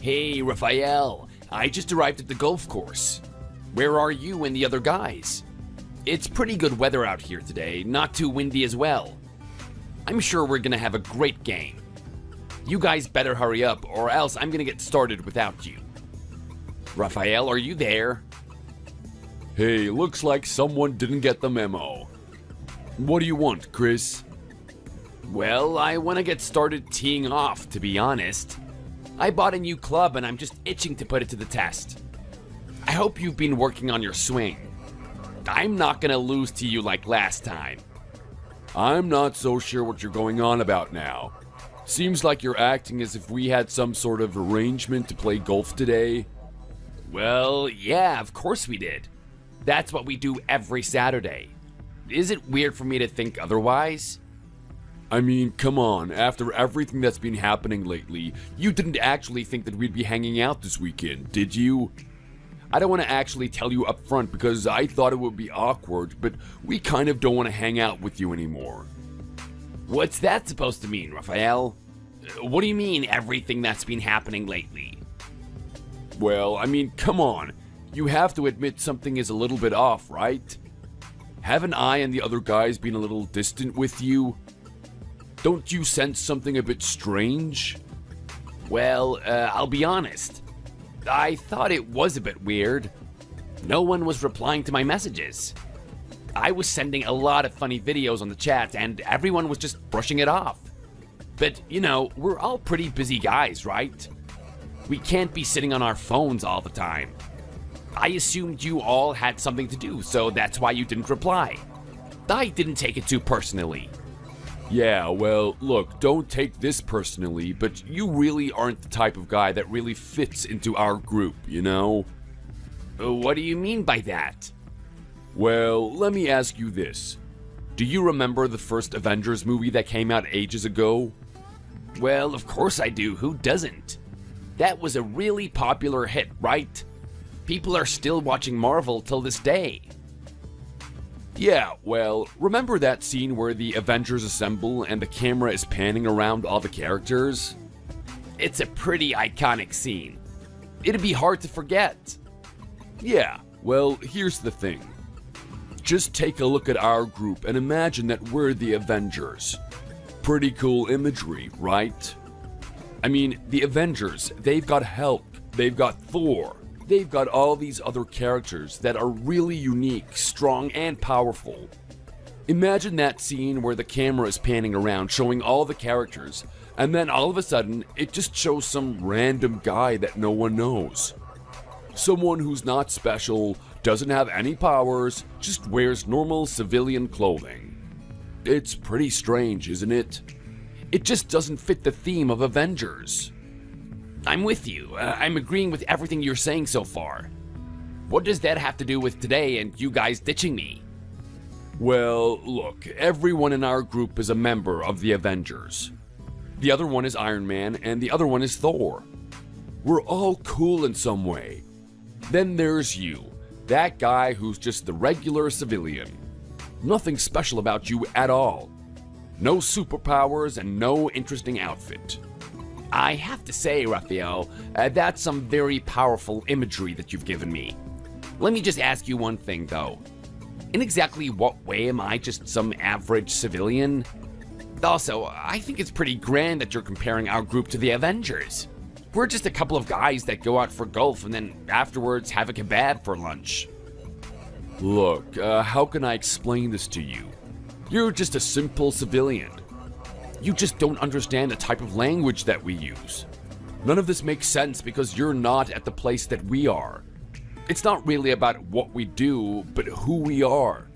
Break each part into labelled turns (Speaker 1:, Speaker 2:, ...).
Speaker 1: Hey, Raphael, I just arrived at the golf course. Where are you and the other guys? It's pretty good weather out here today, not too windy as well. I'm sure we're gonna have a great game. You guys better hurry up, or else I'm gonna get started without you. Raphael, are you there?
Speaker 2: Hey, looks like someone didn't get the memo. What do you want, Chris?
Speaker 1: Well, I want to get started teeing off, to be honest. I bought a new club and I'm just itching to put it to the test. I hope you've been working on your swing. I'm not gonna lose to you like last time.
Speaker 2: I'm not so sure what you're going on about now. Seems like you're acting as if we had some sort of arrangement to play golf today.
Speaker 1: Well, yeah, of course we did. That's what we do every Saturday. Is it weird for me to think otherwise?
Speaker 2: I mean, come on, after everything that's been happening lately, you didn't actually think that we'd be hanging out this weekend, did you? I don't want to actually tell you up front because I thought it would be awkward, but we kind of don't want to hang out with you anymore.
Speaker 1: What's that supposed to mean, Raphael? What do you mean, everything that's been happening lately?
Speaker 2: Well, I mean, come on. You have to admit something is a little bit off, right? Haven't I and the other guys been a little distant with you? Don't you sense something a bit strange?
Speaker 1: Well, I'll be honest. I thought it was a bit weird. No one was replying to my messages. I was sending a lot of funny videos on the chat and everyone was just brushing it off. But, you know, we're all pretty busy guys, right? We can't be sitting on our phones all the time. I assumed you all had something to do, so that's why you didn't reply. I didn't take it too personally.
Speaker 2: Yeah, well, look, don't take this personally, but you really aren't the type of guy that really fits into our group, you know?
Speaker 1: What do you mean by that?
Speaker 2: Well, let me ask you this. Do you remember the first Avengers movie that came out ages ago?
Speaker 1: Well, of course I do. Who doesn't? That was a really popular hit, right? People are still watching Marvel till this day.
Speaker 2: Yeah, well, remember that scene where the Avengers assemble and the camera is panning around all the characters?
Speaker 1: It's a pretty iconic scene. It'd be hard to forget.
Speaker 2: Yeah, well, here's the thing. Just take a look at our group and imagine that we're the Avengers. Pretty cool imagery, right? I mean, the Avengers, they've got Hulk, they've got Thor, they've got all these other characters that are really unique, strong, and powerful. Imagine that scene where the camera is panning around showing all the characters, and then all of a sudden, it just shows some random guy that no one knows. Someone who's not special, doesn't have any powers, just wears normal civilian clothing. It's pretty strange, isn't it? It just doesn't fit the theme of Avengers.
Speaker 1: I'm with you. I'm agreeing with everything you're saying so far. What does that have to do with today and you guys ditching me?
Speaker 2: Well, look, everyone in our group is a member of the Avengers. The other one is Iron Man and the other one is Thor. We're all cool in some way. Then there's you, that guy who's just the regular civilian. Nothing special about you at all. No superpowers and no interesting outfit.
Speaker 1: I have to say, Raphael, that's some very powerful imagery that you've given me. Let me just ask you one thing, though. In exactly what way am I just some average civilian? Also, I think it's pretty grand that you're comparing our group to the Avengers. We're just a couple of guys that go out for golf and then afterwards have a kebab for lunch.
Speaker 2: Look, how can I explain this to you? You're just a simple civilian. You just don't understand the type of language that we use. None of this makes sense because you're not at the place that we are. It's not really about what we do, but who we are.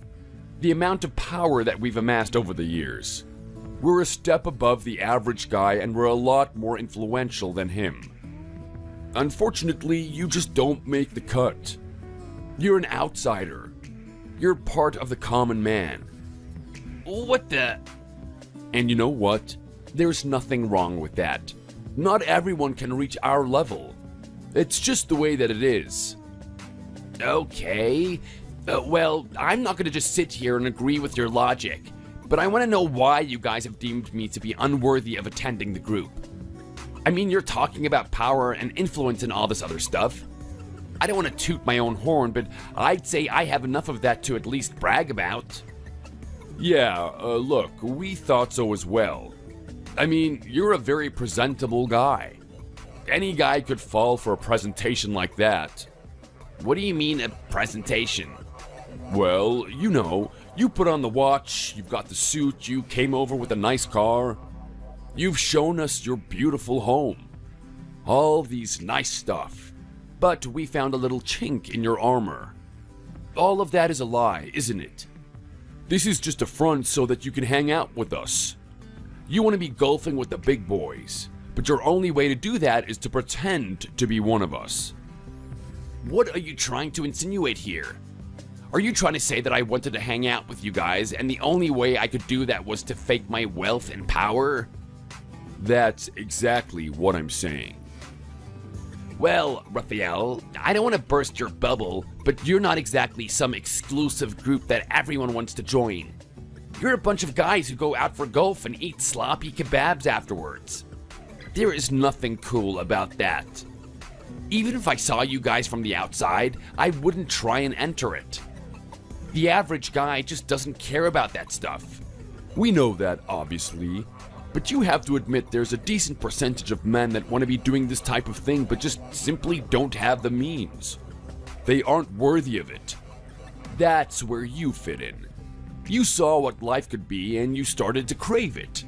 Speaker 2: The amount of power that we've amassed over the years. We're a step above the average guy and we're a lot more influential than him. Unfortunately, you just don't make the cut. You're an outsider. You're part of the common man.
Speaker 1: What the...
Speaker 2: And you know what? There's nothing wrong with that. Not everyone can reach our level. It's just the way that it is.
Speaker 1: Okay. Well, I'm not gonna just sit here and agree with your logic, but I want to know why you guys have deemed me to be unworthy of attending the group. I mean, you're talking about power and influence and all this other stuff. I don't want to toot my own horn, but I'd say I have enough of that to at least brag about.
Speaker 2: Yeah, look, we thought so as well. I mean, you're a very presentable guy. Any guy could fall for a presentation like that.
Speaker 1: What do you mean, a presentation?
Speaker 2: Well, you know, you put on the watch, you've got the suit, you came over with a nice car. You've shown us your beautiful home. All these nice stuff.
Speaker 1: But we found a little chink in your armor.
Speaker 2: All of that is a lie, isn't it? This is just a front so that you can hang out with us. You want to be golfing with the big boys, but your only way to do that is to pretend to be one of us.
Speaker 1: What are you trying to insinuate here? Are you trying to say that I wanted to hang out with you guys and the only way I could do that was to fake my wealth and power?
Speaker 2: That's exactly what I'm saying.
Speaker 1: Well, Raphael, I don't want to burst your bubble, but you're not exactly some exclusive group that everyone wants to join. You're a bunch of guys who go out for golf and eat sloppy kebabs afterwards. There is nothing cool about that. Even if I saw you guys from the outside, I wouldn't try and enter it. The average guy just doesn't care about that stuff.
Speaker 2: We know that, obviously. But you have to admit there's a decent percentage of men that want to be doing this type of thing but just simply don't have the means. They aren't worthy of it. That's where you fit in. You saw what life could be and you started to crave it.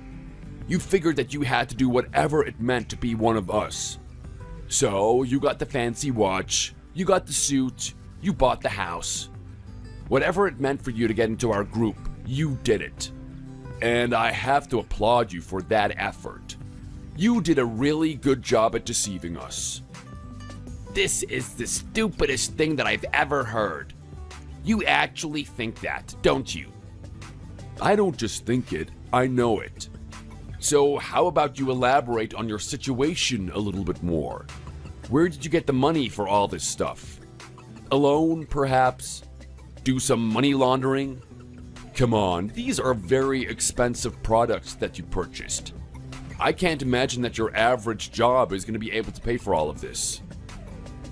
Speaker 2: You figured that you had to do whatever it meant to be one of us. So you got the fancy watch, you got the suit, you bought the house. Whatever it meant for you to get into our group, you did it. And I have to applaud you for that effort. You did a really good job at deceiving us.
Speaker 1: This is the stupidest thing that I've ever heard. You actually think that, don't you?
Speaker 2: I don't just think it, I know it. So how about you elaborate on your situation a little bit more? Where did you get the money for all this stuff? A loan, perhaps? Do some money laundering? Come on, these are very expensive products that you purchased. I can't imagine that your average job is going to be able to pay for all of this.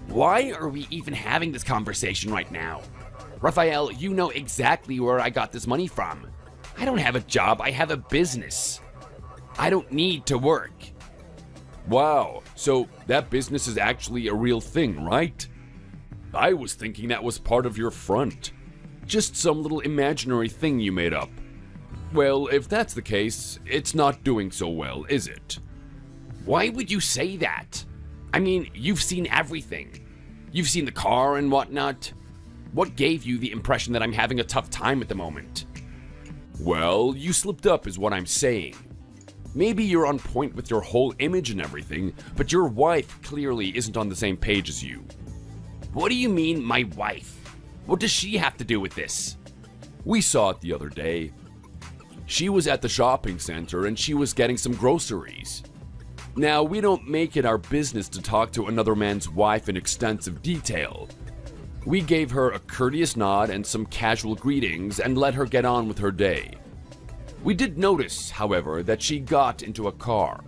Speaker 1: Why are we even having this conversation right now? Raphael, you know exactly where I got this money from. I don't have a job, I have a business. I don't need to work.
Speaker 2: Wow, so that business is actually a real thing, right? I was thinking that was part of your front. Just some little imaginary thing you made up. Well, if that's the case, it's not doing so well, is it?
Speaker 1: Why would you say that? I mean, you've seen everything. You've seen the car and whatnot. What gave you the impression that I'm having a tough time at the moment?
Speaker 2: Well, you slipped up is what I'm saying. Maybe you're on point with your whole image and everything, but your wife clearly isn't on the same page as you.
Speaker 1: What do you mean, my wife? What does she have to do with this?
Speaker 2: We saw it the other day. She was at the shopping center and she was getting some groceries. Now, we don't make it our business to talk to another man's wife in extensive detail. We gave her a courteous nod and some casual greetings and let her get on with her day. We did notice, however, that she got into a car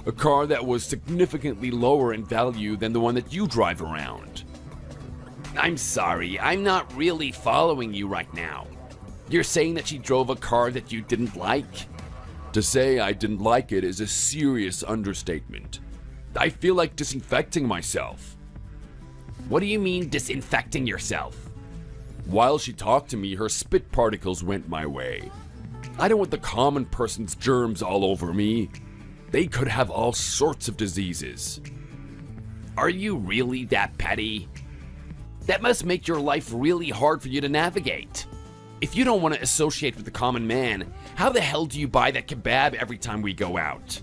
Speaker 2: that was significantly lower in value than the one that you drive around.
Speaker 1: I'm sorry, I'm not really following you right now. You're saying that she drove a car that you didn't like?
Speaker 2: To say I didn't like it is a serious understatement. I feel like disinfecting myself.
Speaker 1: What do you mean, disinfecting yourself?
Speaker 2: While she talked to me, her spit particles went my way. I don't want the common person's germs all over me. They could have all sorts of diseases.
Speaker 1: Are you really that petty? That must make your life really hard for you to navigate. If you don't want to associate with the common man, how the hell do you buy that kebab every time we go out?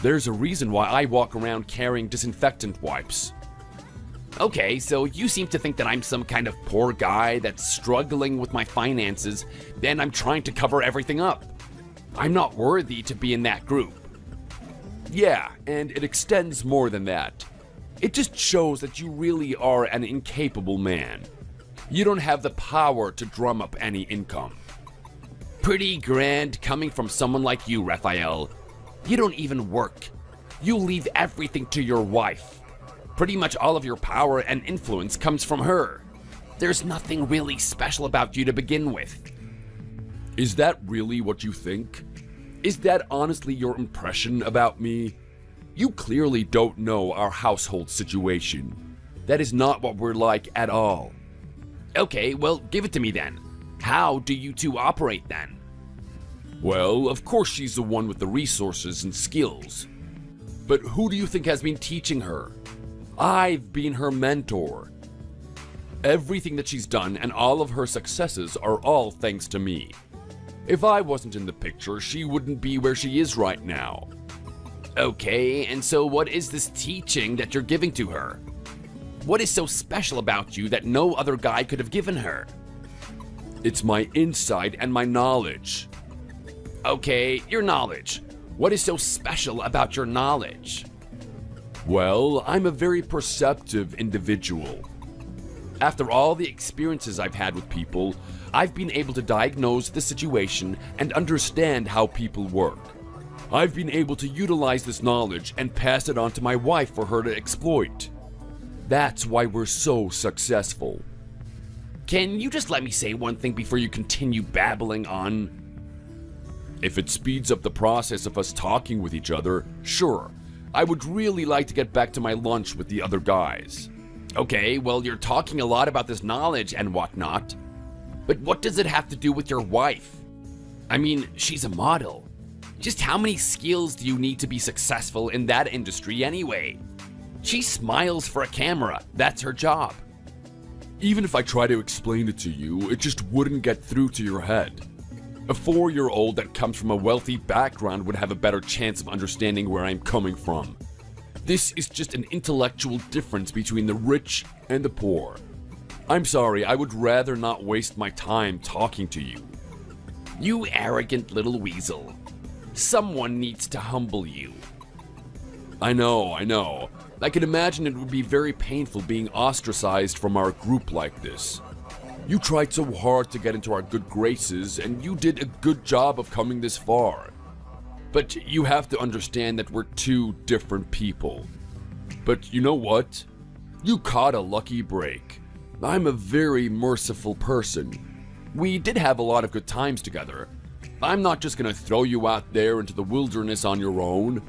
Speaker 2: There's a reason why I walk around carrying disinfectant wipes.
Speaker 1: Okay, so you seem to think that I'm some kind of poor guy that's struggling with my finances, then I'm trying to cover everything up. I'm not worthy to be in that group.
Speaker 2: Yeah, and it extends more than that. It just shows that you really are an incapable man. You don't have the power to drum up any income.
Speaker 1: Pretty grand coming from someone like you, Raphael. You don't even work. You leave everything to your wife. Pretty much all of your power and influence comes from her. There's nothing really special about you to begin with.
Speaker 2: Is that really what you think? Is that honestly your impression about me? You clearly don't know our household situation. That is not what we're like at all.
Speaker 1: Okay, well, give it to me then. How do you two operate then?
Speaker 2: Well, of course she's the one with the resources and skills. But who do you think has been teaching her? I've been her mentor. Everything that she's done and all of her successes are all thanks to me. If I wasn't in the picture, she wouldn't be where she is right now.
Speaker 1: Okay, and so what is this teaching that you're giving to her? What is so special about you that no other guy could have given her?
Speaker 2: It's my insight and my knowledge.
Speaker 1: Okay, your knowledge. What is so special about your knowledge?
Speaker 2: Well, I'm a very perceptive individual. After all the experiences I've had with people, I've been able to diagnose the situation and understand how people work. I've been able to utilize this knowledge and pass it on to my wife for her to exploit. That's why we're so successful.
Speaker 1: Can you just let me say one thing before you continue babbling on?
Speaker 2: If it speeds up the process of us talking with each other, sure. I would really like to get back to my lunch with the other guys.
Speaker 1: Okay, well, you're talking a lot about this knowledge and whatnot. But what does it have to do with your wife? I mean, she's a model. Just how many skills do you need to be successful in that industry anyway? She smiles for a camera. That's her job.
Speaker 2: Even if I try to explain it to you, it just wouldn't get through to your head. A 4-year-old that comes from a wealthy background would have a better chance of understanding where I'm coming from. This is just an intellectual difference between the rich and the poor. I'm sorry, I would rather not waste my time talking to you.
Speaker 1: You arrogant little weasel. Someone needs to humble you.
Speaker 2: I know. I can imagine it would be very painful being ostracized from our group like this. You tried so hard to get into our good graces, and you did a good job of coming this far. But you have to understand that we're two different people. But you know what? You caught a lucky break. I'm a very merciful person. We did have a lot of good times together. I'm not just gonna throw you out there into the wilderness on your own.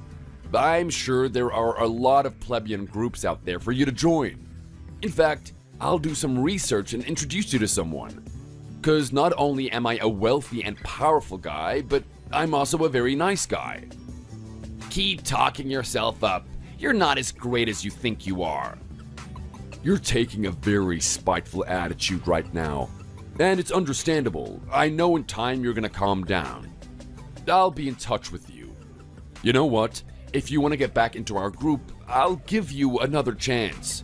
Speaker 2: I'm sure there are a lot of plebeian groups out there for you to join. In fact, I'll do some research and introduce you to someone. 'Cause not only am I a wealthy and powerful guy, but I'm also a very nice guy.
Speaker 1: Keep talking yourself up. You're not as great as you think you are.
Speaker 2: You're taking a very spiteful attitude right now. And it's understandable. I know in time you're gonna calm down. I'll be in touch with you. You know what? If you want to get back into our group, I'll give you another chance.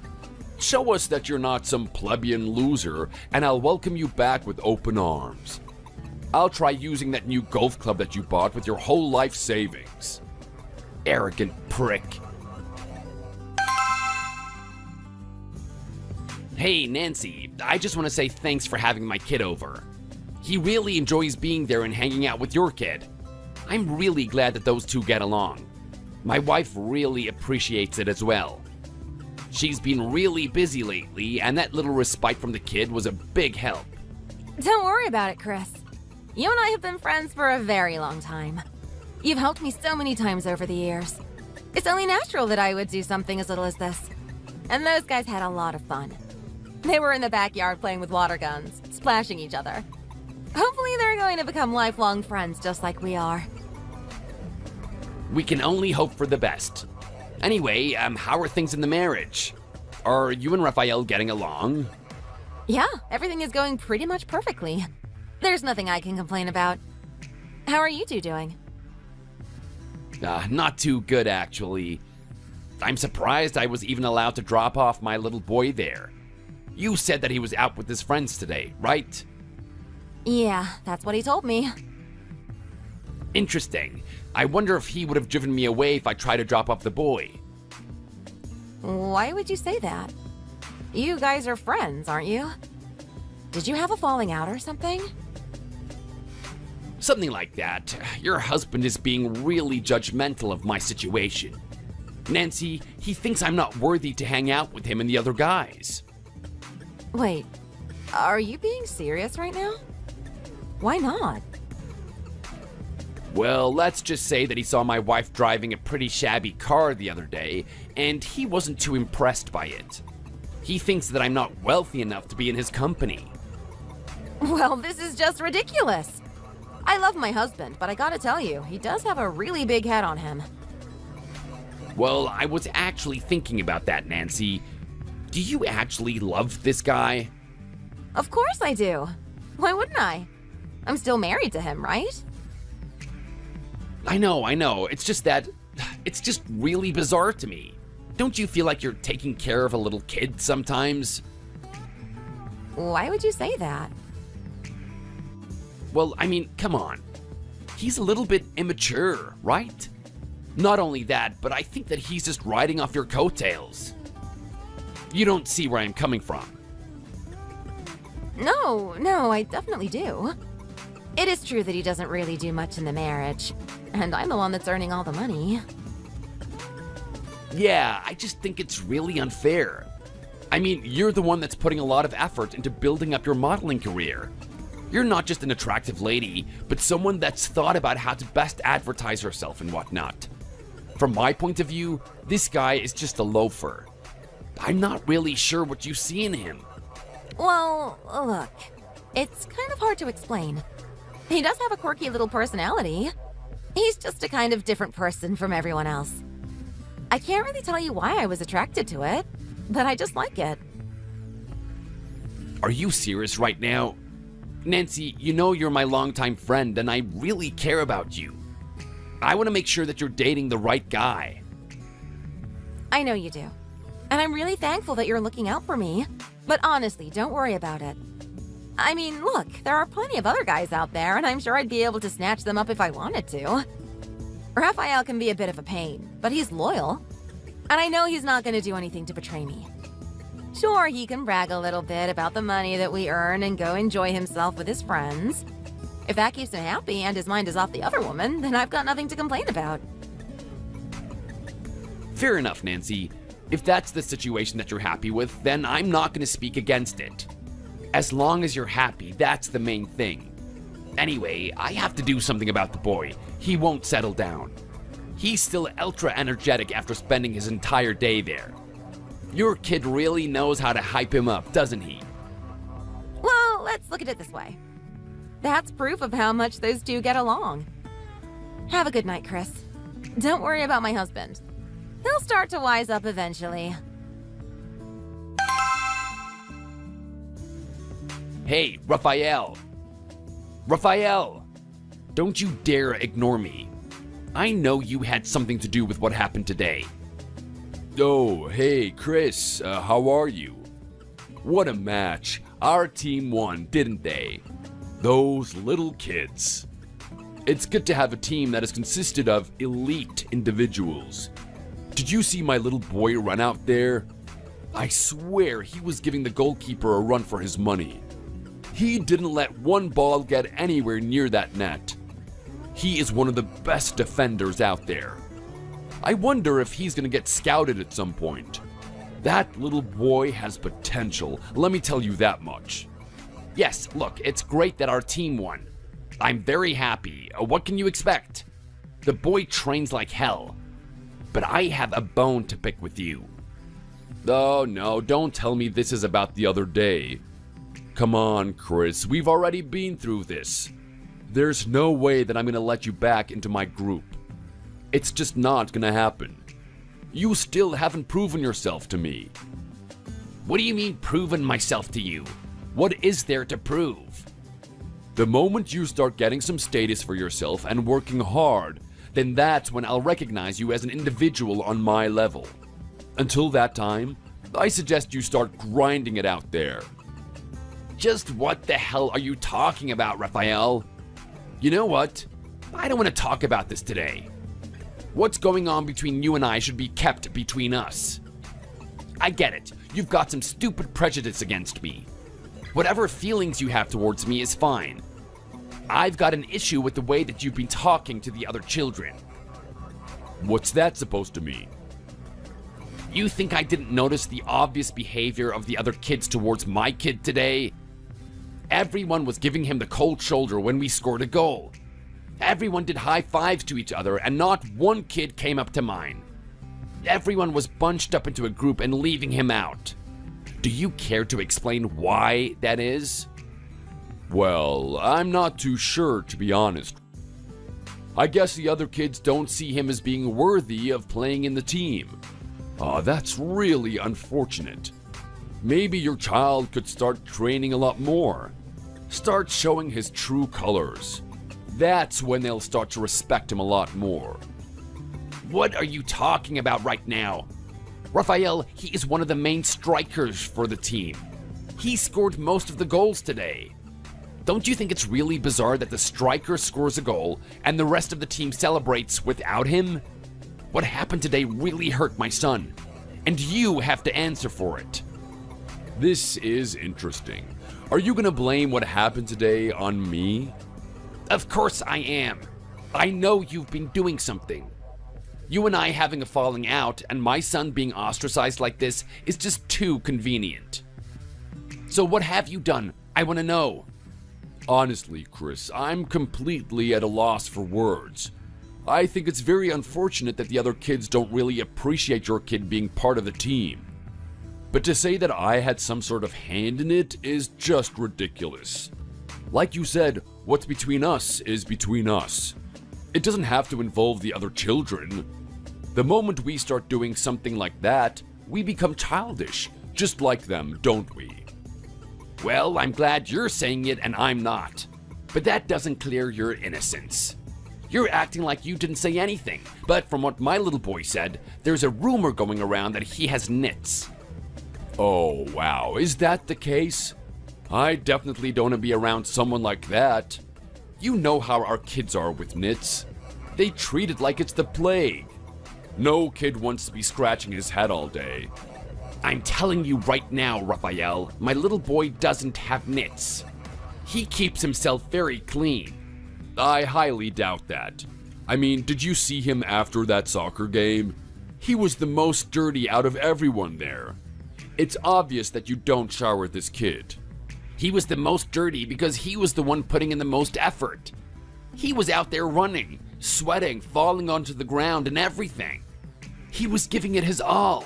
Speaker 2: Show us that you're not some plebeian loser, and I'll welcome you back with open arms. I'll try using that new golf club that you bought with your whole life savings.
Speaker 1: Arrogant prick. Hey, Nancy, I just want to say thanks for having my kid over. He really enjoys being there and hanging out with your kid. I'm really glad that those two get along. My wife really appreciates it as well. She's been really busy lately, and that little respite from the kid was a big help.
Speaker 3: Don't worry about it, Chris. You and I have been friends for a very long time. You've helped me so many times over the years. It's only natural that I would do something as little as this. And those guys had a lot of fun. They were in the backyard playing with water guns, splashing each other. Hopefully they're going to become lifelong friends just like we are.
Speaker 1: We can only hope for the best. Anyway, how are things in the marriage? Are you and Raphael getting along?
Speaker 3: Yeah, everything is going pretty much perfectly. There's nothing I can complain about. How are you two doing?
Speaker 1: Not too good, actually. I'm surprised I was even allowed to drop off my little boy there. You said that he was out with his friends today, right?
Speaker 3: Yeah, that's what he told me.
Speaker 1: Interesting. I wonder if he would have driven me away if I tried to drop off the boy.
Speaker 3: Why would you say that? You guys are friends, aren't you? Did you have a falling out or something?
Speaker 1: Something like that. Your husband is being really judgmental of my situation. Nancy, he thinks I'm not worthy to hang out with him and the other guys.
Speaker 3: Wait, are you being serious right now? Why not?
Speaker 1: Well, let's just say that he saw my wife driving a pretty shabby car the other day, and he wasn't too impressed by it. He thinks that I'm not wealthy enough to be in his company.
Speaker 3: Well, this is just ridiculous. I love my husband, but I gotta tell you, he does have a really big head on him.
Speaker 1: Well, I was actually thinking about that, Nancy. Do you actually love this guy?
Speaker 3: Of course I do. Why wouldn't I? I'm still married to him, right?
Speaker 1: I know. It's just that... It's just really bizarre to me. Don't you feel like you're taking care of a little kid sometimes?
Speaker 3: Why would you say that?
Speaker 1: Well, I mean, come on. He's a little bit immature, right? Not only that, but I think that he's just riding off your coattails. You don't see where I'm coming from.
Speaker 3: No, I definitely do. It is true that he doesn't really do much in the marriage, and I'm the one that's earning all the money.
Speaker 1: Yeah, I just think it's really unfair. I mean, you're the one that's putting a lot of effort into building up your modeling career. You're not just an attractive lady, but someone that's thought about how to best advertise herself and whatnot. From my point of view, this guy is just a loafer. I'm not really sure what you see in him.
Speaker 3: Well, look, it's kind of hard to explain. He does have a quirky little personality. He's just a kind of different person from everyone else. I can't really tell you why I was attracted to it, but I just like it.
Speaker 1: Are you serious right now? Nancy, you know you're my longtime friend and I really care about you. I want to make sure that you're dating the right guy.
Speaker 3: I know you do. And I'm really thankful that you're looking out for me. But honestly, don't worry about it. I mean, look, there are plenty of other guys out there, and I'm sure I'd be able to snatch them up if I wanted to. Raphael can be a bit of a pain, but he's loyal. And I know he's not going to do anything to betray me. Sure, he can brag a little bit about the money that we earn and go enjoy himself with his friends. If that keeps him happy and his mind is off the other woman, then I've got nothing to complain about.
Speaker 1: Fair enough, Nancy. If that's the situation that you're happy with, then I'm not going to speak against it. As long as you're happy, that's the main thing. Anyway, I have to do something about the boy. He won't settle down. He's still ultra energetic after spending his entire day there. Your kid really knows how to hype him up, doesn't he?
Speaker 3: Well, let's look at it this way. That's proof of how much those two get along. Have a good night, Chris. Don't worry about my husband. He'll start to wise up eventually.
Speaker 1: Hey, Raphael! Raphael! Don't you dare ignore me. I know you had something to do with what happened today.
Speaker 2: Oh, hey, Chris, how are you? What a match. Our team won, didn't they? Those little kids. It's good to have a team that is consisted of elite individuals. Did you see my little boy run out there? I swear he was giving the goalkeeper a run for his money. He didn't let one ball get anywhere near that net. He is one of the best defenders out there. I wonder if he's gonna get scouted at some point. That little boy has potential, let me tell you that much.
Speaker 1: Yes, look, it's great that our team won. I'm very happy. What can you expect? The boy trains like hell. But I have a bone to pick with you.
Speaker 2: Oh no, don't tell me this is about the other day. Come on, Chris, we've already been through this. There's no way that I'm gonna let you back into my group. It's just not gonna happen. You still haven't proven yourself to me.
Speaker 1: What do you mean proven myself to you? What is there to prove?
Speaker 2: The moment you start getting some status for yourself and working hard, then that's when I'll recognize you as an individual on my level. Until that time, I suggest you start grinding it out there.
Speaker 1: Just what the hell are you talking about, Raphael? You know what? I don't want to talk about this today. What's going on between you and I should be kept between us. I get it. You've got some stupid prejudice against me. Whatever feelings you have towards me is fine. I've got an issue with the way that you've been talking to the other children.
Speaker 2: What's that supposed to mean?
Speaker 1: You think I didn't notice the obvious behavior of the other kids towards my kid today? Everyone was giving him the cold shoulder when we scored a goal. Everyone did high fives to each other, and not one kid came up to mine. Everyone was bunched up into a group and leaving him out. Do you care to explain why that is?
Speaker 2: Well, I'm not too sure, to be honest. I guess the other kids don't see him as being worthy of playing in the team. That's really unfortunate. Maybe your child could start training a lot more. Start showing his true colors. That's when they'll start to respect him a lot more.
Speaker 1: What are you talking about right now? Raphael, he is one of the main strikers for the team. He scored most of the goals today. Don't you think it's really bizarre that the striker scores a goal and the rest of the team celebrates without him? What happened today really hurt my son, and you have to answer for it.
Speaker 2: This is interesting. Are you gonna blame what happened today on me?
Speaker 1: Of course I am. I know you've been doing something. You and I having a falling out and my son being ostracized like this is just too convenient. So what have you done? I want to know.
Speaker 2: Honestly, Chris, I'm completely at a loss for words. I think it's very unfortunate that the other kids don't really appreciate your kid being part of the team. But to say that I had some sort of hand in it is just ridiculous. Like you said, what's between us is between us. It doesn't have to involve the other children. The moment we start doing something like that, we become childish, just like them, don't we?
Speaker 1: Well, I'm glad you're saying it and I'm not. But that doesn't clear your innocence. You're acting like you didn't say anything, but from what my little boy said, there's a rumor going around that he has nits.
Speaker 2: Oh, wow, is that the case? I definitely don't want to be around someone like that. You know how our kids are with nits. They treat it like it's the plague. No kid wants to be scratching his head all day.
Speaker 1: I'm telling you right now, Raphael, my little boy doesn't have nits. He keeps himself very clean.
Speaker 2: I highly doubt that. I mean, did you see him after that soccer game? He was the most dirty out of everyone there. It's obvious that you don't shower this kid.
Speaker 1: He was the most dirty because he was the one putting in the most effort. He was out there running, sweating, falling onto the ground and everything. He was giving it his all.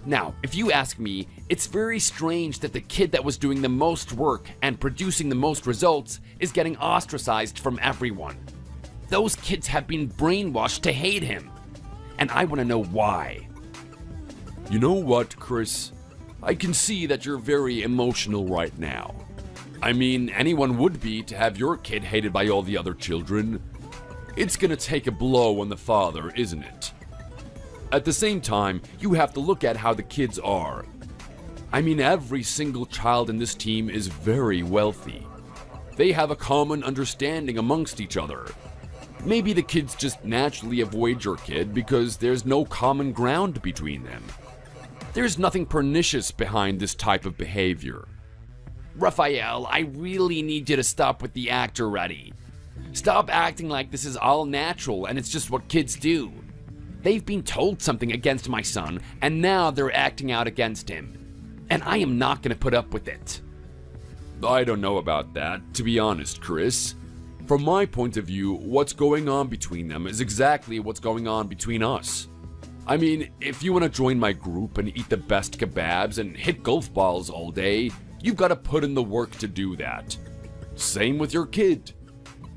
Speaker 1: Now, if you ask me, it's very strange that the kid that was doing the most work and producing the most results is getting ostracized from everyone. Those kids have been brainwashed to hate him. And I want to know why.
Speaker 2: You know what, Chris? I can see that you're very emotional right now. I mean, anyone would be to have your kid hated by all the other children. It's gonna take a blow on the father, isn't it? At the same time, you have to look at how the kids are. I mean, every single child in this team is very wealthy. They have a common understanding amongst each other. Maybe the kids just naturally avoid your kid because there's no common ground between them. There's nothing pernicious behind this type of behavior.
Speaker 1: Raphael, I really need you to stop with the act already. Stop acting like this is all natural and it's just what kids do. They've been told something against my son, and now they're acting out against him. And I am not going to put up with it.
Speaker 2: I don't know about that, to be honest, Chris. From my point of view, what's going on between them is exactly what's going on between us. I mean, if you want to join my group and eat the best kebabs and hit golf balls all day, you've got to put in the work to do that. Same with your kid.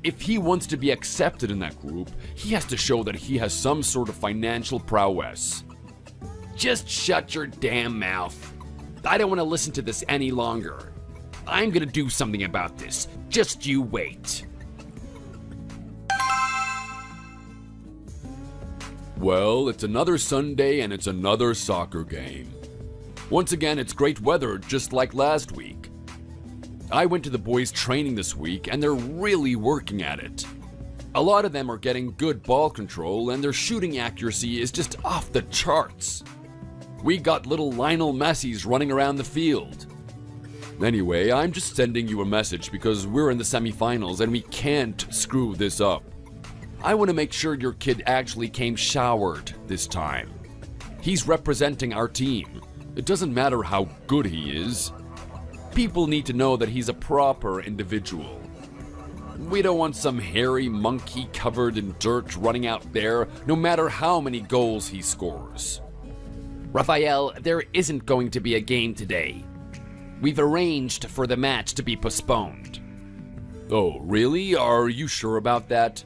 Speaker 2: If he wants to be accepted in that group, he has to show that he has some sort of financial prowess.
Speaker 1: Just shut your damn mouth. I don't want to listen to this any longer. I'm gonna do something about this. Just you wait.
Speaker 2: Well, it's another Sunday and it's another soccer game. Once again, it's great weather just like last week. I went to the boys' training this week and they're really working at it. A lot of them are getting good ball control and their shooting accuracy is just off the charts. We got little Lionel Messi's running around the field. Anyway, I'm just sending you a message because we're in the semifinals and we can't screw this up. I want to make sure your kid actually came showered this time. He's representing our team. It doesn't matter how good he is. People need to know that he's a proper individual. We don't want some hairy monkey covered in dirt running out there, no matter how many goals he scores.
Speaker 1: Raphael, there isn't going to be a game today. We've arranged for the match to be postponed.
Speaker 2: Oh, really? Are you sure about that?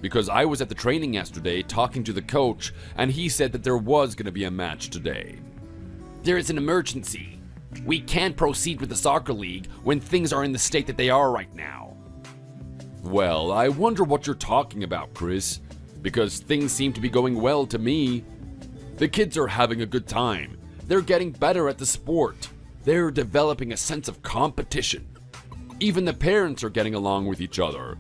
Speaker 2: Because I was at the training yesterday talking to the coach, and he said that there was going to be a match today.
Speaker 1: There is an emergency. We can't proceed with the soccer league when things are in the state that they are right now.
Speaker 2: Well, I wonder what you're talking about, Chris, because things seem to be going well to me. The kids are having a good time. They're getting better at the sport. They're developing a sense of competition. Even the parents are getting along with each other.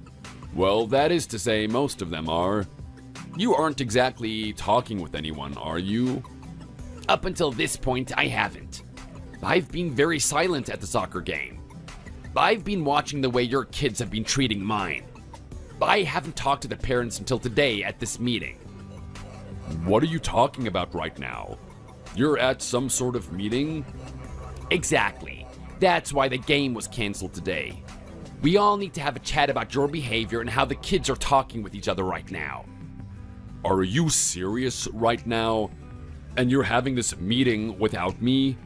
Speaker 2: Well, that is to say, most of them are. You aren't exactly talking with anyone, are you?
Speaker 1: Up until this point, I haven't. I've been very silent at the soccer game. I've been watching the way your kids have been treating mine. I haven't talked to the parents until today at this meeting.
Speaker 2: What are you talking about right now? You're at some sort of meeting?
Speaker 1: Exactly. That's why the game was canceled today. We all need to have a chat about your behavior and how the kids are talking with each other right now.
Speaker 2: Are you serious right now? And you're having this meeting without me?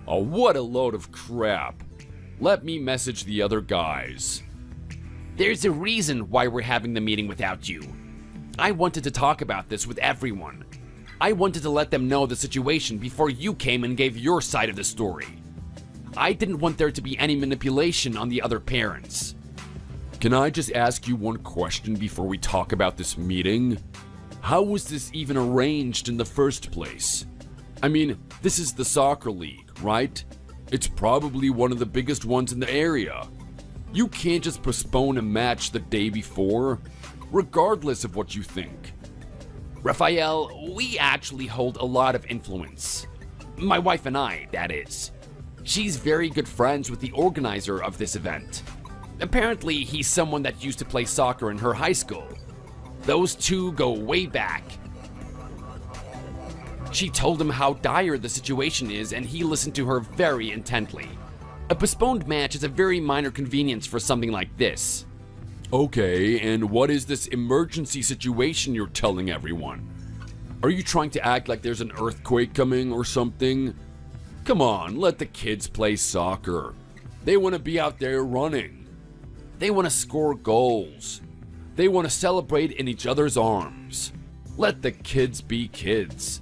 Speaker 2: Oh, what a load of crap. Let me message the other guys.
Speaker 1: There's a reason why we're having the meeting without you. I wanted to talk about this with everyone. I wanted to let them know the situation before you came and gave your side of the story. I didn't want there to be any manipulation on the other parents.
Speaker 2: Can I just ask you one question before we talk about this meeting? How was this even arranged in the first place? I mean, this is the soccer league, right? It's probably one of the biggest ones in the area. You can't just postpone a match the day before, regardless of what you think.
Speaker 1: Raphael, we actually hold a lot of influence. My wife and I, that is. She's very good friends with the organizer of this event. Apparently, he's someone that used to play soccer in her high school. Those two go way back. She told him how dire the situation is, and he listened to her very intently. A postponed match is a very minor convenience for something like this.
Speaker 2: Okay, and what is this emergency situation you're telling everyone? Are you trying to act like there's an earthquake coming or something? Come on, let the kids play soccer. They want to be out there running. They want to score goals. They want to celebrate in each other's arms. Let the kids be kids.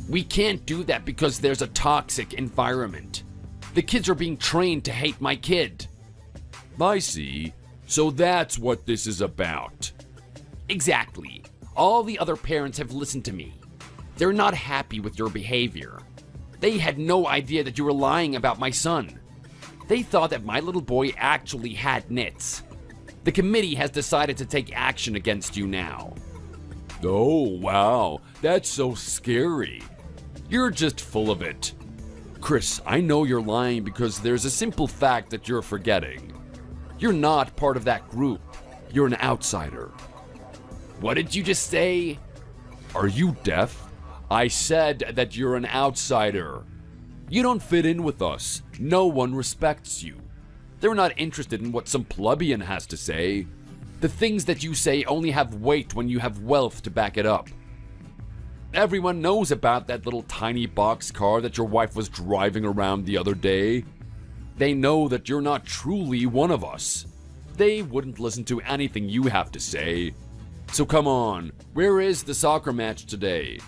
Speaker 1: We can't do that because there's a toxic environment. The kids are being trained to hate my kid.
Speaker 2: I see. So that's what this is about.
Speaker 1: Exactly. All the other parents have listened to me. They're not happy with your behavior. They had no idea that you were lying about my son. They thought that my little boy actually had nits. The committee has decided to take action against you now.
Speaker 2: Oh, wow. That's so scary. You're just full of it. Chris, I know you're lying because there's a simple fact that you're forgetting. You're not part of that group. You're an outsider.
Speaker 1: What did you just say?
Speaker 2: Are you deaf? I said that you're an outsider. You don't fit in with us. No one respects you. They're not interested in what some plebeian has to say. The things that you say only have weight when you have wealth to back it up. Everyone knows about that little tiny boxcar that your wife was driving around the other day. They know that you're not truly one of us. They wouldn't listen to anything you have to say. So come on, where is the soccer match today?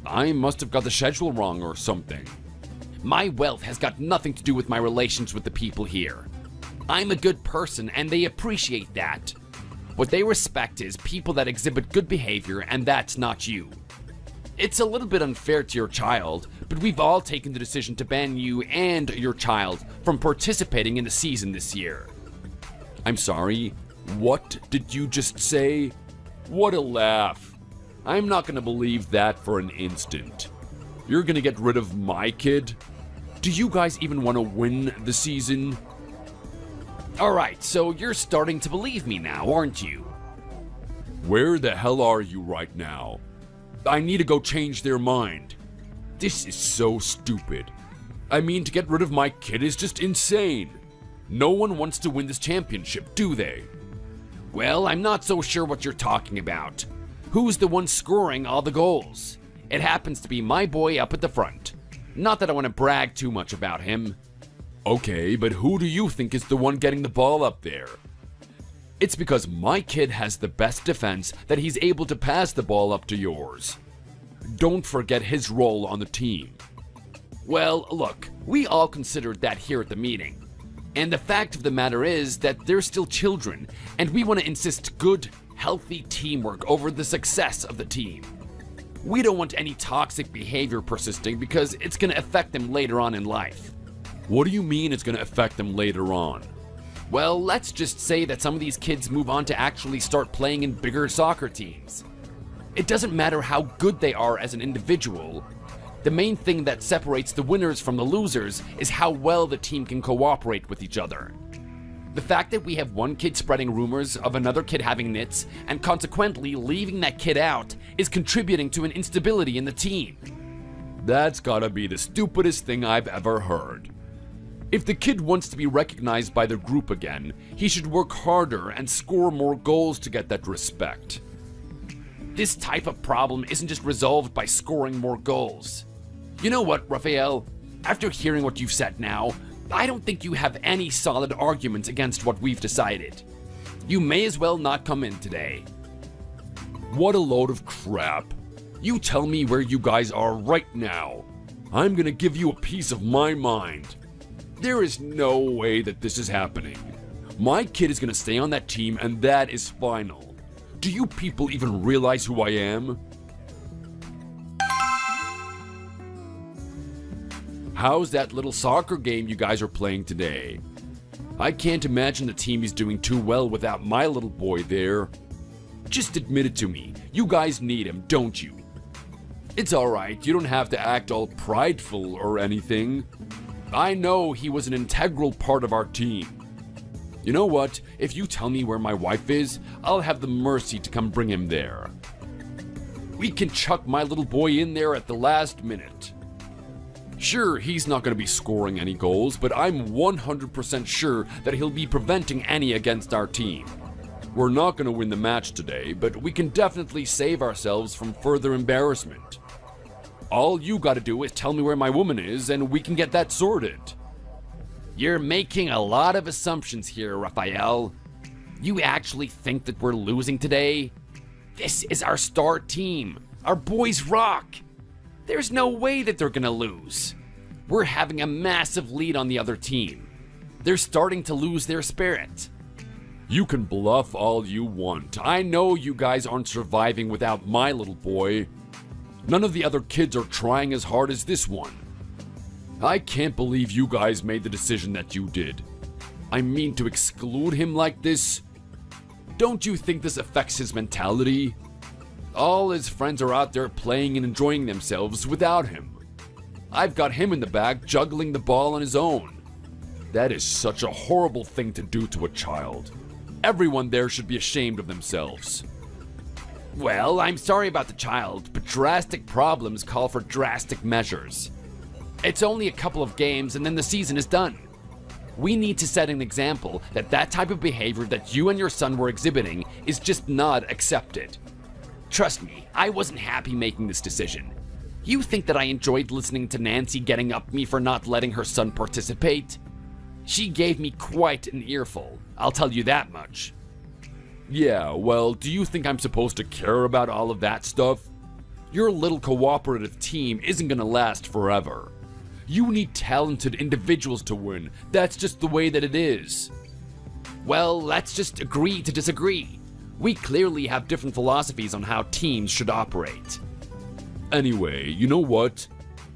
Speaker 2: I must have got the schedule wrong or something.
Speaker 1: My wealth has got nothing to do with my relations with the people here. I'm a good person and they appreciate that. What they respect is people that exhibit good behavior, and that's not you. It's a little bit unfair to your child, but we've all taken the decision to ban you and your child from participating in the season this year.
Speaker 2: I'm sorry, what did you just say? What a laugh. I'm not gonna believe that for an instant. You're gonna get rid of my kid? Do you guys even want to win the season?
Speaker 1: Alright, so you're starting to believe me now, aren't you?
Speaker 2: Where the hell are you right now? I need to go change their mind. This is so stupid. I mean, to get rid of my kid is just insane. No one wants to win this championship, do they?
Speaker 1: Well, I'm not so sure what you're talking about. Who's the one scoring all the goals? It happens to be my boy up at the front. Not that I want to brag too much about him.
Speaker 2: Okay, but who do you think is the one getting the ball up there? It's because my kid has the best defense that he's able to pass the ball up to yours. Don't forget his role on the team.
Speaker 1: Well, look, we all considered that here at the meeting. And the fact of the matter is that they're still children, and we want to insist good, healthy teamwork over the success of the team. We don't want any toxic behavior persisting because it's going to affect them later on in life.
Speaker 2: What do you mean it's going to affect them later on?
Speaker 1: Well, let's just say that some of these kids move on to actually start playing in bigger soccer teams. It doesn't matter how good they are as an individual. The main thing that separates the winners from the losers is how well the team can cooperate with each other. The fact that we have one kid spreading rumors of another kid having nits and consequently leaving that kid out is contributing to an instability in the team.
Speaker 2: That's gotta be the stupidest thing I've ever heard. If the kid wants to be recognized by the group again, he should work harder and score more goals to get that respect.
Speaker 1: This type of problem isn't just resolved by scoring more goals. You know what, Raphael? After hearing what you've said now, I don't think you have any solid arguments against what we've decided. You may as well not come in today.
Speaker 2: What a load of crap. You tell me where you guys are right now. I'm gonna give you a piece of my mind. There is no way that this is happening. My kid is gonna stay on that team, and that is final. Do you people even realize who I am? How's that little soccer game you guys are playing today? I can't imagine the team is doing too well without my little boy there. Just admit it to me. You guys need him, don't you? It's alright, you don't have to act all prideful or anything. I know he was an integral part of our team. You know what? If you tell me where my wife is, I'll have the mercy to come bring him there. We can chuck my little boy in there at the last minute. Sure, he's not going to be scoring any goals, but I'm 100% sure that he'll be preventing any against our team. We're not going to win the match today, but we can definitely save ourselves from further embarrassment. All you gotta do is tell me where my woman is, and we can get that sorted.
Speaker 1: You're making a lot of assumptions here, Raphael. You actually think that we're losing today? This is our star team. Our boys rock. There's no way that they're gonna lose. We're having a massive lead on the other team. They're starting to lose their spirit.
Speaker 2: You can bluff all you want. I know you guys aren't surviving without my little boy. None of the other kids are trying as hard as this one. I can't believe you guys made the decision that you did. I mean, to exclude him like this? Don't you think this affects his mentality? All his friends are out there playing and enjoying themselves without him. I've got him in the back juggling the ball on his own. That is such a horrible thing to do to a child. Everyone there should be ashamed of themselves.
Speaker 1: Well, I'm sorry about the child, but drastic problems call for drastic measures. It's only a couple of games and then the season is done. We need to set an example that that type of behavior that you and your son were exhibiting is just not accepted. Trust me, I wasn't happy making this decision. You think that I enjoyed listening to Nancy getting up me for not letting her son participate? She gave me quite an earful, I'll tell you that much.
Speaker 2: Yeah, well, do you think I'm supposed to care about all of that stuff? Your little cooperative team isn't gonna last forever. You need talented individuals to win. That's just the way that it is.
Speaker 1: Well, let's just agree to disagree. We clearly have different philosophies on how teams should operate.
Speaker 2: Anyway, you know what?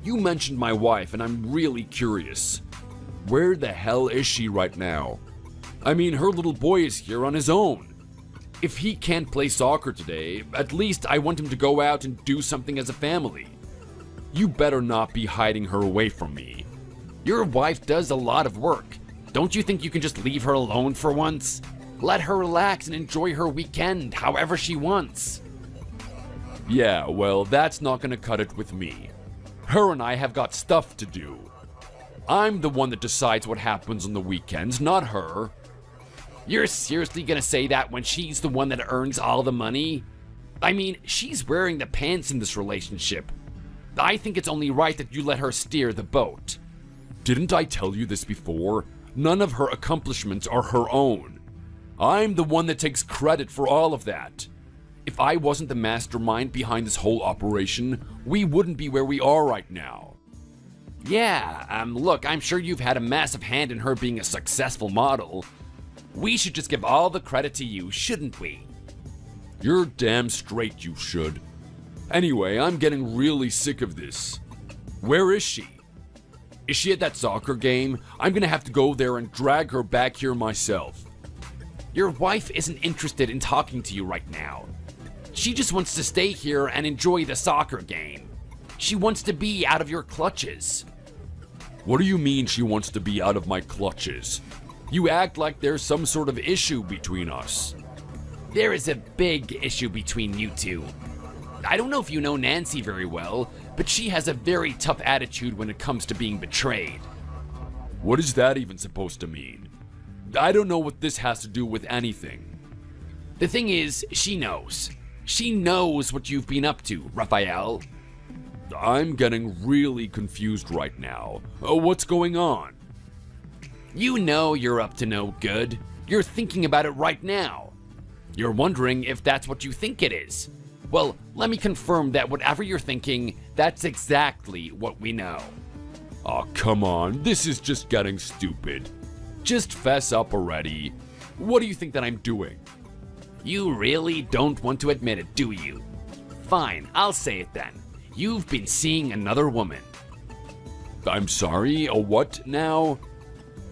Speaker 2: You mentioned my wife, and I'm really curious. Where the hell is she right now? I mean, her little boy is here on his own. If he can't play soccer today, at least I want him to go out and do something as a family. You better not be hiding her away from me.
Speaker 1: Your wife does a lot of work. Don't you think you can just leave her alone for once? Let her relax and enjoy her weekend however she wants.
Speaker 2: Yeah, well, that's not gonna cut it with me. Her and I have got stuff to do. I'm the one that decides what happens on the weekends, not her.
Speaker 1: You're seriously gonna say that when she's the one that earns all the money? I mean, she's wearing the pants in this relationship. I think it's only right that you let her steer the boat.
Speaker 2: Didn't I tell you this before? None of her accomplishments are her own. I'm the one that takes credit for all of that. If I wasn't the mastermind behind this whole operation, we wouldn't be where we are right now.
Speaker 1: Yeah, look, I'm sure you've had a massive hand in her being a successful model. We should just give all the credit to you, shouldn't we?
Speaker 2: You're damn straight you should. Anyway, I'm getting really sick of this. Where is she? Is she at that soccer game? I'm gonna have to go there and drag her back here myself.
Speaker 1: Your wife isn't interested in talking to you right now. She just wants to stay here and enjoy the soccer game. She wants to be out of your clutches.
Speaker 2: What do you mean she wants to be out of my clutches? You act like there's some sort of issue between us.
Speaker 1: There is a big issue between you two. I don't know if you know Nancy very well, but she has a very tough attitude when it comes to being betrayed.
Speaker 2: What is that even supposed to mean? I don't know what this has to do with anything.
Speaker 1: The thing is, she knows. She knows what you've been up to, Raphael.
Speaker 2: I'm getting really confused right now. What's going on?
Speaker 1: You know you're up to no good. You're thinking about it right now. You're wondering if that's what you think it is. Well, let me confirm that whatever you're thinking, that's exactly what we know.
Speaker 2: Oh, come on. This is just getting stupid. Just fess up already. What do you think that I'm doing?
Speaker 1: You really don't want to admit it, do you? Fine, I'll say it then. You've been seeing another woman.
Speaker 2: I'm sorry, a what now?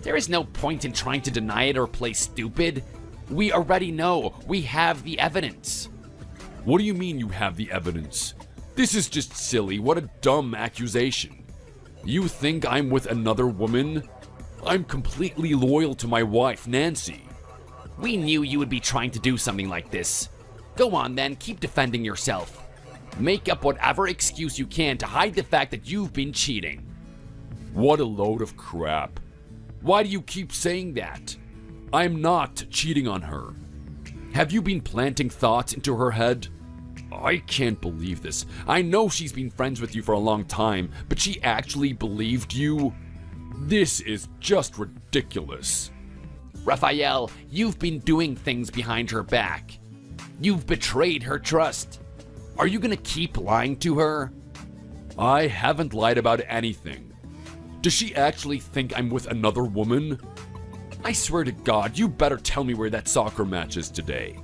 Speaker 1: There is no point in trying to deny it or play stupid. We already know. We have the evidence.
Speaker 2: What do you mean you have the evidence? This is just silly. What a dumb accusation. You think I'm with another woman? I'm completely loyal to my wife, Nancy.
Speaker 1: We knew you would be trying to do something like this. Go on then, keep defending yourself. Make up whatever excuse you can to hide the fact that you've been cheating.
Speaker 2: What a load of crap. Why do you keep saying that? I'm not cheating on her. Have you been planting thoughts into her head? I can't believe this. I know she's been friends with you for a long time, but she actually believed you? This is just ridiculous.
Speaker 1: Raphael, you've been doing things behind her back. You've betrayed her trust. Are you gonna keep lying to her?
Speaker 2: I haven't lied about anything. Does she actually think I'm with another woman? I swear to God, you better tell me where that soccer match is today.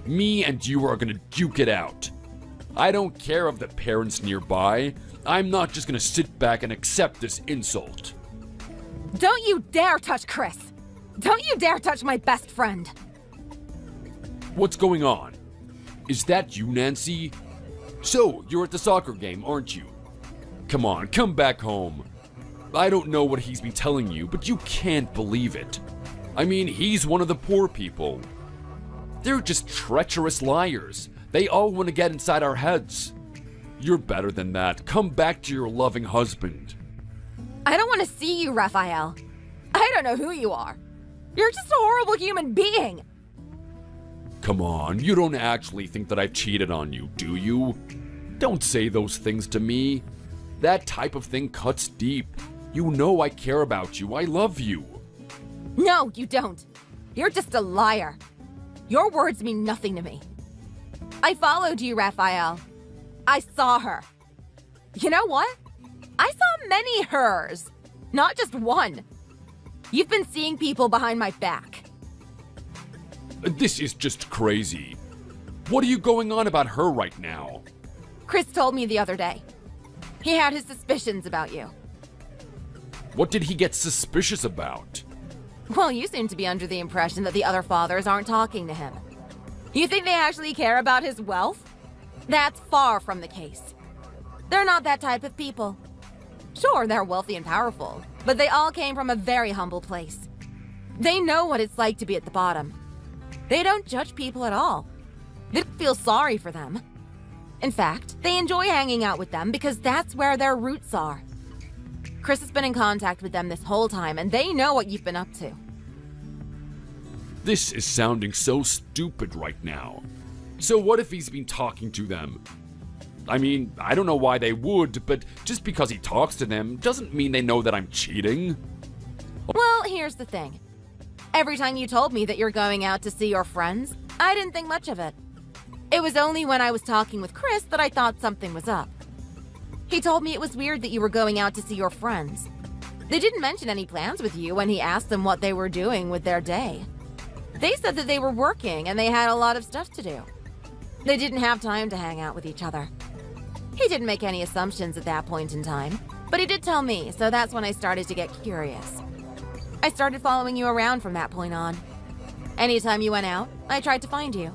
Speaker 2: Me and you are gonna duke it out. I don't care of the parents nearby. I'm not just gonna sit back and accept this insult.
Speaker 3: Don't you dare touch Chris! Don't you dare touch my best friend!
Speaker 2: What's going on? Is that you, Nancy? So, you're at the soccer game, aren't you? Come on, come back home. I don't know what he's been telling you, but you can't believe it. I mean, he's one of the poor people. They're just treacherous liars. They all want to get inside our heads. You're better than that. Come back to your loving husband.
Speaker 3: I don't want to see you, Raphael. I don't know who you are. You're just a horrible human being.
Speaker 2: Come on, you don't actually think that I've cheated on you, do you? Don't say those things to me. That type of thing cuts deep. You know I care about you. I love you.
Speaker 3: No, you don't. You're just a liar. Your words mean nothing to me. I followed you, Raphael. I saw her. You know what? I saw many hers, not just one. You've been seeing people behind my back.
Speaker 2: This is just crazy. What are you going on about her right now?
Speaker 3: Chris told me the other day. He had his suspicions about you.
Speaker 2: What did he get suspicious about?
Speaker 3: Well, you seem to be under the impression that the other fathers aren't talking to him. You think they actually care about his wealth? That's far from the case. They're not that type of people. Sure, they're wealthy and powerful, but they all came from a very humble place. They know what it's like to be at the bottom. They don't judge people at all. They feel sorry for them. In fact, they enjoy hanging out with them because that's where their roots are. Chris has been in contact with them this whole time, and they know what you've been up to.
Speaker 2: This is sounding so stupid right now. So what if he's been talking to them? I mean, I don't know why they would, but just because he talks to them doesn't mean they know that I'm cheating.
Speaker 3: Well, here's the thing. Every time you told me that you're going out to see your friends, I didn't think much of it. It was only when I was talking with Chris that I thought something was up. He told me it was weird that you were going out to see your friends. They didn't mention any plans with you when he asked them what they were doing with their day. They said that they were working and they had a lot of stuff to do. They didn't have time to hang out with each other. He didn't make any assumptions at that point in time, but he did tell me, so that's when I started to get curious. I started following you around from that point on. Anytime you went out, I tried to find you.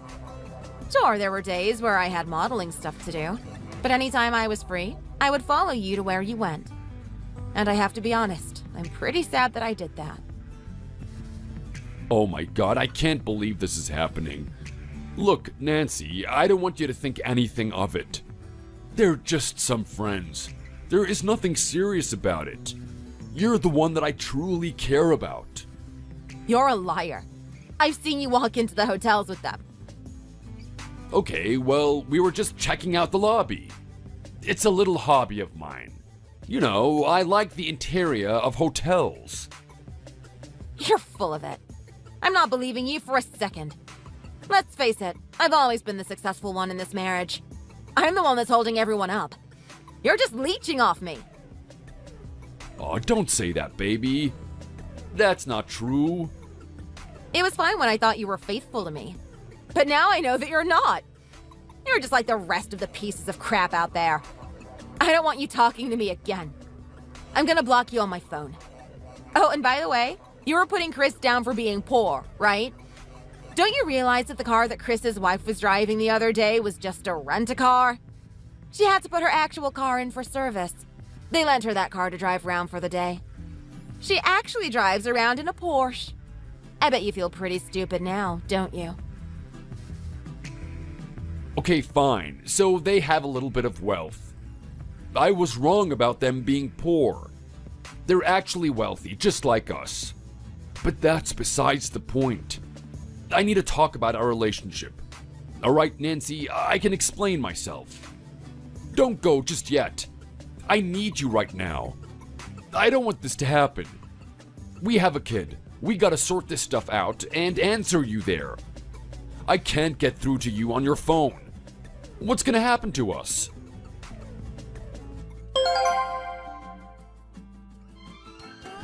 Speaker 3: Sure, there were days where I had modeling stuff to do, but anytime I was free, I would follow you to where you went. And I have to be honest, I'm pretty sad that I did that.
Speaker 2: Oh my god, I can't believe this is happening. Look, Nancy, I don't want you to think anything of it. They're just some friends. There is nothing serious about it. You're the one that I truly care about.
Speaker 3: You're a liar. I've seen you walk into the hotels with them.
Speaker 2: Okay, well, we were just checking out the lobby. It's a little hobby of mine. You know, I like the interior of hotels.
Speaker 3: You're full of it. I'm not believing you for a second. Let's face it, I've always been the successful one in this marriage. I'm the one that's holding everyone up. You're just leeching off me.
Speaker 2: Oh, don't say that, baby. That's not true.
Speaker 3: It was fine when I thought you were faithful to me. But now I know that you're not. You're just like the rest of the pieces of crap out there. I don't want you talking to me again. I'm gonna block you on my phone. Oh, and by the way, you were putting Chris down for being poor, right? Don't you realize that the car that Chris's wife was driving the other day was just a rent-a-car? She had to put her actual car in for service. They lent her that car to drive around for the day. She actually drives around in a Porsche. I bet you feel pretty stupid now, don't you?
Speaker 2: Okay, fine. So they have a little bit of wealth. I was wrong about them being poor. They're actually wealthy, just like us. But that's besides the point. I need to talk about our relationship. Alright, Nancy, I can explain myself. Don't go just yet. I need you right now. I don't want this to happen. We have a kid. We gotta sort this stuff out and answer you there. I can't get through to you on your phone. What's gonna happen to us?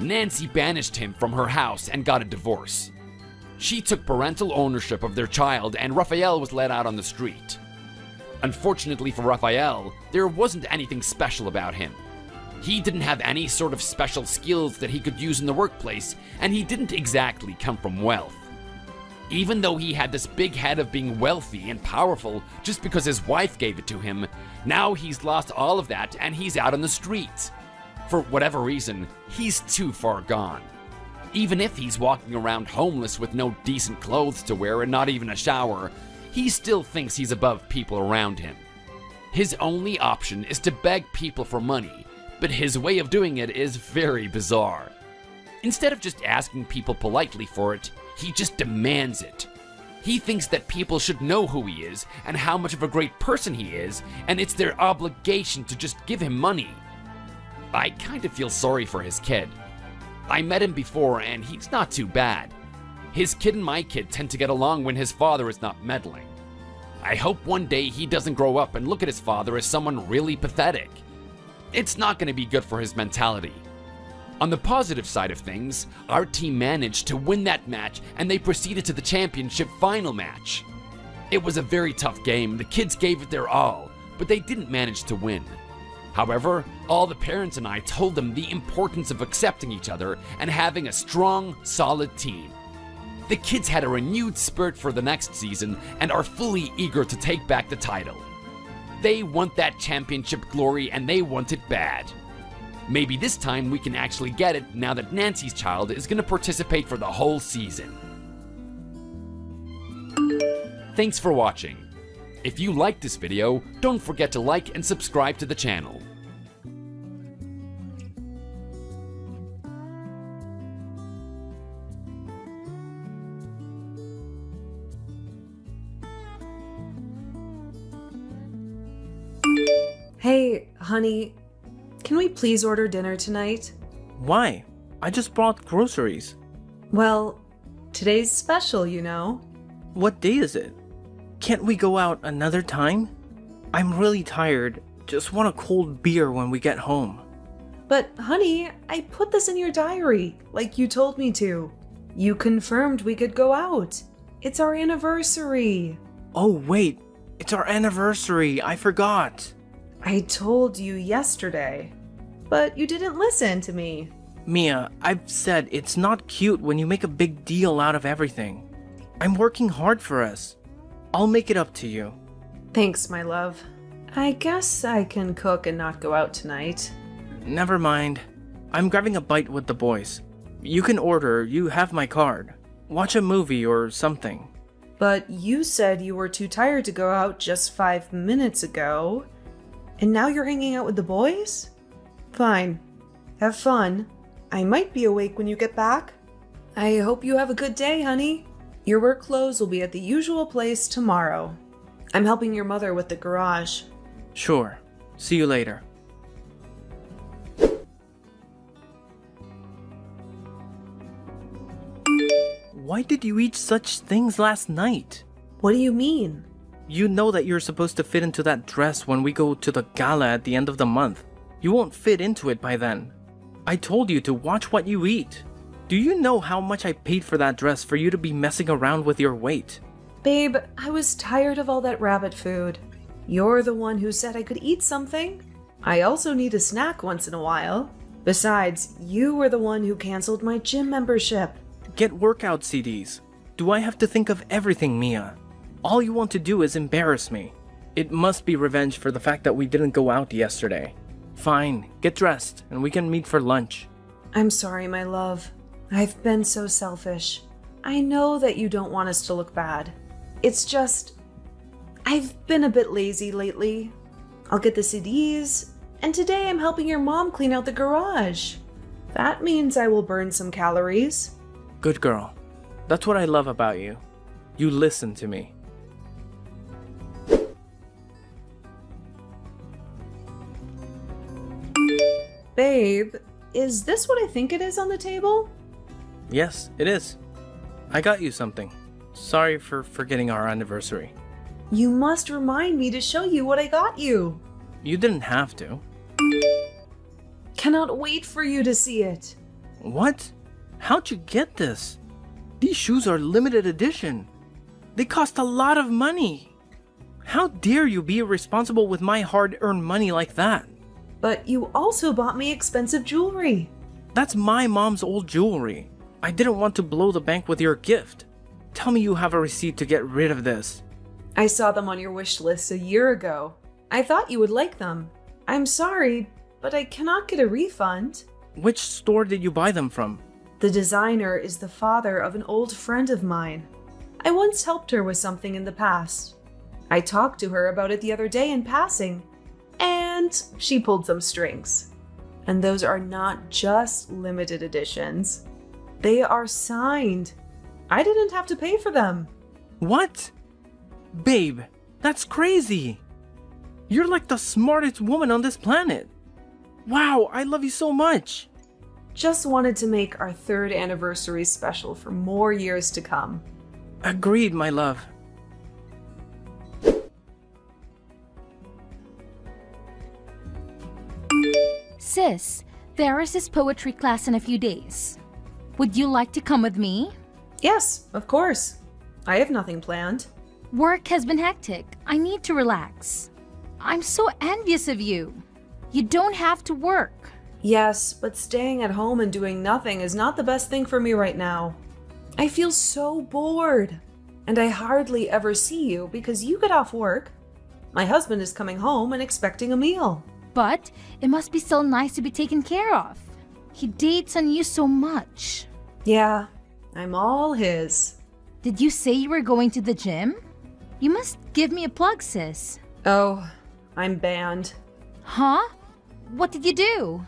Speaker 1: Nancy banished him from her house and got a divorce. She took parental ownership of their child, and Raphael was let out on the street. Unfortunately for Raphael, there wasn't anything special about him. He didn't have any sort of special skills that he could use in the workplace, and he didn't exactly come from wealth. Even though he had this big head of being wealthy and powerful just because his wife gave it to him, now he's lost all of that and he's out on the streets. For whatever reason, he's too far gone. Even if he's walking around homeless with no decent clothes to wear and not even a shower, he still thinks he's above people around him. His only option is to beg people for money, but his way of doing it is very bizarre. Instead of just asking people politely for it, he just demands it. He thinks that people should know who he is and how much of a great person he is, and it's their obligation to just give him money. I kind of feel sorry for his kid. I met him before and he's not too bad. His kid and my kid tend to get along when his father is not meddling. I hope one day he doesn't grow up and look at his father as someone really pathetic. It's not going to be good for his mentality. On the positive side of things, our team managed to win that match and they proceeded to the championship final match. It was a very tough game, the kids gave it their all, but they didn't manage to win. However, all the parents and I told them the importance of accepting each other and having a strong, solid team. The kids had a renewed spirit for the next season and are fully eager to take back the title. They want that championship glory and they want it bad. Maybe this time we can actually get it now that Nancy's child is going to participate for the whole season. Thanks for watching. If you liked this video, don't forget to like and subscribe to the channel.
Speaker 4: Hey, honey, can we please order dinner tonight?
Speaker 5: Why? I just brought groceries.
Speaker 4: Well, today's special, you know.
Speaker 5: What day is it? Can't we go out another time? I'm really tired. Just want a cold beer when we get home.
Speaker 4: But, honey, I put this in your diary, like you told me to. You confirmed we could go out. It's our anniversary.
Speaker 5: Oh, wait. It's our anniversary. I forgot.
Speaker 4: I told you yesterday, but you didn't listen to me.
Speaker 5: Mia, I've said it's not cute when you make a big deal out of everything. I'm working hard for us. I'll make it up to you.
Speaker 4: Thanks, my love. I guess I can cook and not go out tonight.
Speaker 5: Never mind. I'm grabbing a bite with the boys. You can order. You have my card. Watch a movie or something.
Speaker 4: But you said you were too tired to go out just 5 minutes ago. And now you're hanging out with the boys? Fine. Have fun. I might be awake when you get back. I hope you have a good day, honey. Your work clothes will be at the usual place tomorrow. I'm helping your mother with the garage.
Speaker 5: Sure. See you later. Why did you eat such things last night?
Speaker 4: What do you mean?
Speaker 5: You know that you're supposed to fit into that dress when we go to the gala at the end of the month. You won't fit into it by then. I told you to watch what you eat. Do you know how much I paid for that dress for you to be messing around with your weight?
Speaker 4: Babe, I was tired of all that rabbit food. You're the one who said I could eat something. I also need a snack once in a while. Besides, you were the one who canceled my gym membership.
Speaker 5: Get workout CDs. Do I have to think of everything, Mia? All you want to do is embarrass me. It must be revenge for the fact that we didn't go out yesterday. Fine, get dressed and we can meet for lunch.
Speaker 4: I'm sorry, my love. I've been so selfish. I know that you don't want us to look bad. It's just, I've been a bit lazy lately. I'll get the CDs, and today I'm helping your mom clean out the garage. That means I will burn some calories.
Speaker 5: Good girl. That's what I love about you. You listen to me.
Speaker 4: Babe, is this what I think it is on the table?
Speaker 5: Yes, it is. I got you something. Sorry for forgetting our anniversary.
Speaker 4: You must remind me to show you what I got you.
Speaker 5: You didn't have to.
Speaker 4: Cannot wait for you to see it.
Speaker 5: What? How'd you get this? These shoes are limited edition. They cost a lot of money. How dare you be irresponsible with my hard-earned money like that?
Speaker 4: But you also bought me expensive jewelry.
Speaker 5: That's my mom's old jewelry. I didn't want to blow the bank with your gift. Tell me you have a receipt to get rid of this.
Speaker 4: I saw them on your wish list a year ago. I thought you would like them. I'm sorry, but I cannot get a refund.
Speaker 5: Which store did you buy them from?
Speaker 4: The designer is the father of an old friend of mine. I once helped her with something in the past. I talked to her about it the other day in passing, and she pulled some strings. And those are not just limited editions. They are signed. I didn't have to pay for them.
Speaker 5: What? Babe, that's crazy. You're like the smartest woman on this planet. Wow, I love you so much.
Speaker 4: Just wanted to make our 3rd anniversary special for more years to come.
Speaker 5: Agreed, my love.
Speaker 6: Sis, there is this poetry class in a few days. Would you like to come with me?
Speaker 4: Yes, of course. I have nothing planned.
Speaker 6: Work has been hectic. I need to relax. I'm so envious of you. You don't have to work.
Speaker 4: Yes, but staying at home and doing nothing is not the best thing for me right now. I feel so bored. And I hardly ever see you because you get off work. My husband is coming home and expecting a meal.
Speaker 6: But it must be still nice to be taken care of. He dates on you so much.
Speaker 4: Yeah, I'm all his.
Speaker 6: Did you say you were going to the gym? You must give me a plug, sis.
Speaker 4: Oh, I'm banned.
Speaker 6: Huh? What did you do?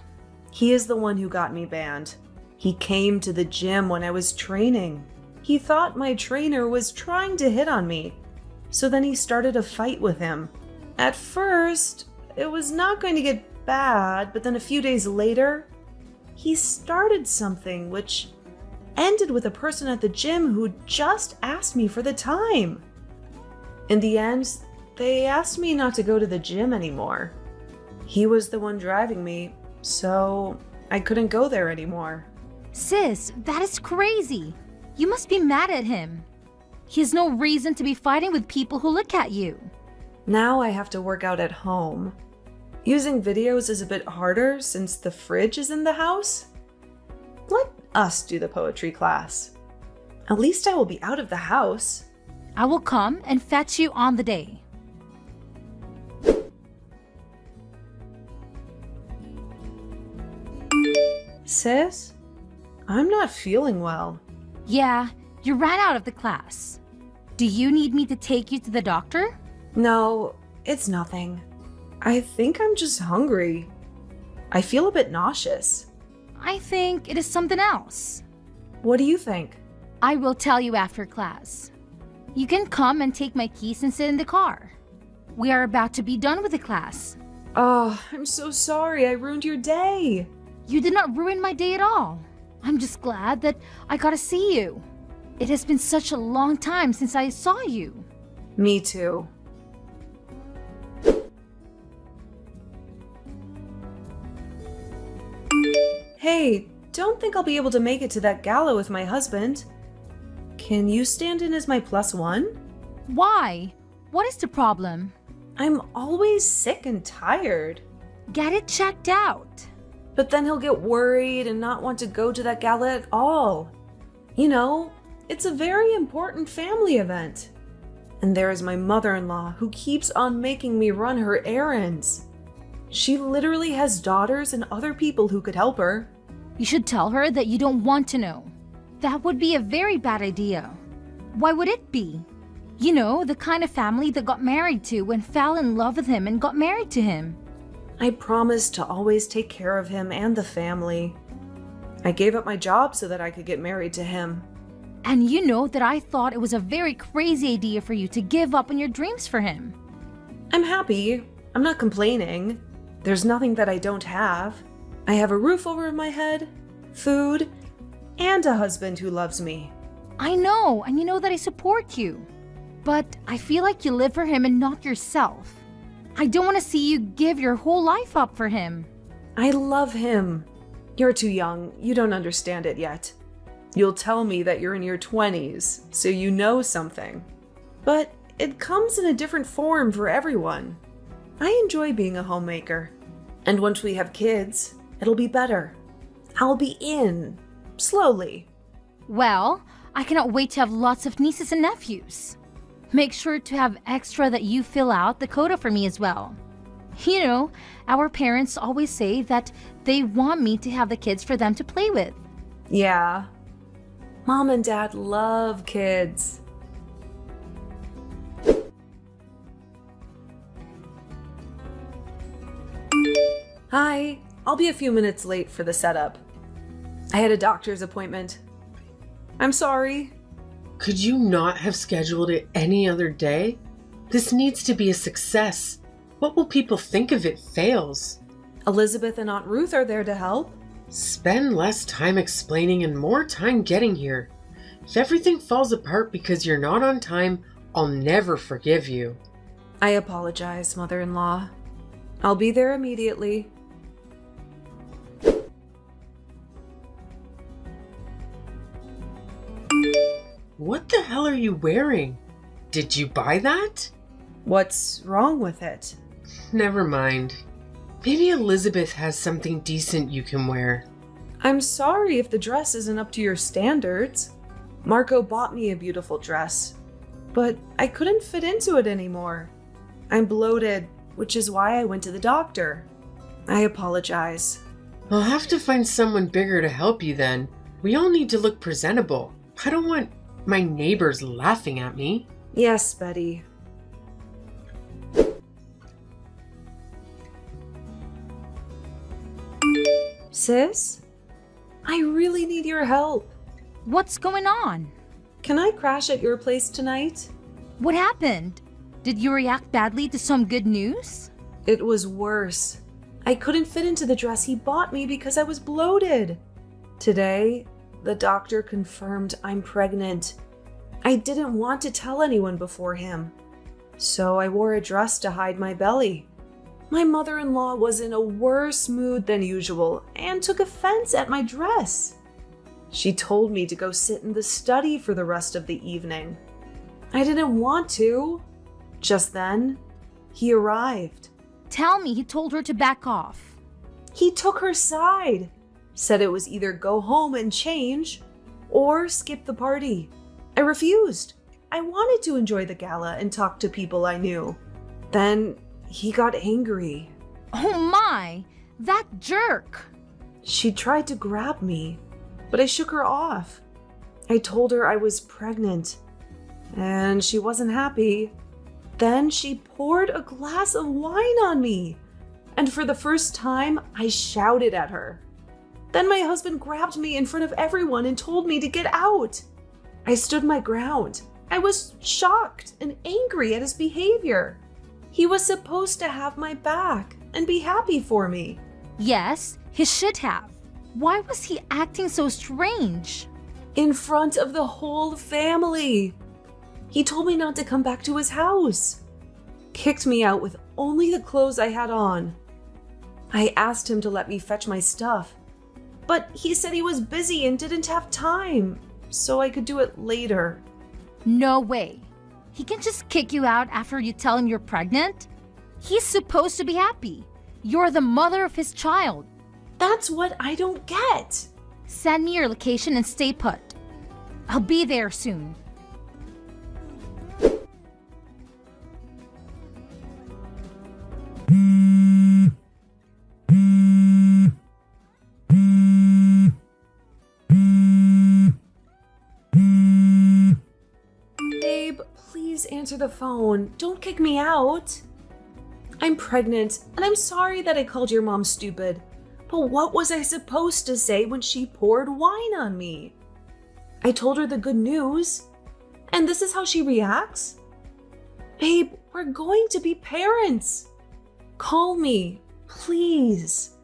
Speaker 4: He is the one who got me banned. He came to the gym when I was training. He thought my trainer was trying to hit on me, so then he started a fight with him. At first, it was not going to get bad, but then a few days later, he started something which ended with a person at the gym who just asked me for the time. In the end, they asked me not to go to the gym anymore. He was the one driving me, so I couldn't go there anymore.
Speaker 6: Sis, that is crazy. You must be mad at him. He has no reason to be fighting with people who look at you.
Speaker 4: Now I have to work out at home. Using videos is a bit harder since the fridge is in the house. Let us do the poetry class. At least I will be out of the house.
Speaker 6: I will come and fetch you on the day.
Speaker 4: Sis, I'm not feeling well.
Speaker 6: Yeah, you ran out of the class. Do you need me to take you to the doctor?
Speaker 4: No, it's nothing. I think I'm just hungry. I feel a bit nauseous.
Speaker 6: I think it is something else.
Speaker 4: What do you think?
Speaker 6: I will tell you after class. You can come and take my keys and sit in the car. We are about to be done with the class.
Speaker 4: Oh, I'm so sorry I ruined your day.
Speaker 6: You did not ruin my day at all. I'm just glad that I got to see you. It has been such a long time since I saw you.
Speaker 4: Me too. Hey, don't think I'll be able to make it to that gala with my husband. Can you stand in as my +1?
Speaker 6: Why? What is the problem?
Speaker 4: I'm always sick and tired.
Speaker 6: Get it checked out.
Speaker 4: But then he'll get worried and not want to go to that gala at all. You know, it's a very important family event. And there is my mother-in-law who keeps on making me run her errands. She literally has daughters and other people who could help her.
Speaker 6: You should tell her that you don't want to know. That would be a very bad idea. Why would it be? You know, the kind of family that got married to and fell in love with him and got married to him.
Speaker 4: I promised to always take care of him and the family. I gave up my job so that I could get married to him.
Speaker 6: And you know that I thought it was a very crazy idea for you to give up on your dreams for him.
Speaker 4: I'm happy. I'm not complaining. There's nothing that I don't have. I have a roof over my head, food, and a husband who loves me.
Speaker 6: I know, and you know that I support you. But I feel like you live for him and not yourself. I don't want to see you give your whole life up for him.
Speaker 4: I love him. You're too young. You don't understand it yet. You'll tell me that you're in your 20s, so you know something. But it comes in a different form for everyone. I enjoy being a homemaker. And once we have kids, it'll be better. I'll be in. Slowly.
Speaker 6: Well, I cannot wait to have lots of nieces and nephews. Make sure to have extra that you fill out the quota for me as well. You know, our parents always say that they want me to have the kids for them to play with.
Speaker 4: Yeah. Mom and Dad love kids. Hi, I'll be a few minutes late for the setup. I had a doctor's appointment. I'm sorry.
Speaker 7: Could you not have scheduled it any other day? This needs to be a success. What will people think if it fails?
Speaker 4: Elizabeth and Aunt Ruth are there to help.
Speaker 7: Spend less time explaining and more time getting here. If everything falls apart because you're not on time, I'll never forgive you.
Speaker 4: I apologize, Mother-in-law. I'll be there immediately.
Speaker 7: What the hell are you wearing? Did you buy that?
Speaker 4: What's wrong with it?
Speaker 7: Never mind. Maybe Elizabeth has something decent you can wear.
Speaker 4: I'm sorry if the dress isn't up to your standards. Marco bought me a beautiful dress, but I couldn't fit into it anymore. I'm bloated, which is why I went to the doctor. I apologize.
Speaker 7: I'll have to find someone bigger to help you then. We all need to look presentable. I don't want my neighbors laughing at me.
Speaker 4: Yes, Betty. Sis? I really need your help.
Speaker 6: What's going on?
Speaker 4: Can I crash at your place tonight?
Speaker 6: What happened? Did you react badly to some good news?
Speaker 4: It was worse. I couldn't fit into the dress he bought me because I was bloated. Today, the doctor confirmed I'm pregnant. I didn't want to tell anyone before him, so I wore a dress to hide my belly. My mother-in-law was in a worse mood than usual and took offense at my dress. She told me to go sit in the study for the rest of the evening. I didn't want to. Just then, he arrived.
Speaker 6: Tell me he told her to back off.
Speaker 4: He took her side, said it was either go home and change or skip the party. I refused. I wanted to enjoy the gala and talk to people I knew. Then he got angry.
Speaker 6: Oh my, that jerk!
Speaker 4: She tried to grab me, but I shook her off. I told her I was pregnant, and she wasn't happy. Then she poured a glass of wine on me, and for the first time, I shouted at her. Then my husband grabbed me in front of everyone and told me to get out. I stood my ground. I was shocked and angry at his behavior. He was supposed to have my back and be happy for me.
Speaker 6: Yes, he should have. Why was he acting so strange?
Speaker 4: In front of the whole family. He told me not to come back to his house. Kicked me out with only the clothes I had on. I asked him to let me fetch my stuff, but he said he was busy and didn't have time, so I could do it later.
Speaker 6: No way. He can just kick you out after you tell him you're pregnant? He's supposed to be happy. You're the mother of his child.
Speaker 4: That's what I don't get.
Speaker 6: Send me your location and stay put. I'll be there soon.
Speaker 4: Babe, please answer the phone. Don't kick me out. I'm pregnant, and I'm sorry that I called your mom stupid. But what was I supposed to say when she poured wine on me? I told her the good news, and this is how she reacts? Babe, we're going to be parents. Call me, please.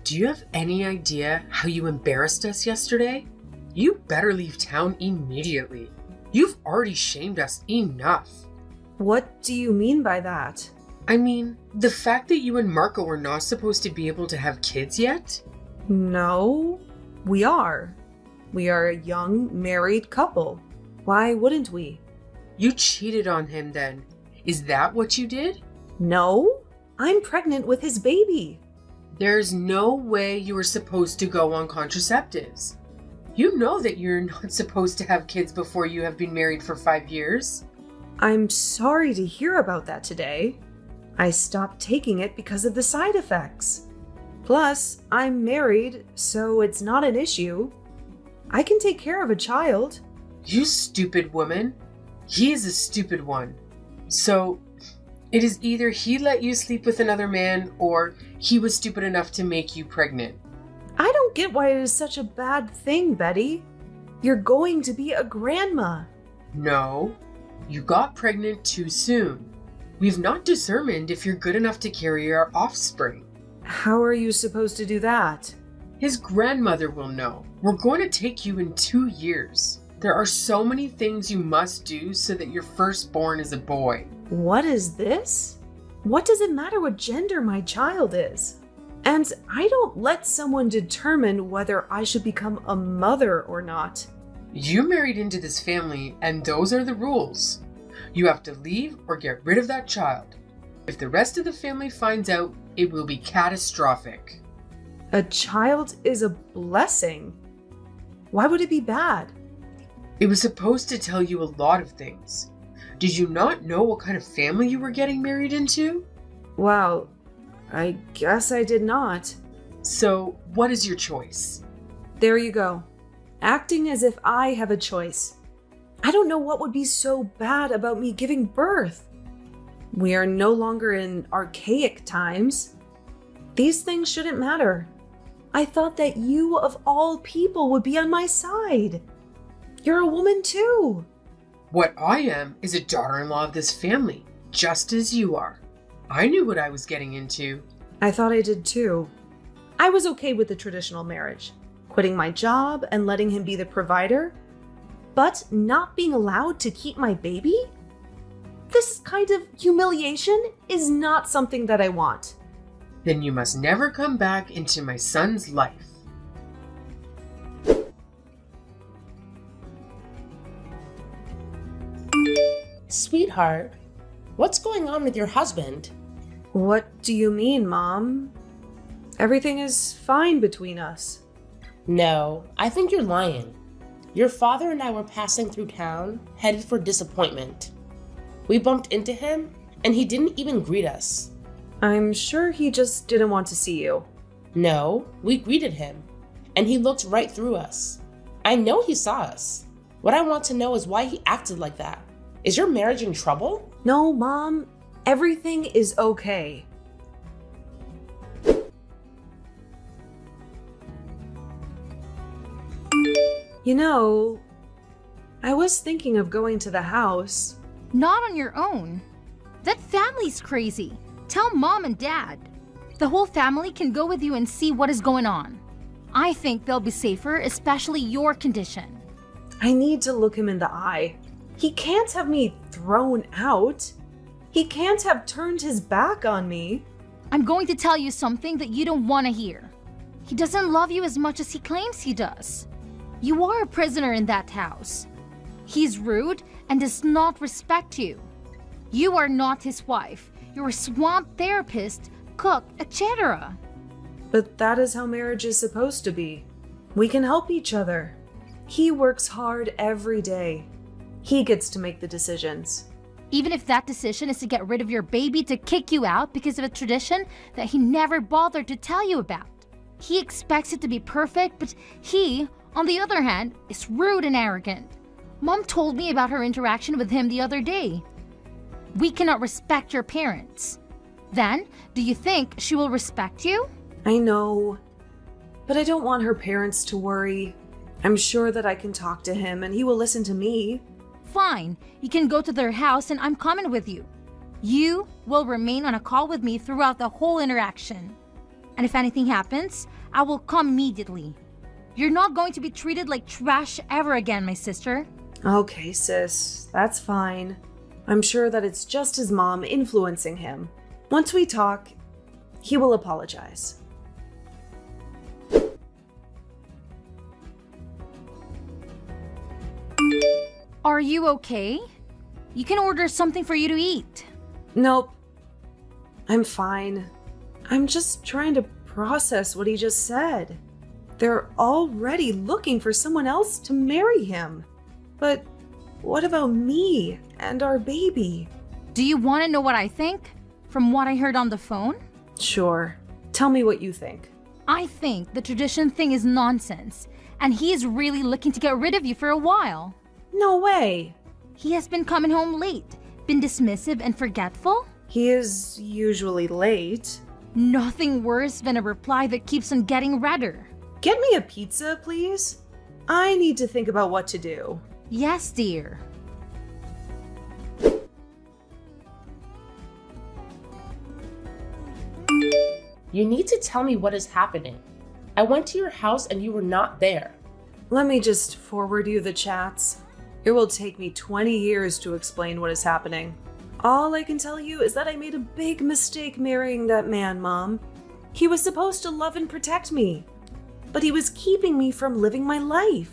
Speaker 7: Do you have any idea how you embarrassed us yesterday? You better leave town immediately. You've already shamed us enough.
Speaker 4: What do you mean by that?
Speaker 7: I mean, the fact that you and Marco were not supposed to be able to have kids yet?
Speaker 4: No, we are. We are a young married couple. Why wouldn't we?
Speaker 7: You cheated on him then. Is that what you did?
Speaker 4: No, I'm pregnant with his baby.
Speaker 7: There's no way you were supposed to go on contraceptives. You know that you're not supposed to have kids before you have been married for 5 years.
Speaker 4: I'm sorry to hear about that today. I stopped taking it because of the side effects. Plus, I'm married, so it's not an issue. I can take care of a child.
Speaker 7: You stupid woman. He is a stupid one. So, it is either he let you sleep with another man or he was stupid enough to make you pregnant.
Speaker 4: I don't get why it is such a bad thing, Betty. You're going to be a grandma.
Speaker 7: No, you got pregnant too soon. We've not determined if you're good enough to carry our offspring.
Speaker 4: How are you supposed to do that?
Speaker 7: His grandmother will know. We're going to take you in 2 years. There are so many things you must do so that your firstborn is a boy.
Speaker 4: What is this? What does it matter what gender my child is? And I don't let someone determine whether I should become a mother or not.
Speaker 7: You married into this family, and those are the rules. You have to leave or get rid of that child. If the rest of the family finds out, it will be catastrophic.
Speaker 4: A child is a blessing. Why would it be bad?
Speaker 7: It was supposed to tell you a lot of things. Did you not know what kind of family you were getting married into?
Speaker 4: Well, I guess I did not.
Speaker 7: So, what is your choice?
Speaker 4: There you go. Acting as if I have a choice. I don't know what would be so bad about me giving birth. We are no longer in archaic times. These things shouldn't matter. I thought that you, of all people, would be on my side. You're a woman too.
Speaker 7: What I am is a daughter-in-law of this family, just as you are. I knew what I was getting into.
Speaker 4: I thought I did too. I was okay with the traditional marriage, quitting my job and letting him be the provider, but not being allowed to keep my baby? This kind of humiliation is not something that I want.
Speaker 7: Then you must never come back into my son's life.
Speaker 8: Sweetheart, what's going on with your husband?
Speaker 4: What do you mean, Mom? Everything is fine between us.
Speaker 8: No, I think you're lying. Your father and I were passing through town, headed for Disappointment. We bumped into him, and he didn't even greet us.
Speaker 4: I'm sure he just didn't want to see you.
Speaker 8: No, we greeted him, and he looked right through us. I know he saw us. What I want to know is why he acted like that. Is your marriage in trouble?
Speaker 4: No, Mom. Everything is okay. You know, I was thinking of going to the house.
Speaker 6: Not on your own. That family's crazy. Tell Mom and Dad. The whole family can go with you and see what is going on. I think they'll be safer, especially your condition.
Speaker 4: I need to look him in the eye. He can't have me thrown out. He can't have turned his back on me.
Speaker 6: I'm going to tell you something that you don't want to hear. He doesn't love you as much as he claims he does. You are a prisoner in that house. He's rude and does not respect you. You are not his wife. You're a swamp therapist, cook, etc.
Speaker 4: But that is how marriage is supposed to be. We can help each other. He works hard every day. He gets to make the decisions.
Speaker 6: Even if that decision is to get rid of your baby to kick you out because of a tradition that he never bothered to tell you about. He expects it to be perfect, but he, on the other hand, is rude and arrogant. Mom told me about her interaction with him the other day. We cannot respect your parents. Then, do you think she will respect you?
Speaker 4: I know, but I don't want her parents to worry. I'm sure that I can talk to him and he will listen to me.
Speaker 6: Fine, you can go to their house and I'm coming with you. You will remain on a call with me throughout the whole interaction. And if anything happens, I will come immediately. You're not going to be treated like trash ever again, my sister.
Speaker 4: Okay, sis, that's fine. I'm sure that it's just his mom influencing him. Once we talk, he will apologize.
Speaker 6: Are you okay? You can order something for you to eat.
Speaker 4: Nope. I'm fine. I'm just trying to process what he just said. They're already looking for someone else to marry him. But what about me and our baby?
Speaker 6: Do you want to know what I think? From what I heard on the phone?
Speaker 4: Sure. Tell me what you think.
Speaker 6: I think the tradition thing is nonsense, and he is really looking to get rid of you for a while.
Speaker 4: No way.
Speaker 6: He has been coming home late, been dismissive and forgetful.
Speaker 4: He is usually late.
Speaker 6: Nothing worse than a reply that keeps on getting redder.
Speaker 4: Get me a pizza, please. I need to think about what to do.
Speaker 6: Yes, dear.
Speaker 8: You need to tell me what is happening. I went to your house and you were not there.
Speaker 4: Let me just forward you the chats. It will take me 20 years to explain what is happening. All I can tell you is that I made a big mistake marrying that man, Mom. He was supposed to love and protect me, but he was keeping me from living my life.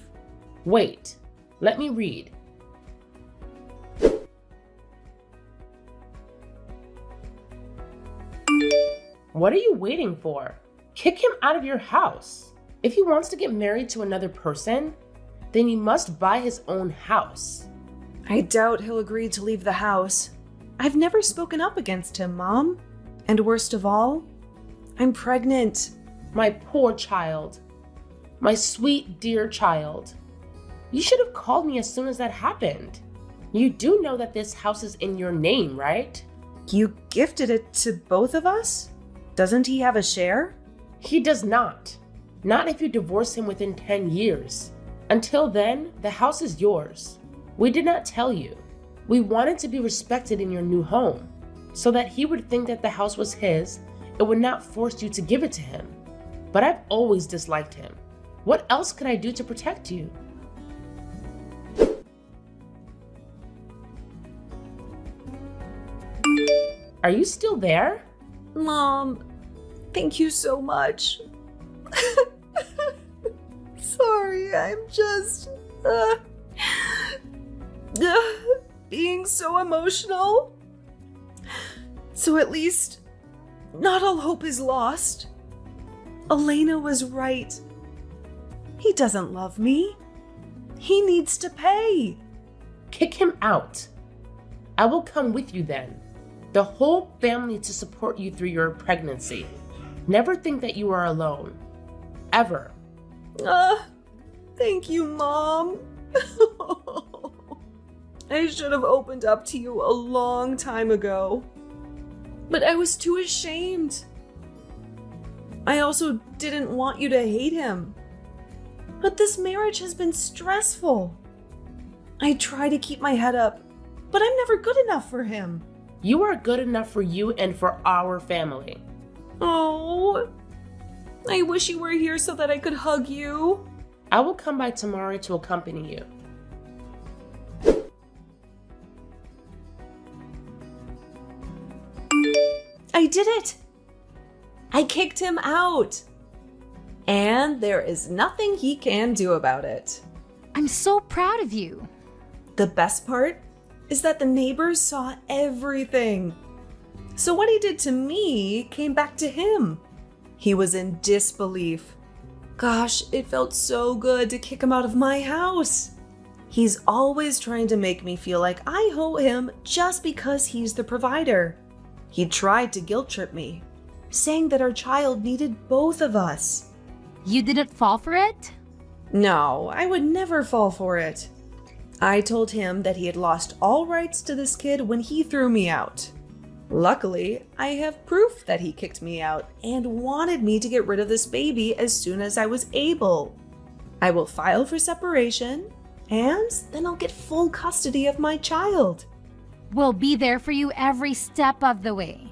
Speaker 8: Wait, let me read. What are you waiting for? Kick him out of your house. If he wants to get married to another person, then he must buy his own house.
Speaker 4: I doubt he'll agree to leave the house. I've never spoken up against him, Mom. And worst of all, I'm pregnant.
Speaker 8: My poor child. My sweet, dear child. You should have called me as soon as that happened. You do know that this house is in your name, right?
Speaker 4: You gifted it to both of us? Doesn't he have a share?
Speaker 8: He does not. Not if you divorce him within 10 years. Until then, the house is yours. We did not tell you. We wanted to be respected in your new home, so that he would think that the house was his and would not force you to give it to him. But I've always disliked him. What else could I do to protect you? Are you still there?
Speaker 4: Mom, thank you so much. Sorry, I'm just being so emotional. So at least not all hope is lost. Elena was right. He doesn't love me. He needs to pay.
Speaker 8: Kick him out. I will come with you then. The whole family to support you through your pregnancy. Never think that you are alone. Ever.
Speaker 4: Thank you, Mom. I should have opened up to you a long time ago. But I was too ashamed. I also didn't want you to hate him. But this marriage has been stressful. I try to keep my head up, but I'm never good enough for him.
Speaker 8: You are good enough for you and for our family.
Speaker 4: Oh, I wish you were here so that I could hug you.
Speaker 8: I will come by tomorrow to accompany you.
Speaker 4: I did it! I kicked him out! And there is nothing he can do about it.
Speaker 6: I'm so proud of you.
Speaker 4: The best part is that the neighbors saw everything. So what he did to me came back to him. He was in disbelief. Gosh, it felt so good to kick him out of my house. He's always trying to make me feel like I owe him just because he's the provider. He tried to guilt trip me, saying that our child needed both of us.
Speaker 6: You didn't fall for it?
Speaker 4: No, I would never fall for it. I told him that he had lost all rights to this kid when he threw me out. Luckily, I have proof that he kicked me out and wanted me to get rid of this baby as soon as I was able. I will file for separation, and then I'll get full custody of my child.
Speaker 6: We'll be there for you every step of the way.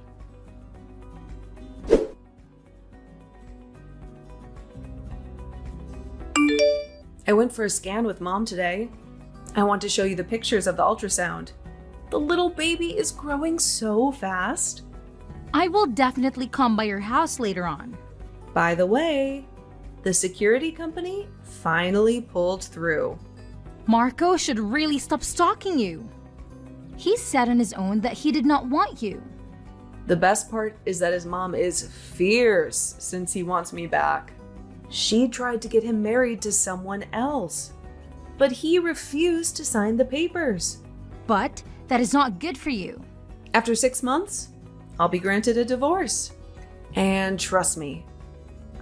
Speaker 4: I went for a scan with Mom today. I want to show you the pictures of the ultrasound. The little baby is growing so fast.
Speaker 6: I will definitely come by your house later on.
Speaker 4: By the way, the security company finally pulled through.
Speaker 6: Marco should really stop stalking you. He said on his own that he did not want you.
Speaker 4: The best part is that his mom is fierce since he wants me back. She tried to get him married to someone else, but he refused to sign the papers.
Speaker 6: But that is not good for you.
Speaker 4: After 6 months, I'll be granted a divorce. And trust me,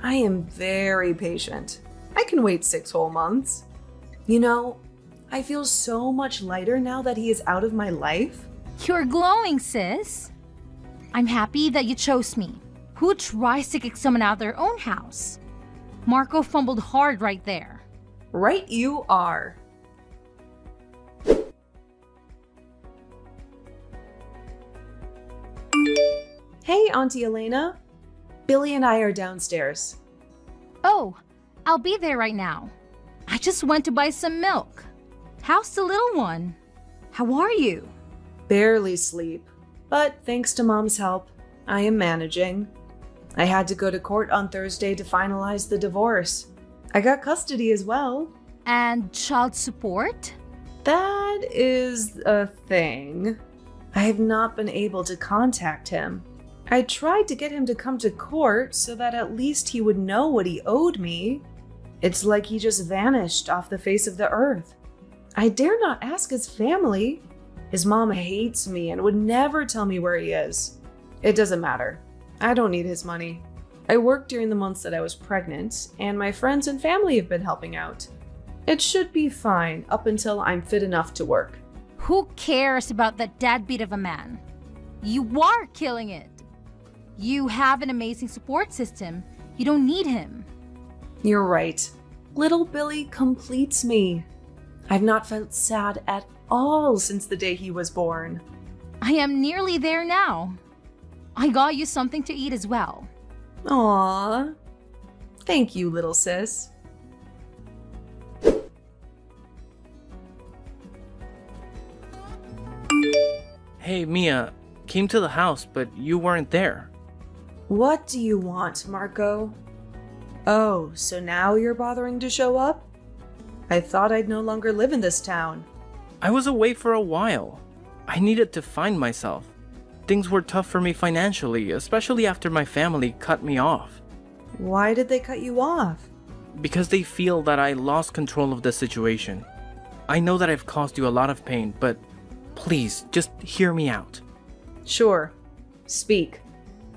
Speaker 4: I am very patient. I can wait 6 whole months. You know, I feel so much lighter now that he is out of my life.
Speaker 6: You're glowing, sis. I'm happy that you chose me. Who tries to kick someone out of their own house? Marco fumbled hard right there.
Speaker 4: Right you are. Hey, Auntie Elena. Billy and I are downstairs.
Speaker 6: Oh, I'll be there right now. I just went to buy some milk. How's the little one? How are you?
Speaker 4: Barely sleep, but thanks to Mom's help, I am managing. I had to go to court on Thursday to finalize the divorce. I got custody as well.
Speaker 6: And child support?
Speaker 4: That is a thing. I have not been able to contact him. I tried to get him to come to court so that at least he would know what he owed me. It's like he just vanished off the face of the earth. I dare not ask his family. His mom hates me and would never tell me where he is. It doesn't matter. I don't need his money. I worked during the months that I was pregnant, and my friends and family have been helping out. It should be fine up until I'm fit enough to work.
Speaker 6: Who cares about that deadbeat of a man? You are killing it. You have an amazing support system. You don't need him.
Speaker 4: You're right. Little Billy completes me. I've not felt sad at all since the day he was born.
Speaker 6: I am nearly there now. I got you something to eat as well.
Speaker 4: Aww. Thank you, little sis.
Speaker 5: Hey, Mia, came to the house, but you weren't there.
Speaker 4: What do you want, Marco? Oh, so now you're bothering to show up? I thought I'd no longer live in this town.
Speaker 5: I was away for a while. I needed to find myself. Things were tough for me financially, especially after my family cut me off.
Speaker 4: Why did they cut you off?
Speaker 5: Because they feel that I lost control of the situation. I know that I've caused you a lot of pain, but please, just hear me out.
Speaker 4: Sure. Speak.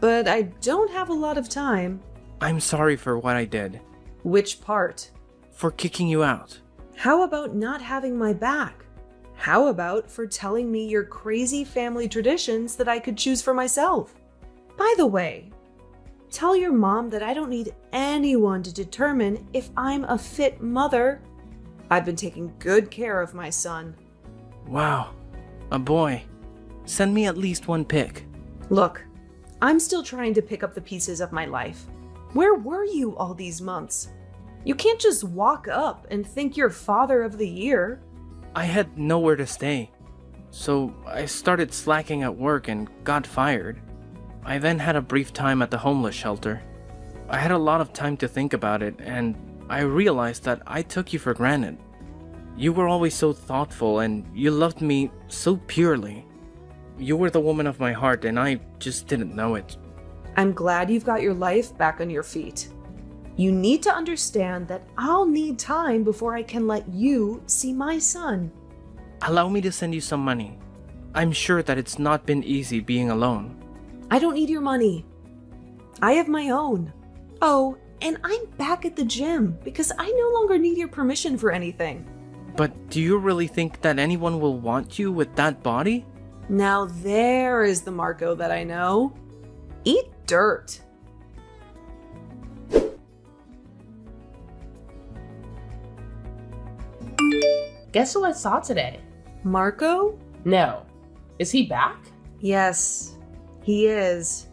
Speaker 4: But I don't have a lot of time.
Speaker 5: I'm sorry for what I did.
Speaker 4: Which part?
Speaker 5: For kicking you out.
Speaker 4: How about not having my back? How about for telling me your crazy family traditions that I could choose for myself? By the way, tell your mom that I don't need anyone to determine if I'm a fit mother. I've been taking good care of my son.
Speaker 5: Wow, a boy. Send me at least one pic.
Speaker 4: Look, I'm still trying to pick up the pieces of my life. Where were you all these months? You can't just walk up and think you're father of the year.
Speaker 5: I had nowhere to stay, so I started slacking at work and got fired. I then had a brief time at the homeless shelter. I had a lot of time to think about it, and I realized that I took you for granted. You were always so thoughtful, and you loved me so purely. You were the woman of my heart, and I just didn't know it.
Speaker 4: I'm glad you've got your life back on your feet. You need to understand that I'll need time before I can let you see my son.
Speaker 5: Allow me to send you some money. I'm sure that it's not been easy being alone.
Speaker 4: I don't need your money. I have my own. Oh, and I'm back at the gym because I no longer need your permission for anything.
Speaker 5: But do you really think that anyone will want you with that body?
Speaker 4: Now there is the Marco that I know. Eat dirt.
Speaker 8: Guess who I saw today?
Speaker 4: Marco?
Speaker 8: No. Is he back?
Speaker 4: Yes, he is.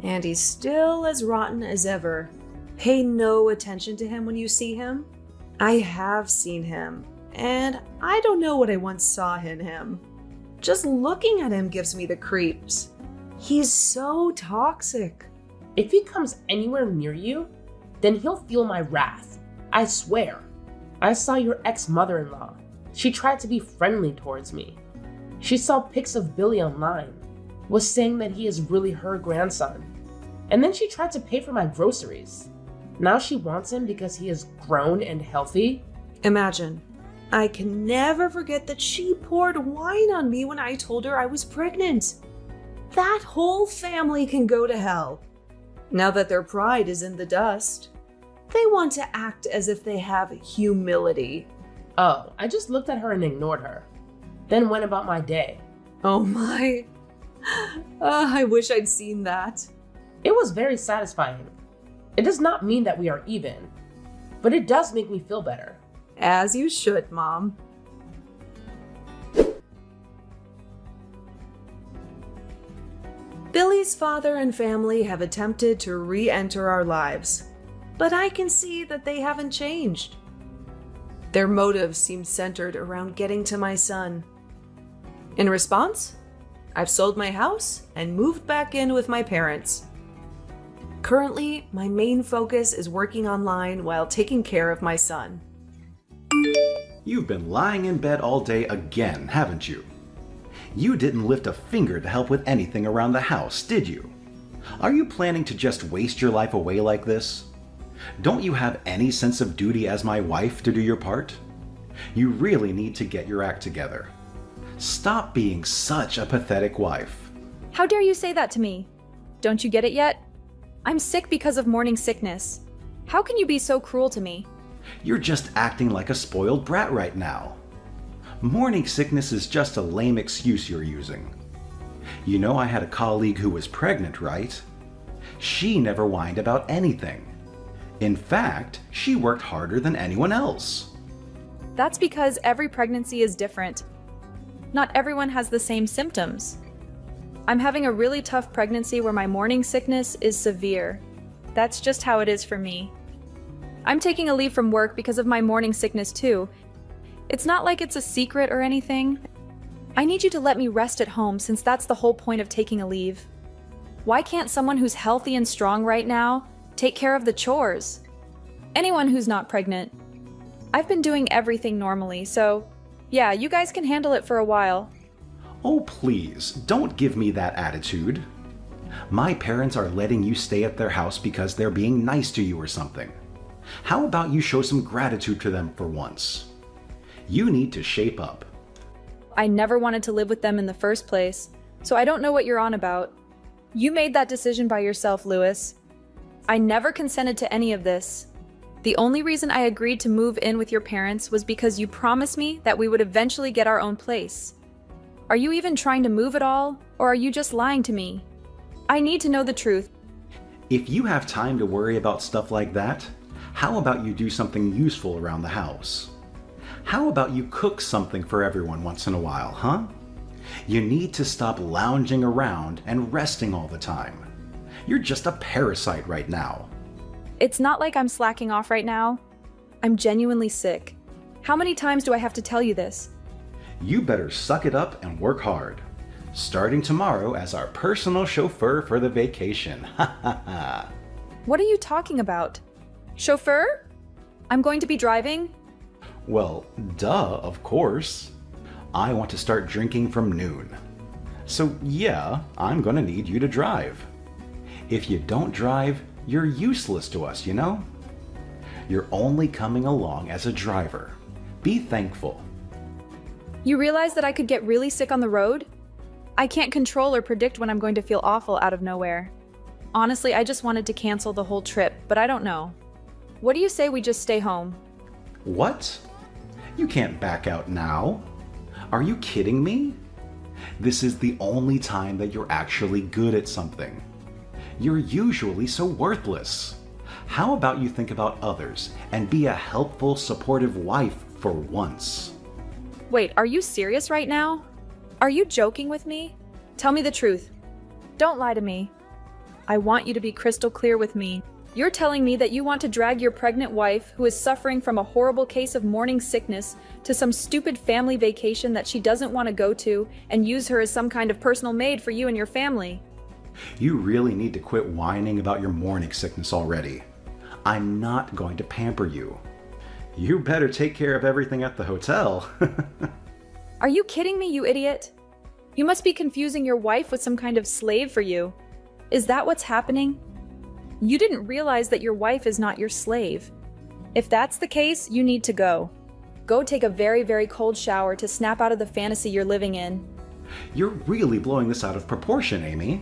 Speaker 4: And he's still as rotten as ever. Pay no attention to him when you see him. I have seen him, and I don't know what I once saw in him. Just looking at him gives me the creeps. He's so toxic.
Speaker 8: If he comes anywhere near you, then he'll feel my wrath. I swear. I saw your ex-mother-in-law. She tried to be friendly towards me. She saw pics of Billy online, was saying that he is really her grandson. And then she tried to pay for my groceries. Now she wants him because he is grown and healthy.
Speaker 4: Imagine. I can never forget that she poured wine on me when I told her I was pregnant. That whole family can go to hell. Now that their pride is in the dust, they want to act as if they have humility.
Speaker 8: Oh, I just looked at her and ignored her. Then went about my day.
Speaker 4: Oh my. I wish I'd seen that.
Speaker 8: It was very satisfying. It does not mean that we are even, but it does make me feel better.
Speaker 4: As you should, Mom. Billy's father and family have attempted to re-enter our lives, but I can see that they haven't changed. Their motives seem centered around getting to my son. In response, I've sold my house and moved back in with my parents. Currently, my main focus is working online while taking care of my son.
Speaker 9: You've been lying in bed all day again, haven't you? You didn't lift a finger to help with anything around the house, did you? Are you planning to just waste your life away like this? Don't you have any sense of duty as my wife to do your part? You really need to get your act together. Stop being such a pathetic wife.
Speaker 10: How dare you say that to me? Don't you get it yet? I'm sick because of morning sickness. How can you be so cruel to me?
Speaker 9: You're just acting like a spoiled brat right now. Morning sickness is just a lame excuse you're using. You know I had a colleague who was pregnant, right? She never whined about anything. In fact, she worked harder than anyone else.
Speaker 10: That's because every pregnancy is different. Not everyone has the same symptoms. I'm having a really tough pregnancy where my morning sickness is severe. That's just how it is for me. I'm taking a leave from work because of my morning sickness too. It's not like it's a secret or anything. I need you to let me rest at home since that's the whole point of taking a leave. Why can't someone who's healthy and strong right now take care of the chores? Anyone who's not pregnant. I've been doing everything normally, so yeah, you guys can handle it for a while.
Speaker 9: Oh, please, don't give me that attitude. My parents are letting you stay at their house because they're being nice to you or something. How about you show some gratitude to them for once? You need to shape up.
Speaker 10: I never wanted to live with them in the first place, so I don't know what you're on about. You made that decision by yourself, Lewis. I never consented to any of this. The only reason I agreed to move in with your parents was because you promised me that we would eventually get our own place. Are you even trying to move at all, or are you just lying to me? I need to know the truth.
Speaker 9: If you have time to worry about stuff like that, how about you do something useful around the house? How about you cook something for everyone once in a while, huh? You need to stop lounging around and resting all the time. You're just a parasite right now.
Speaker 10: It's not like I'm slacking off right now. I'm genuinely sick. How many times do I have to tell you this?
Speaker 9: You better suck it up and work hard. Starting tomorrow as our personal chauffeur for the vacation. Ha ha ha.
Speaker 10: What are you talking about? Chauffeur? I'm going to be driving?
Speaker 9: Well, duh, of course. I want to start drinking from noon. So yeah, I'm gonna need you to drive. If you don't drive, you're useless to us, you know? You're only coming along as a driver. Be thankful.
Speaker 10: You realize that I could get really sick on the road? I can't control or predict when I'm going to feel awful out of nowhere. Honestly, I just wanted to cancel the whole trip, but I don't know. What do you say we just stay home?
Speaker 9: What? You can't back out now. Are you kidding me? This is the only time that you're actually good at something. You're usually so worthless. How about you think about others and be a helpful, supportive wife for once?
Speaker 10: Wait, are you serious right now? Are you joking with me? Tell me the truth. Don't lie to me. I want you to be crystal clear with me. You're telling me that you want to drag your pregnant wife, who is suffering from a horrible case of morning sickness, to some stupid family vacation that she doesn't want to go to and use her as some kind of personal maid for you and your family.
Speaker 9: You really need to quit whining about your morning sickness already. I'm not going to pamper you. You better take care of everything at the hotel.
Speaker 10: Are you kidding me, you idiot? You must be confusing your wife with some kind of slave for you. Is that what's happening? You didn't realize that your wife is not your slave. If that's the case, you need to go. Go take a very, very cold shower to snap out of the fantasy you're living in.
Speaker 9: You're really blowing this out of proportion, Amy.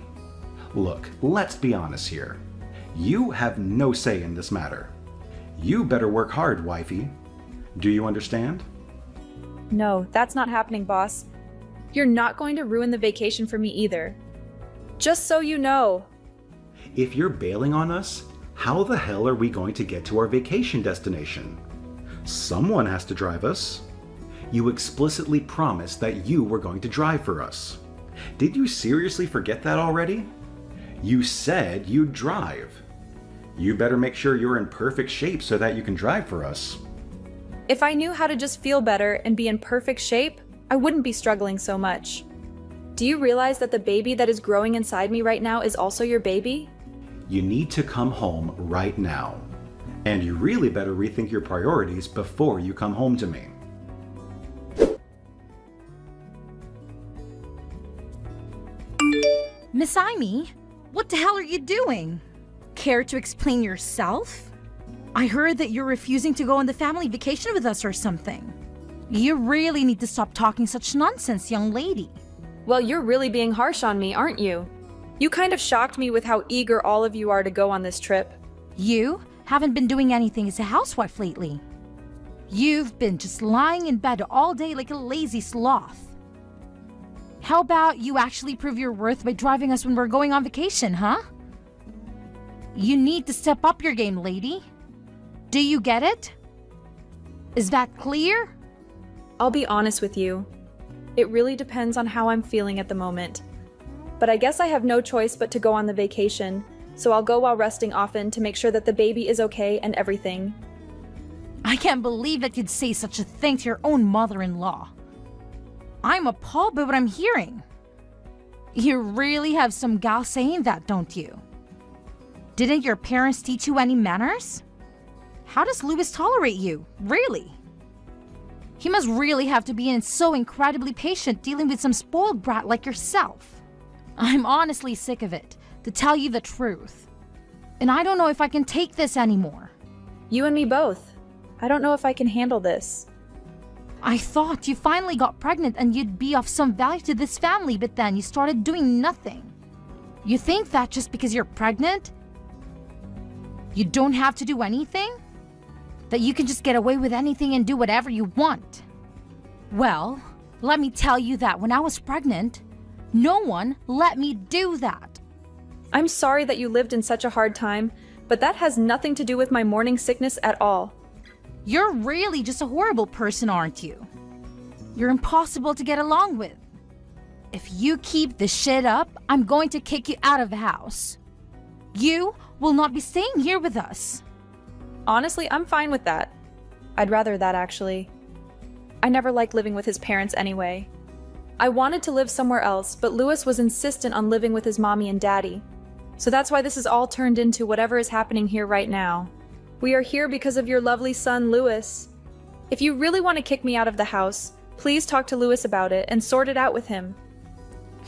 Speaker 9: Look, let's be honest here. You have no say in this matter. You better work hard, wifey. Do you understand?
Speaker 10: No, that's not happening, boss. You're not going to ruin the vacation for me either. Just so you know.
Speaker 9: If you're bailing on us, how the hell are we going to get to our vacation destination? Someone has to drive us. You explicitly promised that you were going to drive for us. Did you seriously forget that already? You said you'd drive. You better make sure you're in perfect shape so that you can drive for us.
Speaker 10: If I knew how to just feel better and be in perfect shape, I wouldn't be struggling so much. Do you realize that the baby that is growing inside me right now is also your baby?
Speaker 9: You need to come home right now. And you really better rethink your priorities before you come home to me.
Speaker 6: Miss Amy, what the hell are you doing? Care to explain yourself? I heard that you're refusing to go on the family vacation with us or something. You really need to stop talking such nonsense, young lady.
Speaker 10: Well, you're really being harsh on me, aren't you? You kind of shocked me with how eager all of you are to go on this trip.
Speaker 6: You haven't been doing anything as a housewife lately. You've been just lying in bed all day like a lazy sloth. How about you actually prove your worth by driving us when we're going on vacation, huh? You need to step up your game, lady. Do you get it? Is that clear?
Speaker 10: I'll be honest with you. It really depends on how I'm feeling at the moment. But I guess I have no choice but to go on the vacation, so I'll go while resting often to make sure that the baby is okay and everything.
Speaker 6: I can't believe that you'd say such a thing to your own mother-in-law. I'm appalled by what I'm hearing. You really have some gal saying that, don't you? Didn't your parents teach you any manners? How does Louis tolerate you, really? He must really have to be so incredibly patient dealing with some spoiled brat like yourself. I'm honestly sick of it, to tell you the truth. And I don't know if I can take this anymore.
Speaker 10: You and me both. I don't know if I can handle this.
Speaker 6: I thought you finally got pregnant and you'd be of some value to this family, but then you started doing nothing. You think that just because you're pregnant, you don't have to do anything? That you can just get away with anything and do whatever you want? Well, let me tell you that when I was pregnant, no one let me do that.
Speaker 10: I'm sorry that you lived in such a hard time, but that has nothing to do with my morning sickness at all.
Speaker 6: You're really just a horrible person, aren't you? You're impossible to get along with. If you keep this shit up, I'm going to kick you out of the house. You will not be staying here with us.
Speaker 10: Honestly, I'm fine with that. I'd rather that, actually. I never liked living with his parents anyway. I wanted to live somewhere else, but Louis was insistent on living with his mommy and daddy. So that's why this has all turned into whatever is happening here right now. We are here because of your lovely son, Louis. If you really want to kick me out of the house, please talk to Louis about it and sort it out with him.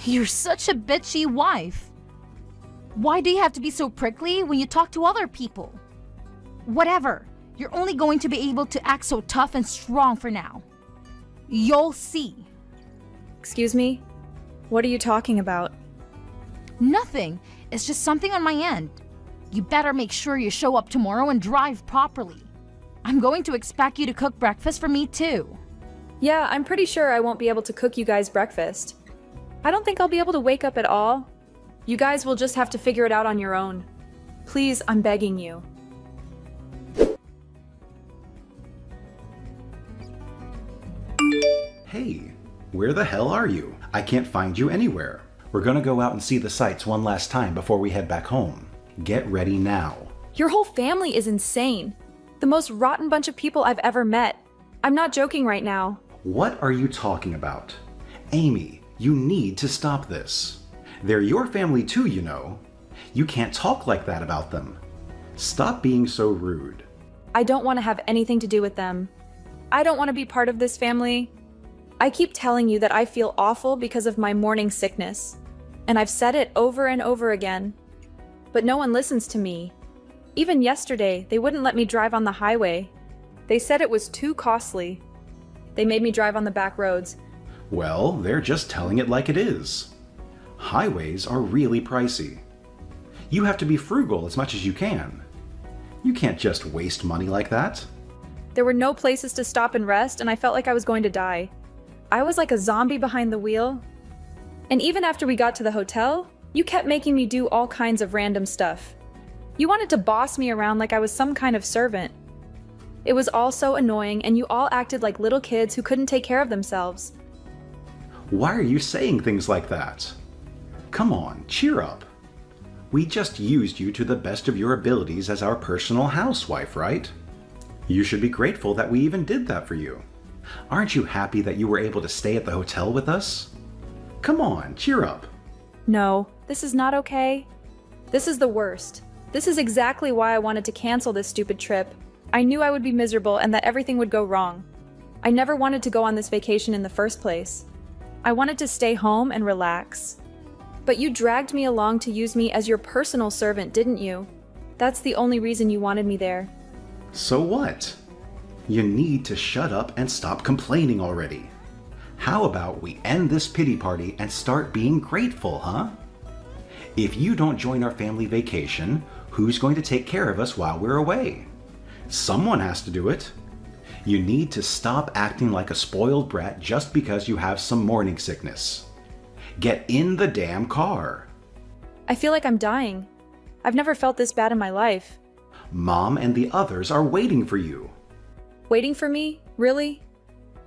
Speaker 6: You're such a bitchy wife. Why do you have to be so prickly when you talk to other people? Whatever. You're only going to be able to act so tough and strong for now. You'll see.
Speaker 10: Excuse me? What are you talking about?
Speaker 6: Nothing. It's just something on my end. You better make sure you show up tomorrow and drive properly. I'm going to expect you to cook breakfast for me too.
Speaker 10: Yeah, I'm pretty sure I won't be able to cook you guys breakfast. I don't think I'll be able to wake up at all. You guys will just have to figure it out on your own. Please, I'm begging you.
Speaker 9: Hey, where the hell are you? I can't find you anywhere. We're gonna go out and see the sights one last time before we head back home. Get ready now.
Speaker 10: Your whole family is insane. The most rotten bunch of people I've ever met. I'm not joking right now.
Speaker 9: What are you talking about? Amy, you need to stop this. They're your family too, you know. You can't talk like that about them. Stop being so rude.
Speaker 10: I don't want to have anything to do with them. I don't want to be part of this family. I keep telling you that I feel awful because of my morning sickness. And I've said it over and over again. But no one listens to me. Even yesterday, they wouldn't let me drive on the highway. They said it was too costly. They made me drive on the back roads.
Speaker 9: Well, they're just telling it like it is. Highways are really pricey. You have to be frugal as much as you can. You can't just waste money like that.
Speaker 10: There were no places to stop and rest, and I felt like I was going to die. I was like a zombie behind the wheel. And even after we got to the hotel, you kept making me do all kinds of random stuff. You wanted to boss me around like I was some kind of servant. It was all so annoying, and you all acted like little kids who couldn't take care of themselves.
Speaker 9: Why are you saying things like that? Come on, cheer up. We just used you to the best of your abilities as our personal housewife, right? You should be grateful that we even did that for you. Aren't you happy that you were able to stay at the hotel with us? Come on, cheer up.
Speaker 10: No, this is not okay. This is the worst. This is exactly why I wanted to cancel this stupid trip. I knew I would be miserable and that everything would go wrong. I never wanted to go on this vacation in the first place. I wanted to stay home and relax. But you dragged me along to use me as your personal servant, didn't you? That's the only reason you wanted me there.
Speaker 9: So what? You need to shut up and stop complaining already. How about we end this pity party and start being grateful, huh? If you don't join our family vacation, who's going to take care of us while we're away? Someone has to do it. You need to stop acting like a spoiled brat just because you have some morning sickness. Get in the damn car.
Speaker 10: I feel like I'm dying. I've never felt this bad in my life.
Speaker 9: Mom and the others are waiting for you.
Speaker 10: Waiting for me? Really?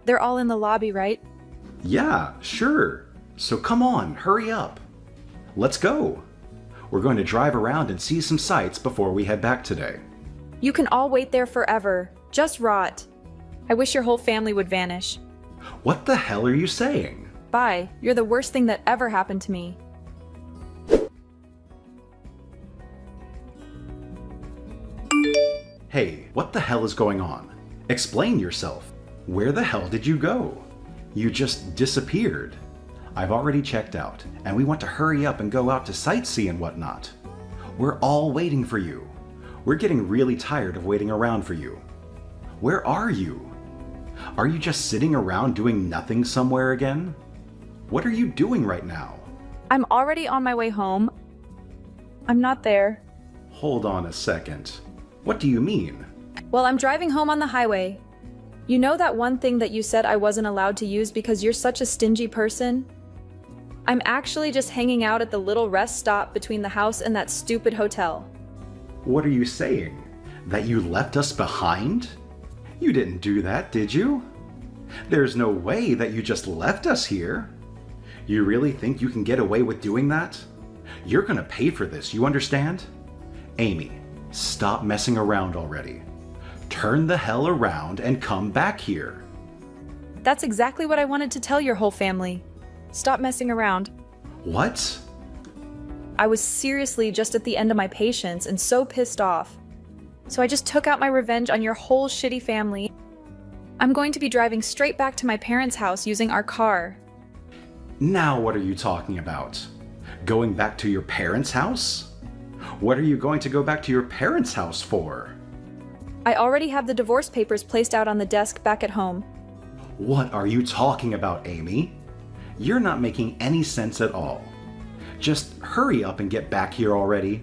Speaker 10: They're all in the lobby, right?
Speaker 9: Yeah, sure. So come on, hurry up. Let's go. We're going to drive around and see some sights before we head back today.
Speaker 10: You can all wait there forever. Just rot. I wish your whole family would vanish.
Speaker 9: What the hell are you saying?
Speaker 10: Bye. You're the worst thing that ever happened to me.
Speaker 9: Hey, what the hell is going on? Explain yourself. Where the hell did you go? You just disappeared. I've already checked out, and we want to hurry up and go out to sightsee and whatnot. We're all waiting for you. We're getting really tired of waiting around for you. Where are you? Are you just sitting around doing nothing somewhere again? What are you doing right now?
Speaker 10: I'm already on my way home. I'm not there.
Speaker 9: Hold on a second. What do you mean?
Speaker 10: Well, I'm driving home on the highway. You know that one thing that you said I wasn't allowed to use because you're such a stingy person? I'm actually just hanging out at the little rest stop between the house and that stupid hotel.
Speaker 9: What are you saying? That you left us behind? You didn't do that, did you? There's no way that you just left us here. You really think you can get away with doing that? You're gonna pay for this, you understand? Amy, stop messing around already. Turn the hell around and come back here.
Speaker 10: That's exactly what I wanted to tell your whole family. Stop messing around.
Speaker 9: What?
Speaker 10: I was seriously just at the end of my patience and so pissed off. So I just took out my revenge on your whole shitty family. I'm going to be driving straight back to my parents' house using our car.
Speaker 9: Now what are you talking about? Going back to your parents' house? What are you going to go back to your parents' house for?
Speaker 10: I already have the divorce papers placed out on the desk back at home.
Speaker 9: What are you talking about, Amy? You're not making any sense at all. Just hurry up and get back here already.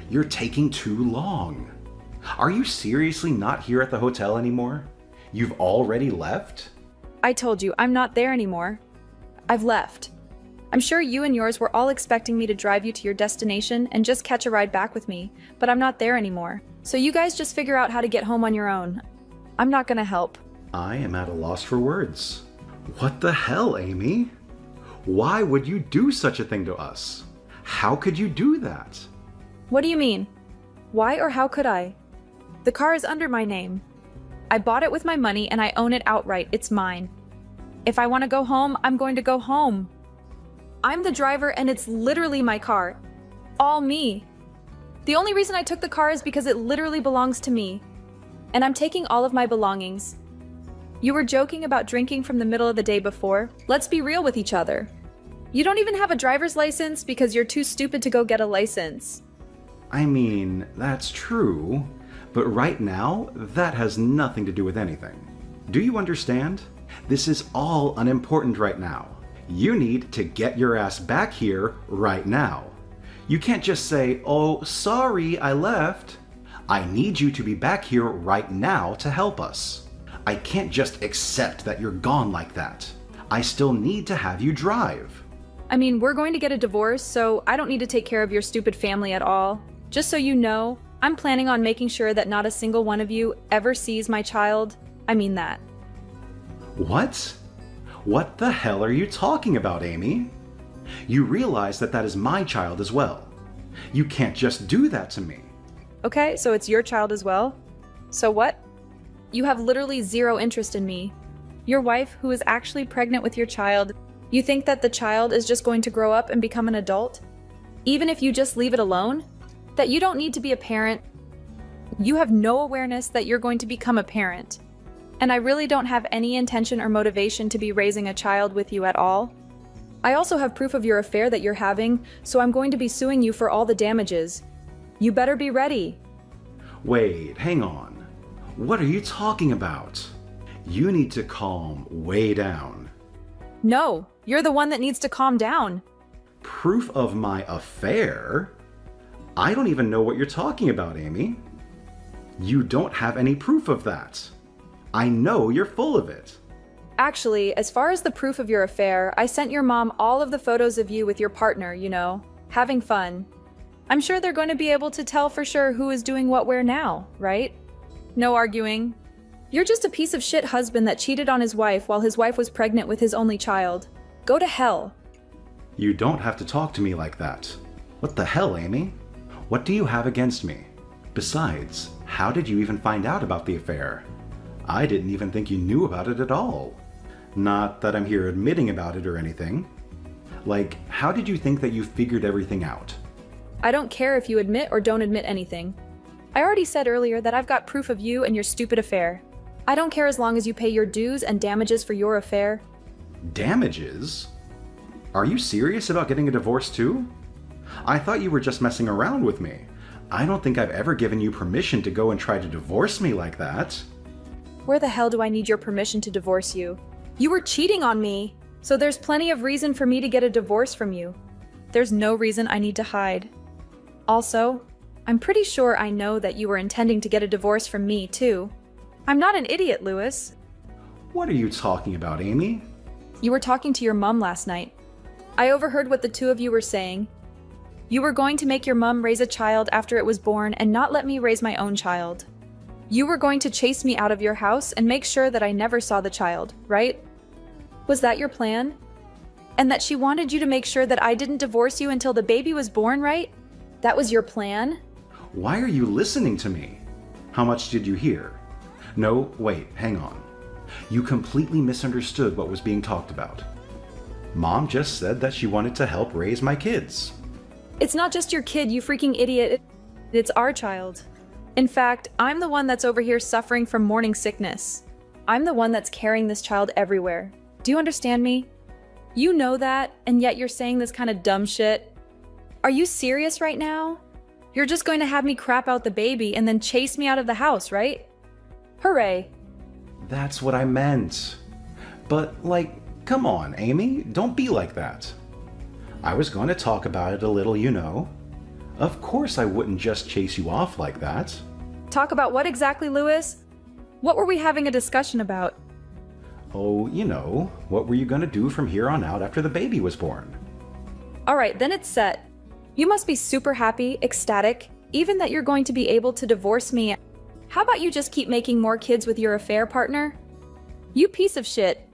Speaker 9: You're taking too long. Are you seriously not here at the hotel anymore? You've already left?
Speaker 10: I told you, I'm not there anymore. I've left. I'm sure you and yours were all expecting me to drive you to your destination and just catch a ride back with me, but I'm not there anymore. So you guys just figure out how to get home on your own. I'm not gonna help.
Speaker 9: I am at a loss for words. What the hell, Amy? Why would you do such a thing to us? How could you do that?
Speaker 10: What do you mean? Why or how could I? The car is under my name. I bought it with my money and I own it outright. It's mine. If I want to go home, I'm going to go home. I'm the driver and it's literally my car. All me. The only reason I took the car is because it literally belongs to me. And I'm taking all of my belongings. You were joking about drinking from the middle of the day before. Let's be real with each other. You don't even have a driver's license because you're too stupid to go get a license.
Speaker 9: I mean, that's true, but right now, that has nothing to do with anything. Do you understand? This is all unimportant right now. You need to get your ass back here right now. You can't just say, "Oh, sorry, I left." I need you to be back here right now to help us. I can't just accept that you're gone like that. I still need to have you drive.
Speaker 10: I mean, we're going to get a divorce, so I don't need to take care of your stupid family at all. Just so you know, I'm planning on making sure that not a single one of you ever sees my child. I mean that.
Speaker 9: What? What the hell are you talking about, Amy? You realize that that is my child as well. You can't just do that to me.
Speaker 10: Okay, so it's your child as well? So what? You have literally zero interest in me. Your wife, who is actually pregnant with your child, you think that the child is just going to grow up and become an adult? Even if you just leave it alone? That you don't need to be a parent? You have no awareness that you're going to become a parent. And I really don't have any intention or motivation to be raising a child with you at all. I also have proof of your affair that you're having, so I'm going to be suing you for all the damages. You better be ready.
Speaker 9: Wait, hang on. What are you talking about? You need to calm way down.
Speaker 10: No, you're the one that needs to calm down.
Speaker 9: Proof of my affair? I don't even know what you're talking about, Amy. You don't have any proof of that. I know you're full of it.
Speaker 10: Actually, as far as the proof of your affair, I sent your mom all of the photos of you with your partner, having fun. I'm sure they're going to be able to tell for sure who is doing what where now, right? No arguing. You're just a piece of shit husband that cheated on his wife while his wife was pregnant with his only child. Go to hell.
Speaker 9: You don't have to talk to me like that. What the hell, Amy? What do you have against me? Besides, how did you even find out about the affair? I didn't even think you knew about it at all. Not that I'm here admitting about it or anything. Like, how did you think that you figured everything out?
Speaker 10: I don't care if you admit or don't admit anything. I already said earlier that I've got proof of you and your stupid affair. I don't care as long as you pay your dues and damages for your affair.
Speaker 9: Damages? Are you serious about getting a divorce too? I thought you were just messing around with me. I don't think I've ever given you permission to go and try to divorce me like that.
Speaker 10: Where the hell do I need your permission to divorce you? You were cheating on me, so there's plenty of reason for me to get a divorce from you. There's no reason I need to hide. Also, I'm pretty sure I know that you were intending to get a divorce from me too. I'm not an idiot, Lewis.
Speaker 9: What are you talking about, Amy?
Speaker 10: You were talking to your mom last night. I overheard what the two of you were saying. You were going to make your mom raise a child after it was born and not let me raise my own child. You were going to chase me out of your house and make sure that I never saw the child, right? Was that your plan? And that she wanted you to make sure that I didn't divorce you until the baby was born, right? That was your plan?
Speaker 9: Why are you listening to me? How much did you hear? No, wait, hang on. You completely misunderstood what was being talked about. Mom just said that she wanted to help raise my kids.
Speaker 10: It's not just your kid, you freaking idiot. It's our child. In fact, I'm the one that's over here suffering from morning sickness. I'm the one that's carrying this child everywhere. Do you understand me? You know that, and yet you're saying this kind of dumb shit. Are you serious right now? You're just going to have me crap out the baby and then chase me out of the house, right? Hooray.
Speaker 9: That's what I meant. But, come on, Amy, don't be like that. I was going to talk about it a little, Of course I wouldn't just chase you off like that.
Speaker 10: Talk about what exactly, Lewis? What were we having a discussion about?
Speaker 9: Oh, what were you going to do from here on out after the baby was born?
Speaker 10: Alright, then it's set. You must be super happy, ecstatic, even that you're going to be able to divorce me. How about you just keep making more kids with your affair partner? You piece of shit.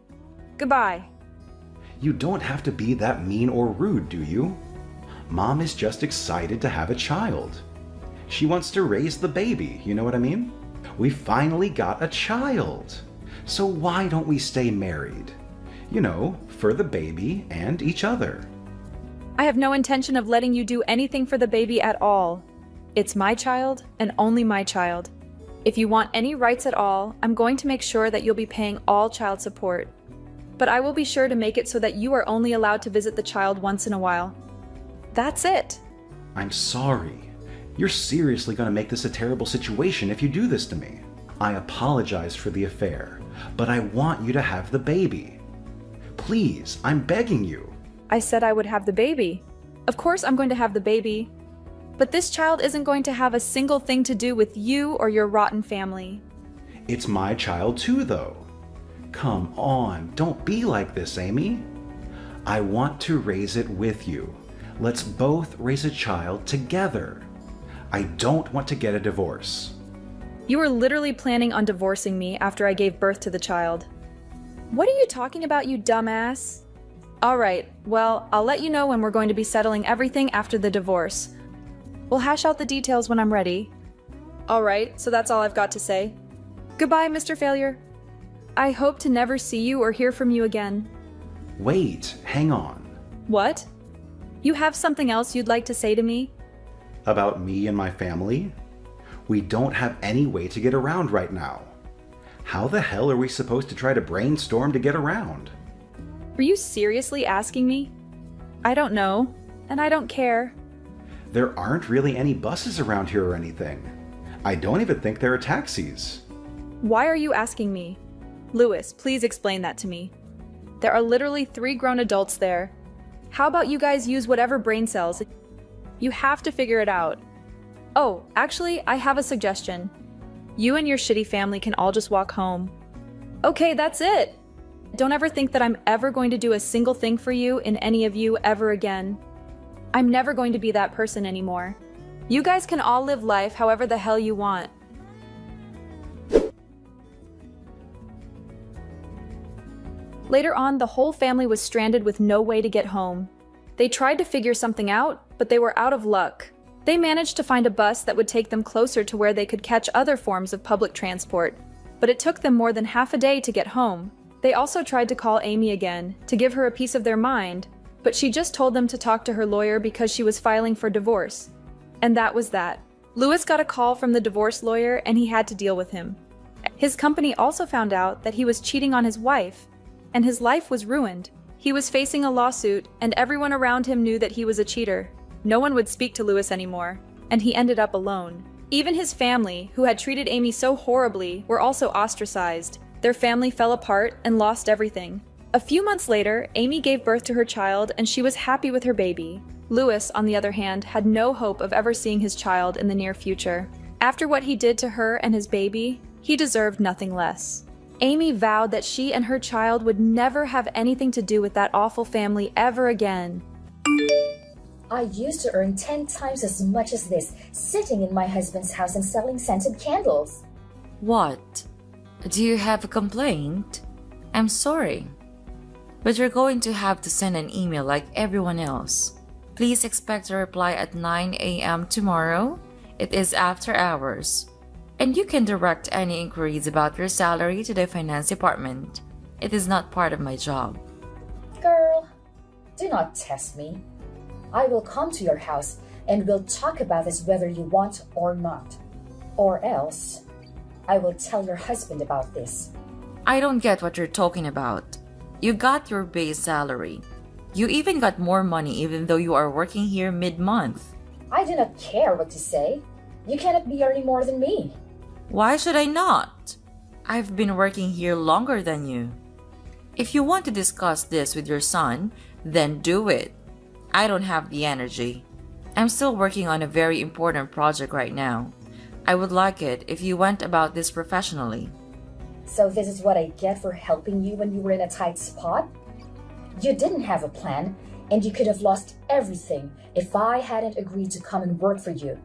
Speaker 10: Goodbye.
Speaker 9: You don't have to be that mean or rude, do you? Mom is just excited to have a child. She wants to raise the baby, you know what I mean? We finally got a child. So why don't we stay married? For the baby and each other.
Speaker 10: I have no intention of letting you do anything for the baby at all. It's my child and only my child. If you want any rights at all, I'm going to make sure that you'll be paying all child support. But I will be sure to make it so that you are only allowed to visit the child once in a while. That's it.
Speaker 9: I'm sorry. You're seriously going to make this a terrible situation if you do this to me. I apologize for the affair, but I want you to have the baby. Please, I'm begging you.
Speaker 10: I said I would have the baby. Of course I'm going to have the baby. But this child isn't going to have a single thing to do with you or your rotten family.
Speaker 9: It's my child too, though. Come on, don't be like this, Amy. I want to raise it with you. Let's both raise a child together. I don't want to get a divorce.
Speaker 10: You were literally planning on divorcing me after I gave birth to the child. What are you talking about, you dumbass? Alright, well, I'll let you know when we're going to be settling everything after the divorce. We'll hash out the details when I'm ready. Alright, so that's all I've got to say. Goodbye, Mr. Failure. I hope to never see you or hear from you again.
Speaker 9: Wait, hang on.
Speaker 10: What? You have something else you'd like to say to me?
Speaker 9: About me and my family? We don't have any way to get around right now. How the hell are we supposed to try to brainstorm to get around?
Speaker 10: Were you seriously asking me? I don't know, and I don't care.
Speaker 9: There aren't really any buses around here or anything. I don't even think there are taxis.
Speaker 10: Why are you asking me? Lewis, please explain that to me. There are literally 3 grown adults there. How about you guys use whatever brain cells? You have to figure it out. Oh, actually, I have a suggestion. You and your shitty family can all just walk home. Okay, that's it. don't ever think that I'm ever going to do a single thing for you in any of you ever again. I'm never going to be that person anymore. You guys can all live life however the hell you want. Later on, the whole family was stranded with no way to get home. They tried to figure something out, but they were out of luck. They managed to find a bus that would take them closer to where they could catch other forms of public transport, but it took them more than half a day to get home. They also tried to call Amy again, to give her a piece of their mind, but she just told them to talk to her lawyer because she was filing for divorce. And that was that. Louis got a call from the divorce lawyer and he had to deal with him. His company also found out that he was cheating on his wife, and his life was ruined. He was facing a lawsuit, and everyone around him knew that he was a cheater. No one would speak to Louis anymore, and he ended up alone. Even his family, who had treated Amy so horribly, were also ostracized. Their family fell apart and lost everything. A few months later, Amy gave birth to her child, and she was happy with her baby. Louis, on the other hand, had no hope of ever seeing his child in the near future. After what he did to her and his baby, he deserved nothing less. Amy vowed that she and her child would never have anything to do with that awful family ever again.
Speaker 11: I used to earn 10 times as much as this, sitting in my husband's house and selling scented candles.
Speaker 12: What? Do you have a complaint? I'm sorry, but you're going to have to send an email like everyone else. Please expect a reply at 9 a.m. tomorrow. It is after hours. And you can direct any inquiries about your salary to the finance department. It is not part of my job.
Speaker 11: Girl, do not test me. I will come to your house and we'll talk about this whether you want or not. Or else, I will tell your husband about this.
Speaker 12: I don't get what you're talking about. You got your base salary. You even got more money even though you are working here mid-month.
Speaker 11: I do not care what you say. You cannot be earning more than me.
Speaker 12: Why should I not? I've been working here longer than you. If you want to discuss this with your son, then do it. I don't have the energy. I'm still working on a very important project right now. I would like it if you went about this professionally.
Speaker 11: So this is what I get for helping you when you were in a tight spot? You didn't have a plan, and you could have lost everything if I hadn't agreed to come and work for you.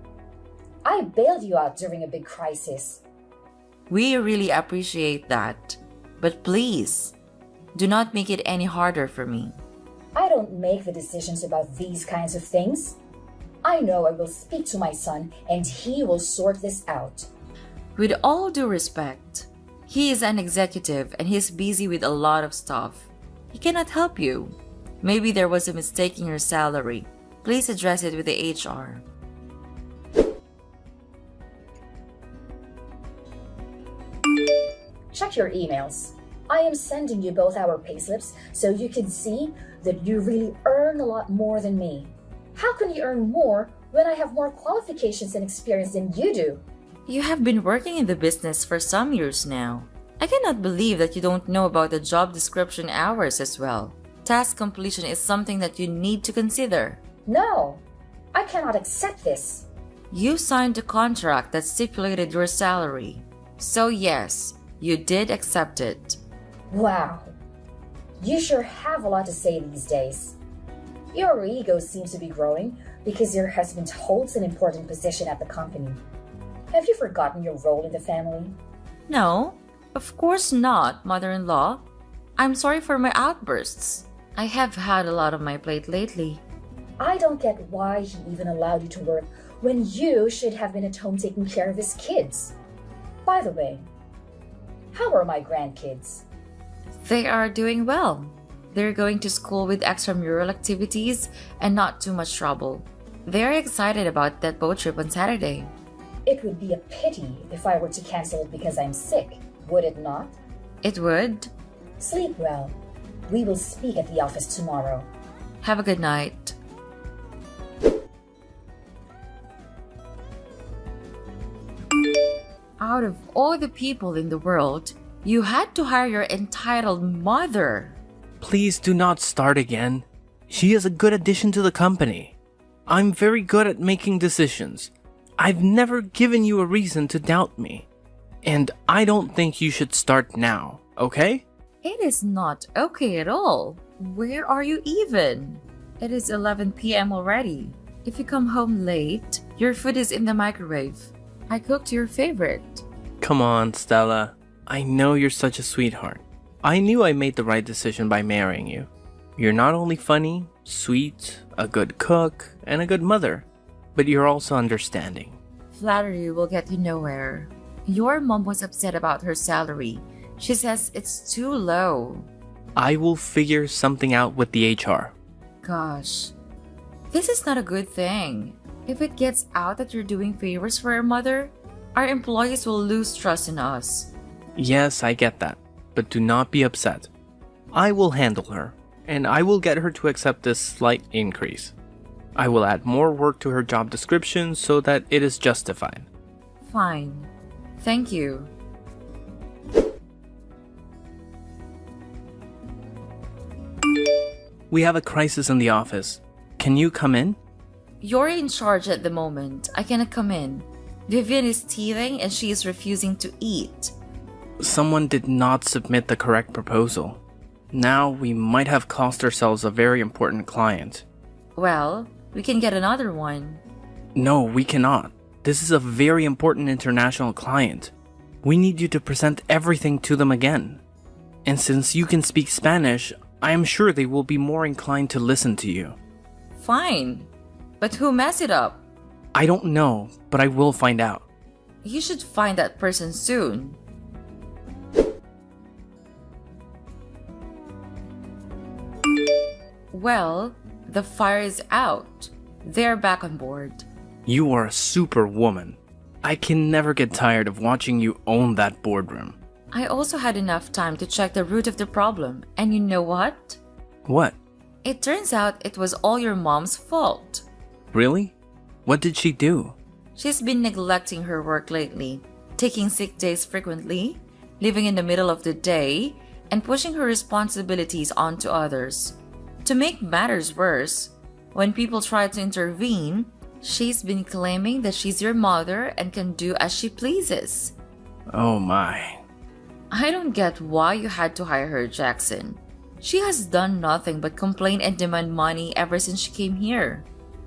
Speaker 11: I bailed you out during a big crisis.
Speaker 12: We really appreciate that. But please, do not make it any harder for me.
Speaker 11: I don't make the decisions about these kinds of things. I know I will speak to my son and he will sort this out.
Speaker 12: With all due respect, he is an executive and he's busy with a lot of stuff. He cannot help you. Maybe there was a mistake in your salary. Please address it with the HR.
Speaker 11: Check your emails. I am sending you both our payslips so you can see that you really earn a lot more than me. How can you earn more when I have more qualifications and experience than you do?
Speaker 12: You have been working in the business for some years now. I cannot believe that you don't know about the job description hours as well. Task completion is something that you need to consider.
Speaker 11: No, I cannot accept this.
Speaker 12: You signed a contract that stipulated your salary. So yes, you did accept it.
Speaker 11: Wow. You sure have a lot to say these days. Your ego seems to be growing because your husband holds an important position at the company. Have you forgotten your role in the family?
Speaker 12: No, of course not, mother-in-law. I'm sorry for my outbursts. I have had a lot on my plate lately.
Speaker 11: I don't get why he even allowed you to work when you should have been at home taking care of his kids. By the way, how are my grandkids?
Speaker 12: They are doing well. They're going to school with extramural activities and not too much trouble. They're excited about that boat trip on Saturday.
Speaker 11: It would be a pity if I were to cancel it because I'm sick, would it not?
Speaker 12: It would.
Speaker 11: Sleep well. We will speak at the office tomorrow.
Speaker 12: Have a good night. Out of all the people in the world, you had to hire your entitled mother.
Speaker 5: Please do not start again. She is a good addition to the company. I'm very good at making decisions. I've never given you a reason to doubt me. And I don't think you should start now, okay?
Speaker 12: It is not okay at all. Where are you even? It is 11 p.m. already. If you come home late, your food is in the microwave. I cooked your favorite.
Speaker 5: Come on, Stella. I know you're such a sweetheart. I knew I made the right decision by marrying you. You're not only funny, sweet, a good cook, and a good mother, but you're also understanding.
Speaker 12: Flattery will get you nowhere. Your mom was upset about her salary. She says it's too low.
Speaker 5: I will figure something out with the HR.
Speaker 12: Gosh, this is not a good thing. If it gets out that you're doing favors for your mother, our employees will lose trust in us.
Speaker 5: Yes, I get that, but do not be upset. I will handle her, and I will get her to accept this slight increase. I will add more work to her job description so that it is justified.
Speaker 12: Fine. Thank you.
Speaker 5: We have a crisis in the office. Can you come in?
Speaker 12: You're in charge at the moment. I cannot come in. Vivian is teething and she is refusing to eat.
Speaker 5: Someone did not submit the correct proposal. Now we might have cost ourselves a very important client.
Speaker 12: Well, we can get another one.
Speaker 5: No, we cannot. This is a very important international client. We need you to present everything to them again. And since you can speak Spanish, I am sure they will be more inclined to listen to you.
Speaker 12: Fine. But who messed it up?
Speaker 5: I don't know, but I will find out.
Speaker 12: You should find that person soon. Well, the fire is out. They're back on board.
Speaker 5: You are a superwoman. I can never get tired of watching you own that boardroom.
Speaker 12: I also had enough time to check the root of the problem, and you know what?
Speaker 5: What?
Speaker 12: It turns out it was all your mom's fault.
Speaker 5: Really? What did she do?
Speaker 12: She's been neglecting her work lately, taking sick days frequently, living in the middle of the day, and pushing her responsibilities onto others. To make matters worse, when people try to intervene, she's been claiming that she's your mother and can do as she pleases.
Speaker 5: Oh my.
Speaker 12: I don't get why you had to hire her, Jackson. She has done nothing but complain and demand money ever since she came here.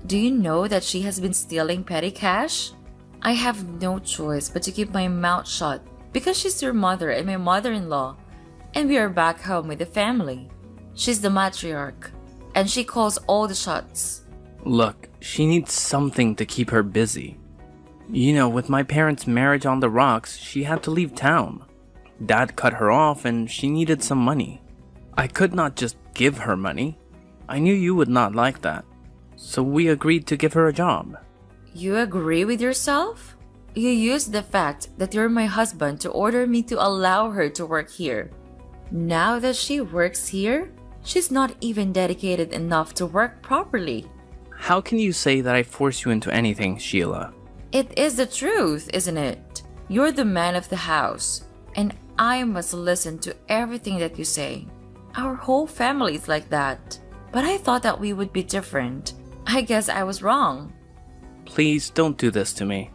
Speaker 12: Do you know that she has been stealing petty cash? I have no choice but to keep my mouth shut because she's your mother and my mother-in-law, and we are back home with the family. She's the matriarch, and she calls all the shots.
Speaker 5: Look, she needs something to keep her busy. You know, with my parents' marriage on the rocks, she had to leave town. Dad cut her off and she needed some money. I could not just give her money. I knew you would not like that. So we agreed to give her a job.
Speaker 12: You agree with yourself? You used the fact that you're my husband to order me to allow her to work here. Now that she works here, she's not even dedicated enough to work properly.
Speaker 5: How can you say that I force you into anything, Sheila?
Speaker 12: It is the truth, isn't it? You're the man of the house, and I must listen to everything that you say. Our whole family is like that. But I thought that we would be different. I guess I was wrong.
Speaker 5: Please don't do this to me.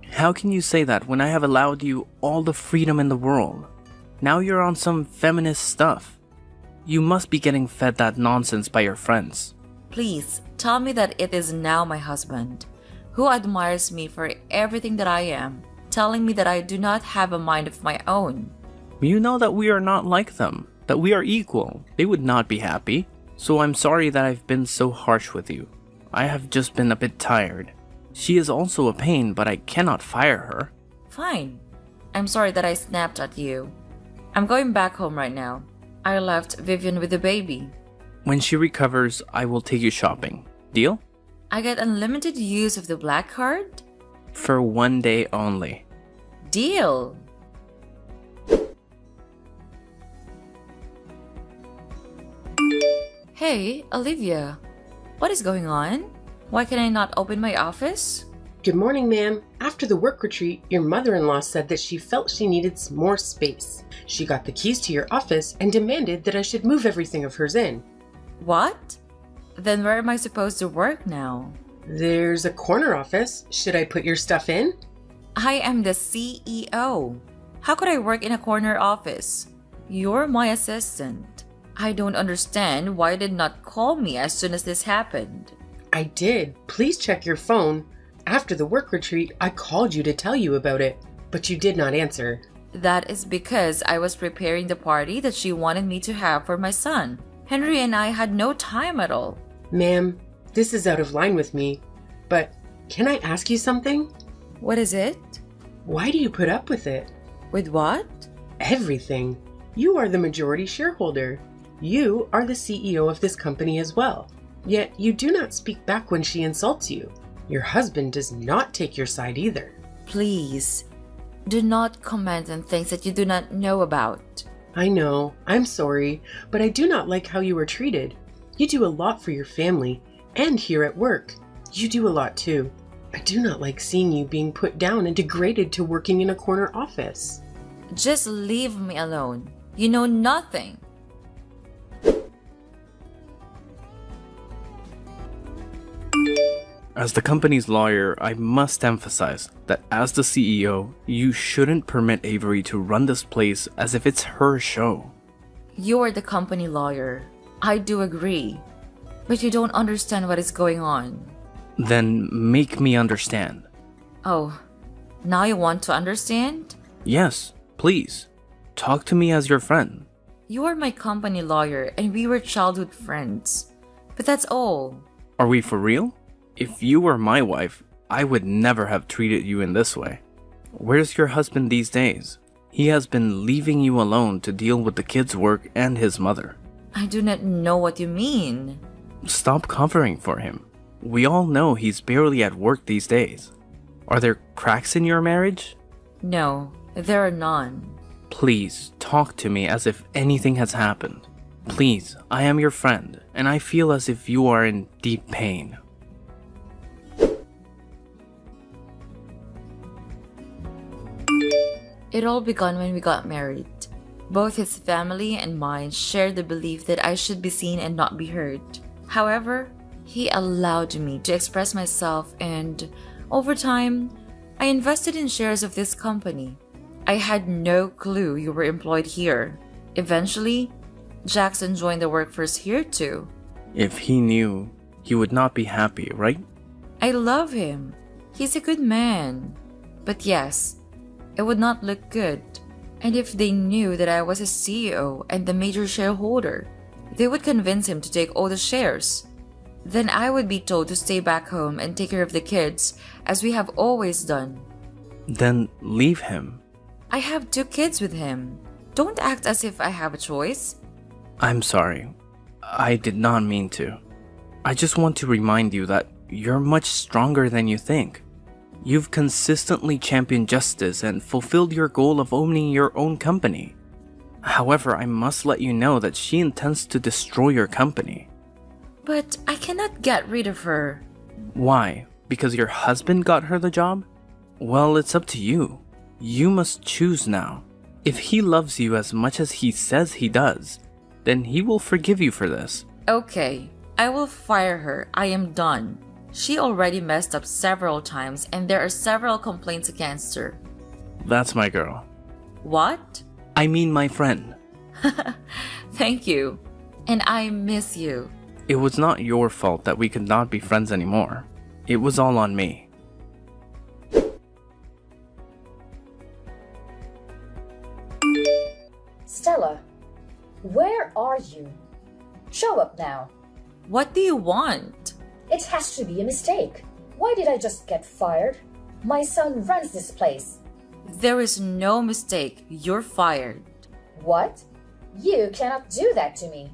Speaker 5: How can you say that when I have allowed you all the freedom in the world? Now you're on some feminist stuff. You must be getting fed that nonsense by your friends.
Speaker 12: Please, tell me that it is now my husband, who admires me for everything that I am, telling me that I do not have a mind of my own.
Speaker 5: You know that we are not like them, that we are equal. They would not be happy. So I'm sorry that I've been so harsh with you. I have just been a bit tired. She is also a pain, but I cannot fire her.
Speaker 12: Fine. I'm sorry that I snapped at you. I'm going back home right now. I left Vivian with the baby.
Speaker 5: When she recovers, I will take you shopping. Deal?
Speaker 12: I get unlimited use of the black card?
Speaker 5: For 1 day only.
Speaker 12: Deal! Hey, Olivia. What is going on? Why can I not open my office?
Speaker 7: Good morning, ma'am. After the work retreat, your mother-in-law said that she felt she needed some more space. She got the keys to your office and demanded that I should move everything of hers in.
Speaker 12: What? Then where am I supposed to work now?
Speaker 7: There's a corner office. Should I put your stuff in?
Speaker 12: I am the CEO. How could I work in a corner office? You're my assistant. I don't understand why you did not call me as soon as this happened.
Speaker 7: I did. Please check your phone. After the work retreat, I called you to tell you about it, but you did not answer.
Speaker 12: That is because I was preparing the party that she wanted me to have for my son. Henry and I had no time at all.
Speaker 7: Ma'am, this is out of line with me, but can I ask you something?
Speaker 12: What is it?
Speaker 7: Why do you put up with it?
Speaker 12: With what?
Speaker 7: Everything. You are the majority shareholder. You are the CEO of this company as well. Yet you do not speak back when she insults you. Your husband does not take your side either.
Speaker 12: Please, do not comment on things that you do not know about.
Speaker 7: I know, I'm sorry, but I do not like how you were treated. You do a lot for your family, and here at work. You do a lot too. I do not like seeing you being put down and degraded to working in a corner office.
Speaker 12: Just leave me alone. You know nothing.
Speaker 5: As the company's lawyer, I must emphasize that as the CEO, you shouldn't permit Avery to run this place as if it's her show.
Speaker 12: You're the company lawyer. I do agree. But you don't understand what is going on.
Speaker 5: Then make me understand.
Speaker 12: Oh, now you want to understand?
Speaker 5: Yes, please. Talk to me as your friend.
Speaker 12: You are my company lawyer and we were childhood friends. But that's all.
Speaker 5: Are we for real? If you were my wife, I would never have treated you in this way. Where's your husband these days? He has been leaving you alone to deal with the kids' work and his mother.
Speaker 12: I do not know what you mean.
Speaker 5: Stop covering for him. We all know he's barely at work these days. Are there cracks in your marriage?
Speaker 12: No, there are none.
Speaker 5: Please, talk to me as if anything has happened. Please, I am your friend, and I feel as if you are in deep pain.
Speaker 12: It all began when we got married. Both his family and mine shared the belief that I should be seen and not be heard. However, he allowed me to express myself and, over time, I invested in shares of this company. I had no clue you were employed here. Eventually, Jackson joined the workforce here too.
Speaker 5: If he knew, he would not be happy, right?
Speaker 12: I love him. He's a good man. But yes, it would not look good. And if they knew that I was a CEO and the major shareholder, they would convince him to take all the shares. Then I would be told to stay back home and take care of the kids, as we have always done.
Speaker 5: Then leave him.
Speaker 12: I have 2 kids with him. Don't act as if I have a choice.
Speaker 5: I'm sorry. I did not mean to. I just want to remind you that you're much stronger than you think. You've consistently championed justice and fulfilled your goal of owning your own company. However, I must let you know that she intends to destroy your company.
Speaker 12: But I cannot get rid of her.
Speaker 5: Why? Because your husband got her the job? Well, it's up to you. You must choose now. If he loves you as much as he says he does, then he will forgive you for this.
Speaker 12: Okay, I will fire her. I am done. She already messed up several times and there are several complaints against her.
Speaker 5: That's my girl.
Speaker 12: What?
Speaker 5: I mean my friend.
Speaker 12: Thank you. And I miss you.
Speaker 5: It was not your fault that we could not be friends anymore. It was all on me.
Speaker 11: Stella, where are you? Show up now.
Speaker 12: What do you want?
Speaker 11: It has to be a mistake. Why did I just get fired? My son runs this place.
Speaker 12: There is no mistake. You're fired.
Speaker 11: What? You cannot do that to me.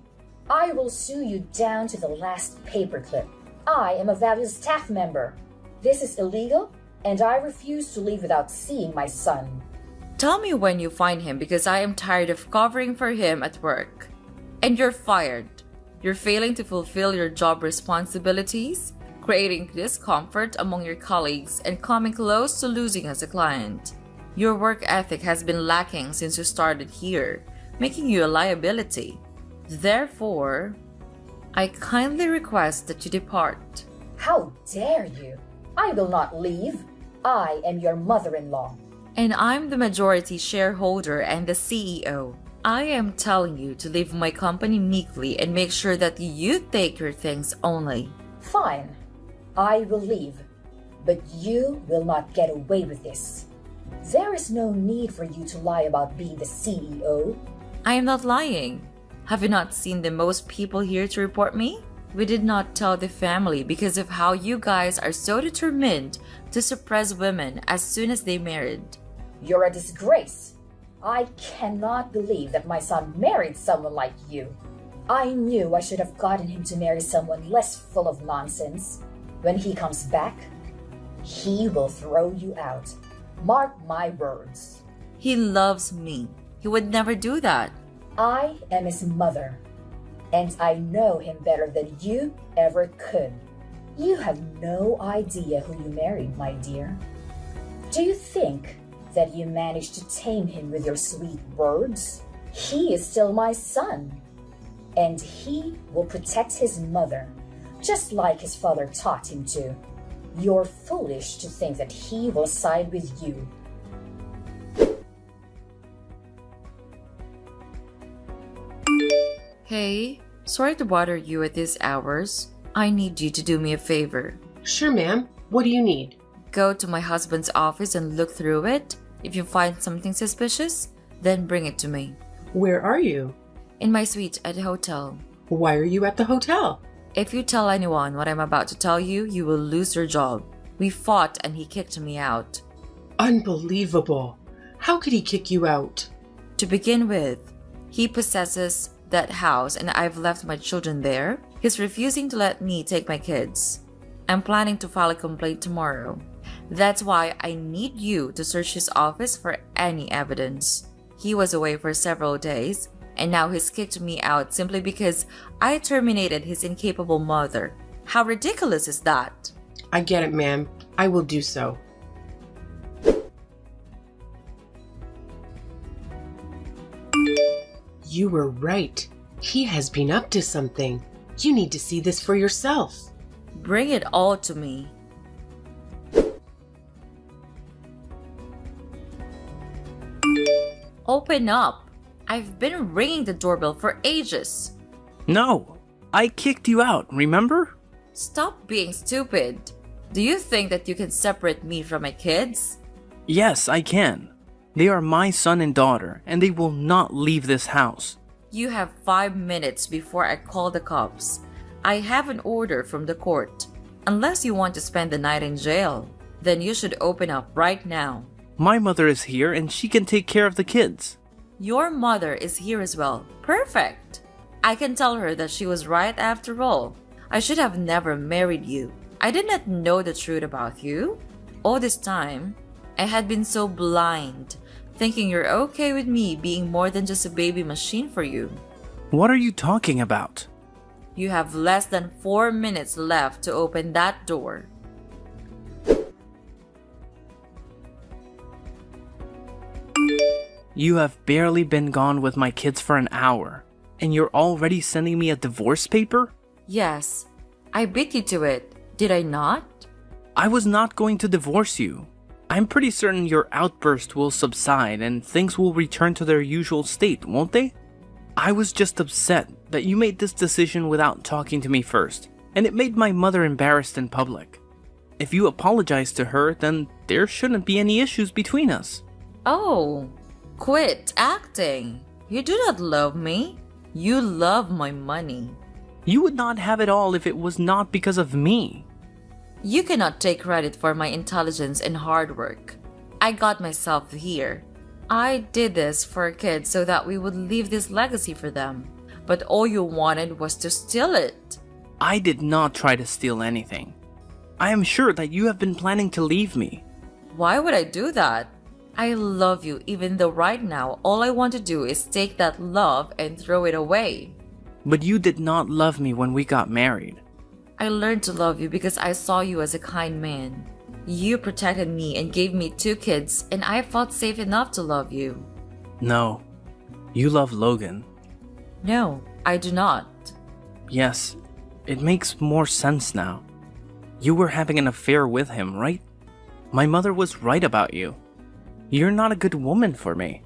Speaker 11: I will sue you down to the last paperclip. I am a valued staff member. This is illegal, and I refuse to leave without seeing my son.
Speaker 12: Tell me when you find him because I am tired of covering for him at work. And you're fired. You're failing to fulfill your job responsibilities, creating discomfort among your colleagues, and coming close to losing as a client. Your work ethic has been lacking since you started here, making you a liability. Therefore, I kindly request that you depart.
Speaker 11: How dare you? I will not leave. I am your mother-in-law.
Speaker 12: And I'm the majority shareholder and the CEO. I am telling you to leave my company meekly and make sure that you take your things only.
Speaker 11: Fine. I will leave. But you will not get away with this. There is no need for you to lie about being the CEO.
Speaker 12: I am not lying. Have you not seen the most people here to report me? We did not tell the family because of how you guys are so determined to suppress women as soon as they married.
Speaker 11: You're a disgrace. I cannot believe that my son married someone like you. I knew I should have gotten him to marry someone less full of nonsense. When he comes back, he will throw you out. Mark my words.
Speaker 12: He loves me. He would never do that.
Speaker 11: I am his mother, and I know him better than you ever could. You have no idea who you married, my dear. Do you think that you managed to tame him with your sweet words? He is still my son, and he will protect his mother, just like his father taught him to. You're foolish to think that he will side with you.
Speaker 12: Hey, sorry to bother you at these hours. I need you to do me a favor.
Speaker 7: Sure, ma'am. What do you need?
Speaker 12: Go to my husband's office and look through it. If you find something suspicious, then bring it to me.
Speaker 7: Where are you?
Speaker 12: In my suite at the hotel.
Speaker 7: Why are you at the hotel?
Speaker 12: If you tell anyone what I'm about to tell you, you will lose your job. We fought and he kicked me out.
Speaker 7: Unbelievable. How could he kick you out?
Speaker 12: To begin with, he possesses that house and I've left my children there. He's refusing to let me take my kids. I'm planning to file a complaint tomorrow. That's why I need you to search his office for any evidence. He was away for several days, and now he's kicked me out simply because I terminated his incapable mother. How ridiculous is that?
Speaker 7: I get it, ma'am. I will do so. You were right. He has been up to something. You need to see this for yourself.
Speaker 12: Bring it all to me. Open up. I've been ringing the doorbell for ages.
Speaker 5: No, I kicked you out, remember?
Speaker 12: Stop being stupid. Do you think that you can separate me from my kids?
Speaker 5: Yes, I can. They are my son and daughter, and they will not leave this house.
Speaker 12: You have 5 minutes before I call the cops. I have an order from the court. Unless you want to spend the night in jail, then you should open up right now.
Speaker 5: My mother is here and she can take care of the kids.
Speaker 12: Your mother is here as well. Perfect. I can tell her that she was right after all. I should have never married you. I did not know the truth about you. All this time, I had been so blind, thinking you're okay with me being more than just a baby machine for you.
Speaker 5: What are you talking about?
Speaker 12: You have less than 4 minutes left to open that door.
Speaker 5: You have barely been gone with my kids for an hour, and you're already sending me a divorce paper?
Speaker 12: Yes, I beat you to it, did I not?
Speaker 5: I was not going to divorce you. I'm pretty certain your outburst will subside and things will return to their usual state, won't they? I was just upset that you made this decision without talking to me first, and it made my mother embarrassed in public. If you apologize to her, then there shouldn't be any issues between us.
Speaker 12: Oh, quit acting. You do not love me. You love my money.
Speaker 5: You would not have it all if it was not because of me.
Speaker 12: You cannot take credit for my intelligence and hard work. I got myself here. I did this for our kids so that we would leave this legacy for them. But all you wanted was to steal it.
Speaker 5: I did not try to steal anything. I am sure that you have been planning to leave me.
Speaker 12: Why would I do that? I love you even though right now all I want to do is take that love and throw it away.
Speaker 5: But you did not love me when we got married.
Speaker 12: I learned to love you because I saw you as a kind man. You protected me and gave me 2 kids, and I felt safe enough to love you.
Speaker 5: No, you love Logan.
Speaker 12: No, I do not.
Speaker 5: Yes, it makes more sense now. You were having an affair with him, right? My mother was right about you. You're not a good woman for me.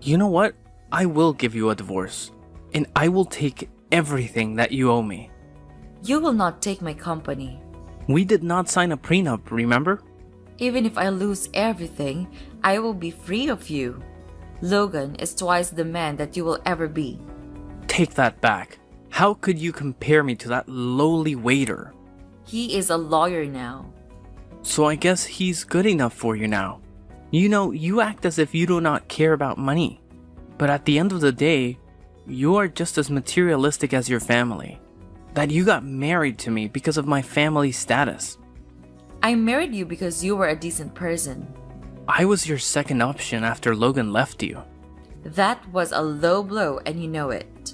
Speaker 5: You know what? I will give you a divorce, and I will take everything that you owe me.
Speaker 12: You will not take my company.
Speaker 5: We did not sign a prenup, remember?
Speaker 12: Even if I lose everything, I will be free of you. Logan is twice the man that you will ever be.
Speaker 5: Take that back. How could you compare me to that lowly waiter?
Speaker 12: He is a lawyer now.
Speaker 5: So I guess he's good enough for you now. You know, you act as if you do not care about money. But at the end of the day, you are just as materialistic as your family. That you got married to me because of my family status.
Speaker 12: I married you because you were a decent person.
Speaker 5: I was your second option after Logan left you.
Speaker 12: That was a low blow and you know it.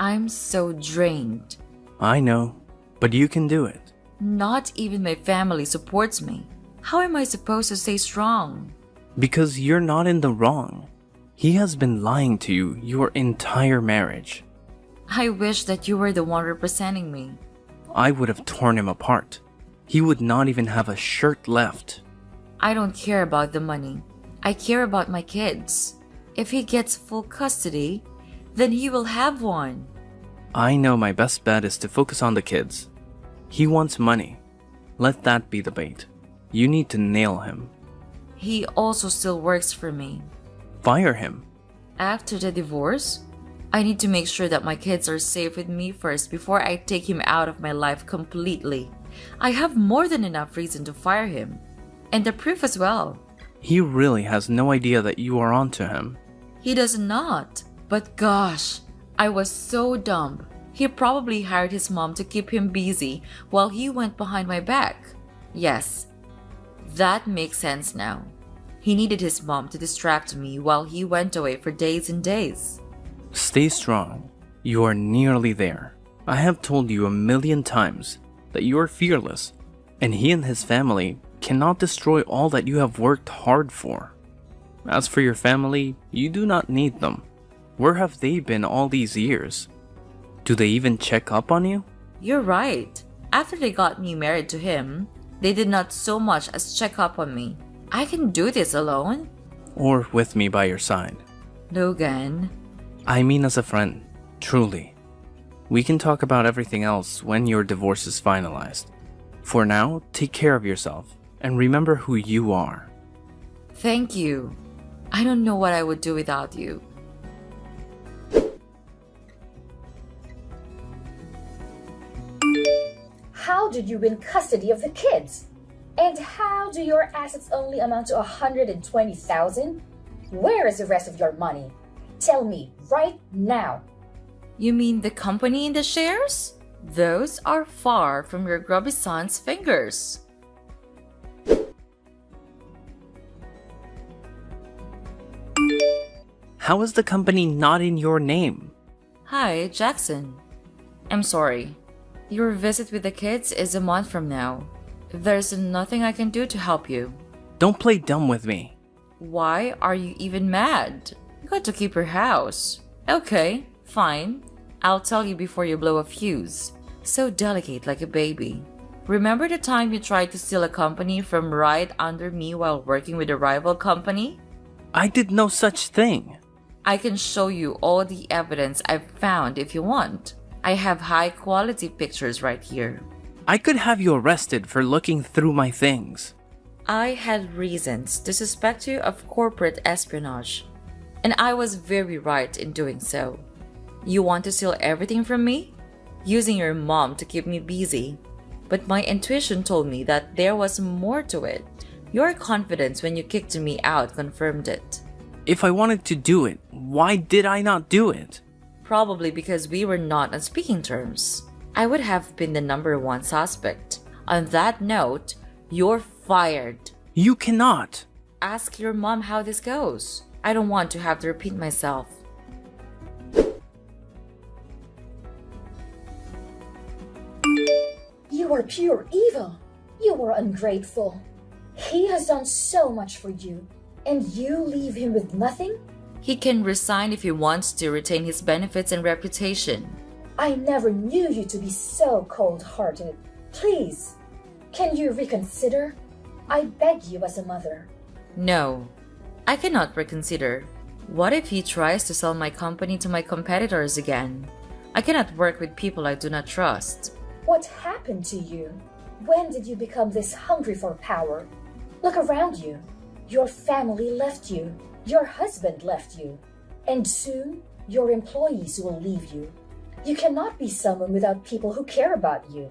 Speaker 12: I'm so drained.
Speaker 5: I know, but you can do it.
Speaker 12: Not even my family supports me. How am I supposed to stay strong?
Speaker 5: Because you're not in the wrong. He has been lying to you your entire marriage.
Speaker 12: I wish that you were the one representing me.
Speaker 5: I would have torn him apart. He would not even have a shirt left.
Speaker 12: I don't care about the money. I care about my kids. If he gets full custody, then he will have one.
Speaker 5: I know my best bet is to focus on the kids. He wants money. Let that be the bait. You need to nail him.
Speaker 12: He also still works for me.
Speaker 5: Fire him.
Speaker 12: After the divorce, I need to make sure that my kids are safe with me first before I take him out of my life completely. I have more than enough reason to fire him. And the proof as well.
Speaker 5: He really has no idea that you are onto him.
Speaker 12: He does not. But gosh, I was so dumb. He probably hired his mom to keep him busy while he went behind my back. Yes, that makes sense now. He needed his mom to distract me while he went away for days and days.
Speaker 5: Stay strong. You are nearly there. I have told you 1,000,000 times that you are fearless, and he and his family cannot destroy all that you have worked hard for. As for your family, you do not need them. Where have they been all these years? Do they even check up on you?
Speaker 12: You're right. After they got me married to him, they did not so much as check up on me. I can do this alone.
Speaker 5: Or with me by your side.
Speaker 12: Logan.
Speaker 5: I mean as a friend, truly. We can talk about everything else when your divorce is finalized. For now, take care of yourself and remember who you are.
Speaker 12: Thank you. I don't know what I would do without you.
Speaker 11: How did you win custody of the kids? And how do your assets only amount to 120,000? Where is the rest of your money? Tell me right now.
Speaker 12: You mean the company in the shares? Those are far from your grubby son's fingers.
Speaker 5: How is the company not in your name?
Speaker 12: Hi, Jackson. I'm sorry. Your visit with the kids is a month from now. There's nothing I can do to help you.
Speaker 5: Don't play dumb with me.
Speaker 12: Why are you even mad? You got to keep your house. Okay, fine. I'll tell you before you blow a fuse. So delicate like a baby. Remember the time you tried to steal a company from right under me while working with a rival company?
Speaker 5: I did no such thing.
Speaker 12: I can show you all the evidence I've found if you want. I have high quality pictures right here.
Speaker 5: I could have you arrested for looking through my things.
Speaker 12: I had reasons to suspect you of corporate espionage, and I was very right in doing so. You want to steal everything from me? Using your mom to keep me busy. But my intuition told me that there was more to it. Your confidence when you kicked me out confirmed it.
Speaker 5: If I wanted to do it, why did I not do it?
Speaker 12: Probably because we were not on speaking terms. I would have been the #1 suspect. On that note, you're fired.
Speaker 5: You cannot.
Speaker 12: Ask your mom how this goes. I don't want to have to repeat myself.
Speaker 11: You are pure evil. You are ungrateful. He has done so much for you, and you leave him with nothing?
Speaker 12: He can resign if he wants to retain his benefits and reputation.
Speaker 11: I never knew you to be so cold-hearted. Please, can you reconsider? I beg you as a mother.
Speaker 12: No, I cannot reconsider. What if he tries to sell my company to my competitors again? I cannot work with people I do not trust.
Speaker 11: What happened to you? When did you become this hungry for power? Look around you. Your family left you. Your husband left you. And soon, your employees will leave you. You cannot be someone without people who care about you.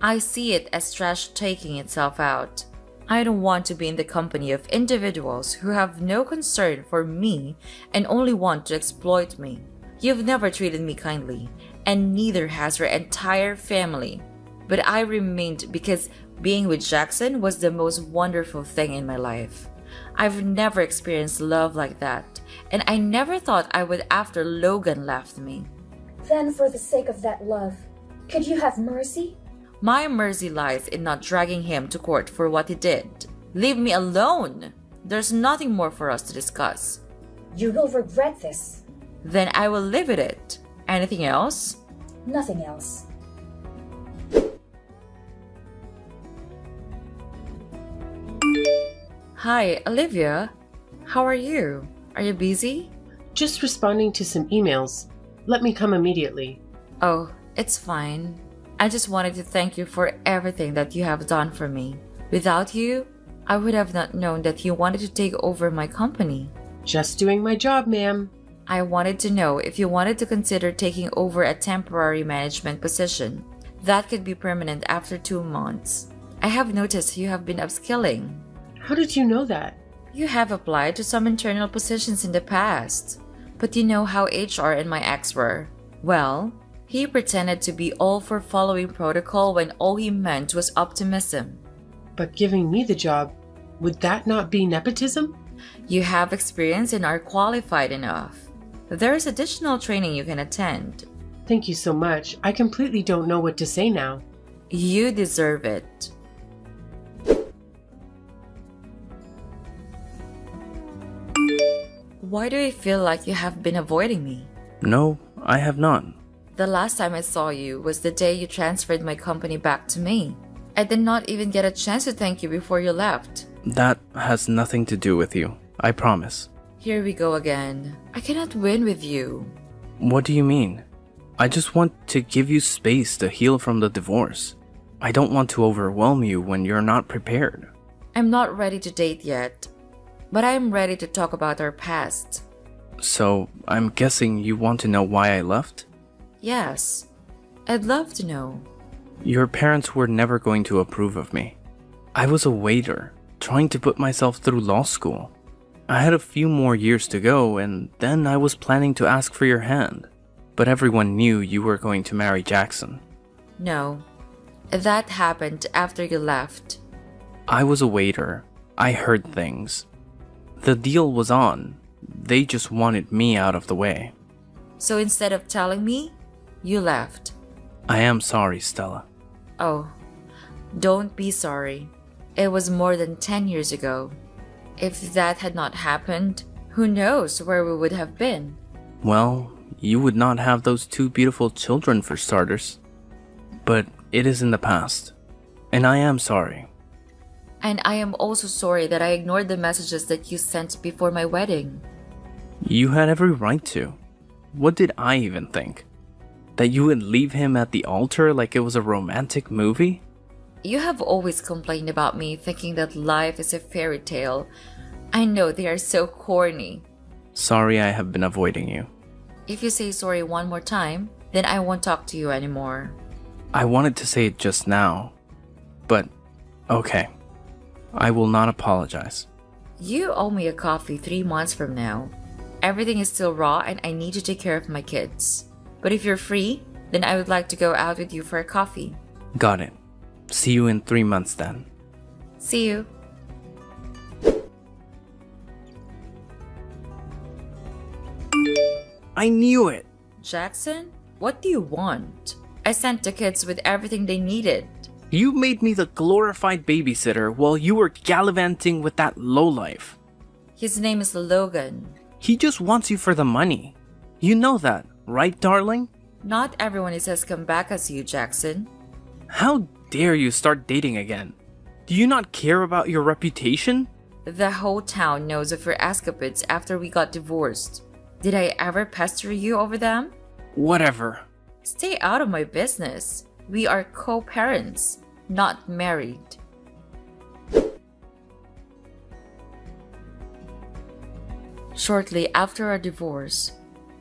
Speaker 12: I see it as trash taking itself out. I don't want to be in the company of individuals who have no concern for me and only want to exploit me. You've never treated me kindly, and neither has your entire family. But I remained because being with Jackson was the most wonderful thing in my life. I've never experienced love like that, and I never thought I would after Logan left me.
Speaker 11: Then, for the sake of that love, could you have mercy?
Speaker 12: My mercy lies in not dragging him to court for what he did. Leave me alone! There's nothing more for us to discuss.
Speaker 11: You will regret this.
Speaker 12: Then I will live with it. Anything else?
Speaker 11: Nothing else.
Speaker 12: Hi, Olivia. How are you? Are you busy?
Speaker 7: Just responding to some emails. Let me come immediately.
Speaker 12: Oh, it's fine. I just wanted to thank you for everything that you have done for me. Without you, I would have not known that you wanted to take over my company.
Speaker 7: Just doing my job, ma'am.
Speaker 12: I wanted to know if you wanted to consider taking over a temporary management position. That could be permanent after 2 months. I have noticed you have been upskilling.
Speaker 7: How did you know that?
Speaker 12: You have applied to some internal positions in the past. But you know how HR and my ex were. Well, he pretended to be all for following protocol when all he meant was optimism.
Speaker 7: But giving me the job, would that not be nepotism?
Speaker 12: You have experience and are qualified enough. There is additional training you can attend.
Speaker 7: Thank you so much. I completely don't know what to say now.
Speaker 12: You deserve it. Why do I feel like you have been avoiding me?
Speaker 5: No, I have not.
Speaker 12: The last time I saw you was the day you transferred my company back to me. I did not even get a chance to thank you before you left.
Speaker 5: That has nothing to do with you. I promise.
Speaker 12: Here we go again. I cannot win with you.
Speaker 5: What do you mean? I just want to give you space to heal from the divorce. I don't want to overwhelm you when you're not prepared.
Speaker 12: I'm not ready to date yet, but I am ready to talk about our past.
Speaker 5: So, I'm guessing you want to know why I left?
Speaker 12: Yes, I'd love to know.
Speaker 5: Your parents were never going to approve of me. I was a waiter, trying to put myself through law school. I had a few more years to go, and then I was planning to ask for your hand. But everyone knew you were going to marry Jackson.
Speaker 12: No, that happened after you left.
Speaker 5: I was a waiter. I heard things. The deal was on. They just wanted me out of the way.
Speaker 12: So instead of telling me, you left.
Speaker 5: I am sorry, Stella.
Speaker 12: Oh, don't be sorry. It was more than 10 years ago. If that had not happened, who knows where we would have been?
Speaker 5: Well, you would not have those 2 beautiful children for starters. But it is in the past. And I am sorry.
Speaker 12: And I am also sorry that I ignored the messages that you sent before my wedding.
Speaker 5: You had every right to. What did I even think? That you would leave him at the altar like it was a romantic movie?
Speaker 12: You have always complained about me thinking that life is a fairy tale. I know they are so corny.
Speaker 5: Sorry I have been avoiding you.
Speaker 12: If you say sorry one more time, then I won't talk to you anymore.
Speaker 5: I wanted to say it just now. But, okay. I will not apologize.
Speaker 12: You owe me a coffee 3 months from now. Everything is still raw and I need to take care of my kids. But if you're free, then I would like to go out with you for a coffee.
Speaker 5: Got it. See you in 3 months then.
Speaker 12: See you.
Speaker 5: I knew it!
Speaker 12: Jackson, what do you want? I sent the kids with everything they needed.
Speaker 5: You made me the glorified babysitter while you were gallivanting with that lowlife.
Speaker 12: His name is Logan.
Speaker 5: He just wants you for the money. You know that, right, darling?
Speaker 12: Not everyone is as come back as you, Jackson.
Speaker 5: How dare you start dating again? Do you not care about your reputation?
Speaker 12: The whole town knows of your escapades after we got divorced. Did I ever pester you over them?
Speaker 5: Whatever.
Speaker 12: Stay out of my business. We are co-parents, not married. Shortly after our divorce,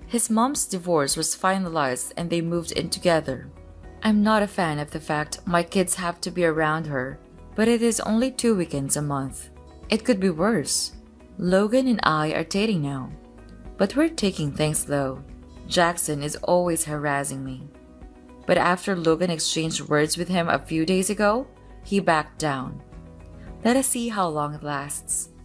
Speaker 12: his mom's divorce was finalized and they moved in together. I'm not a fan of the fact my kids have to be around her, but it is only 2 weekends a month. It could be worse. Logan and I are dating now, but we're taking things slow. Jackson is always harassing me. But after Logan exchanged words with him a few days ago, he backed down. Let us see how long it lasts.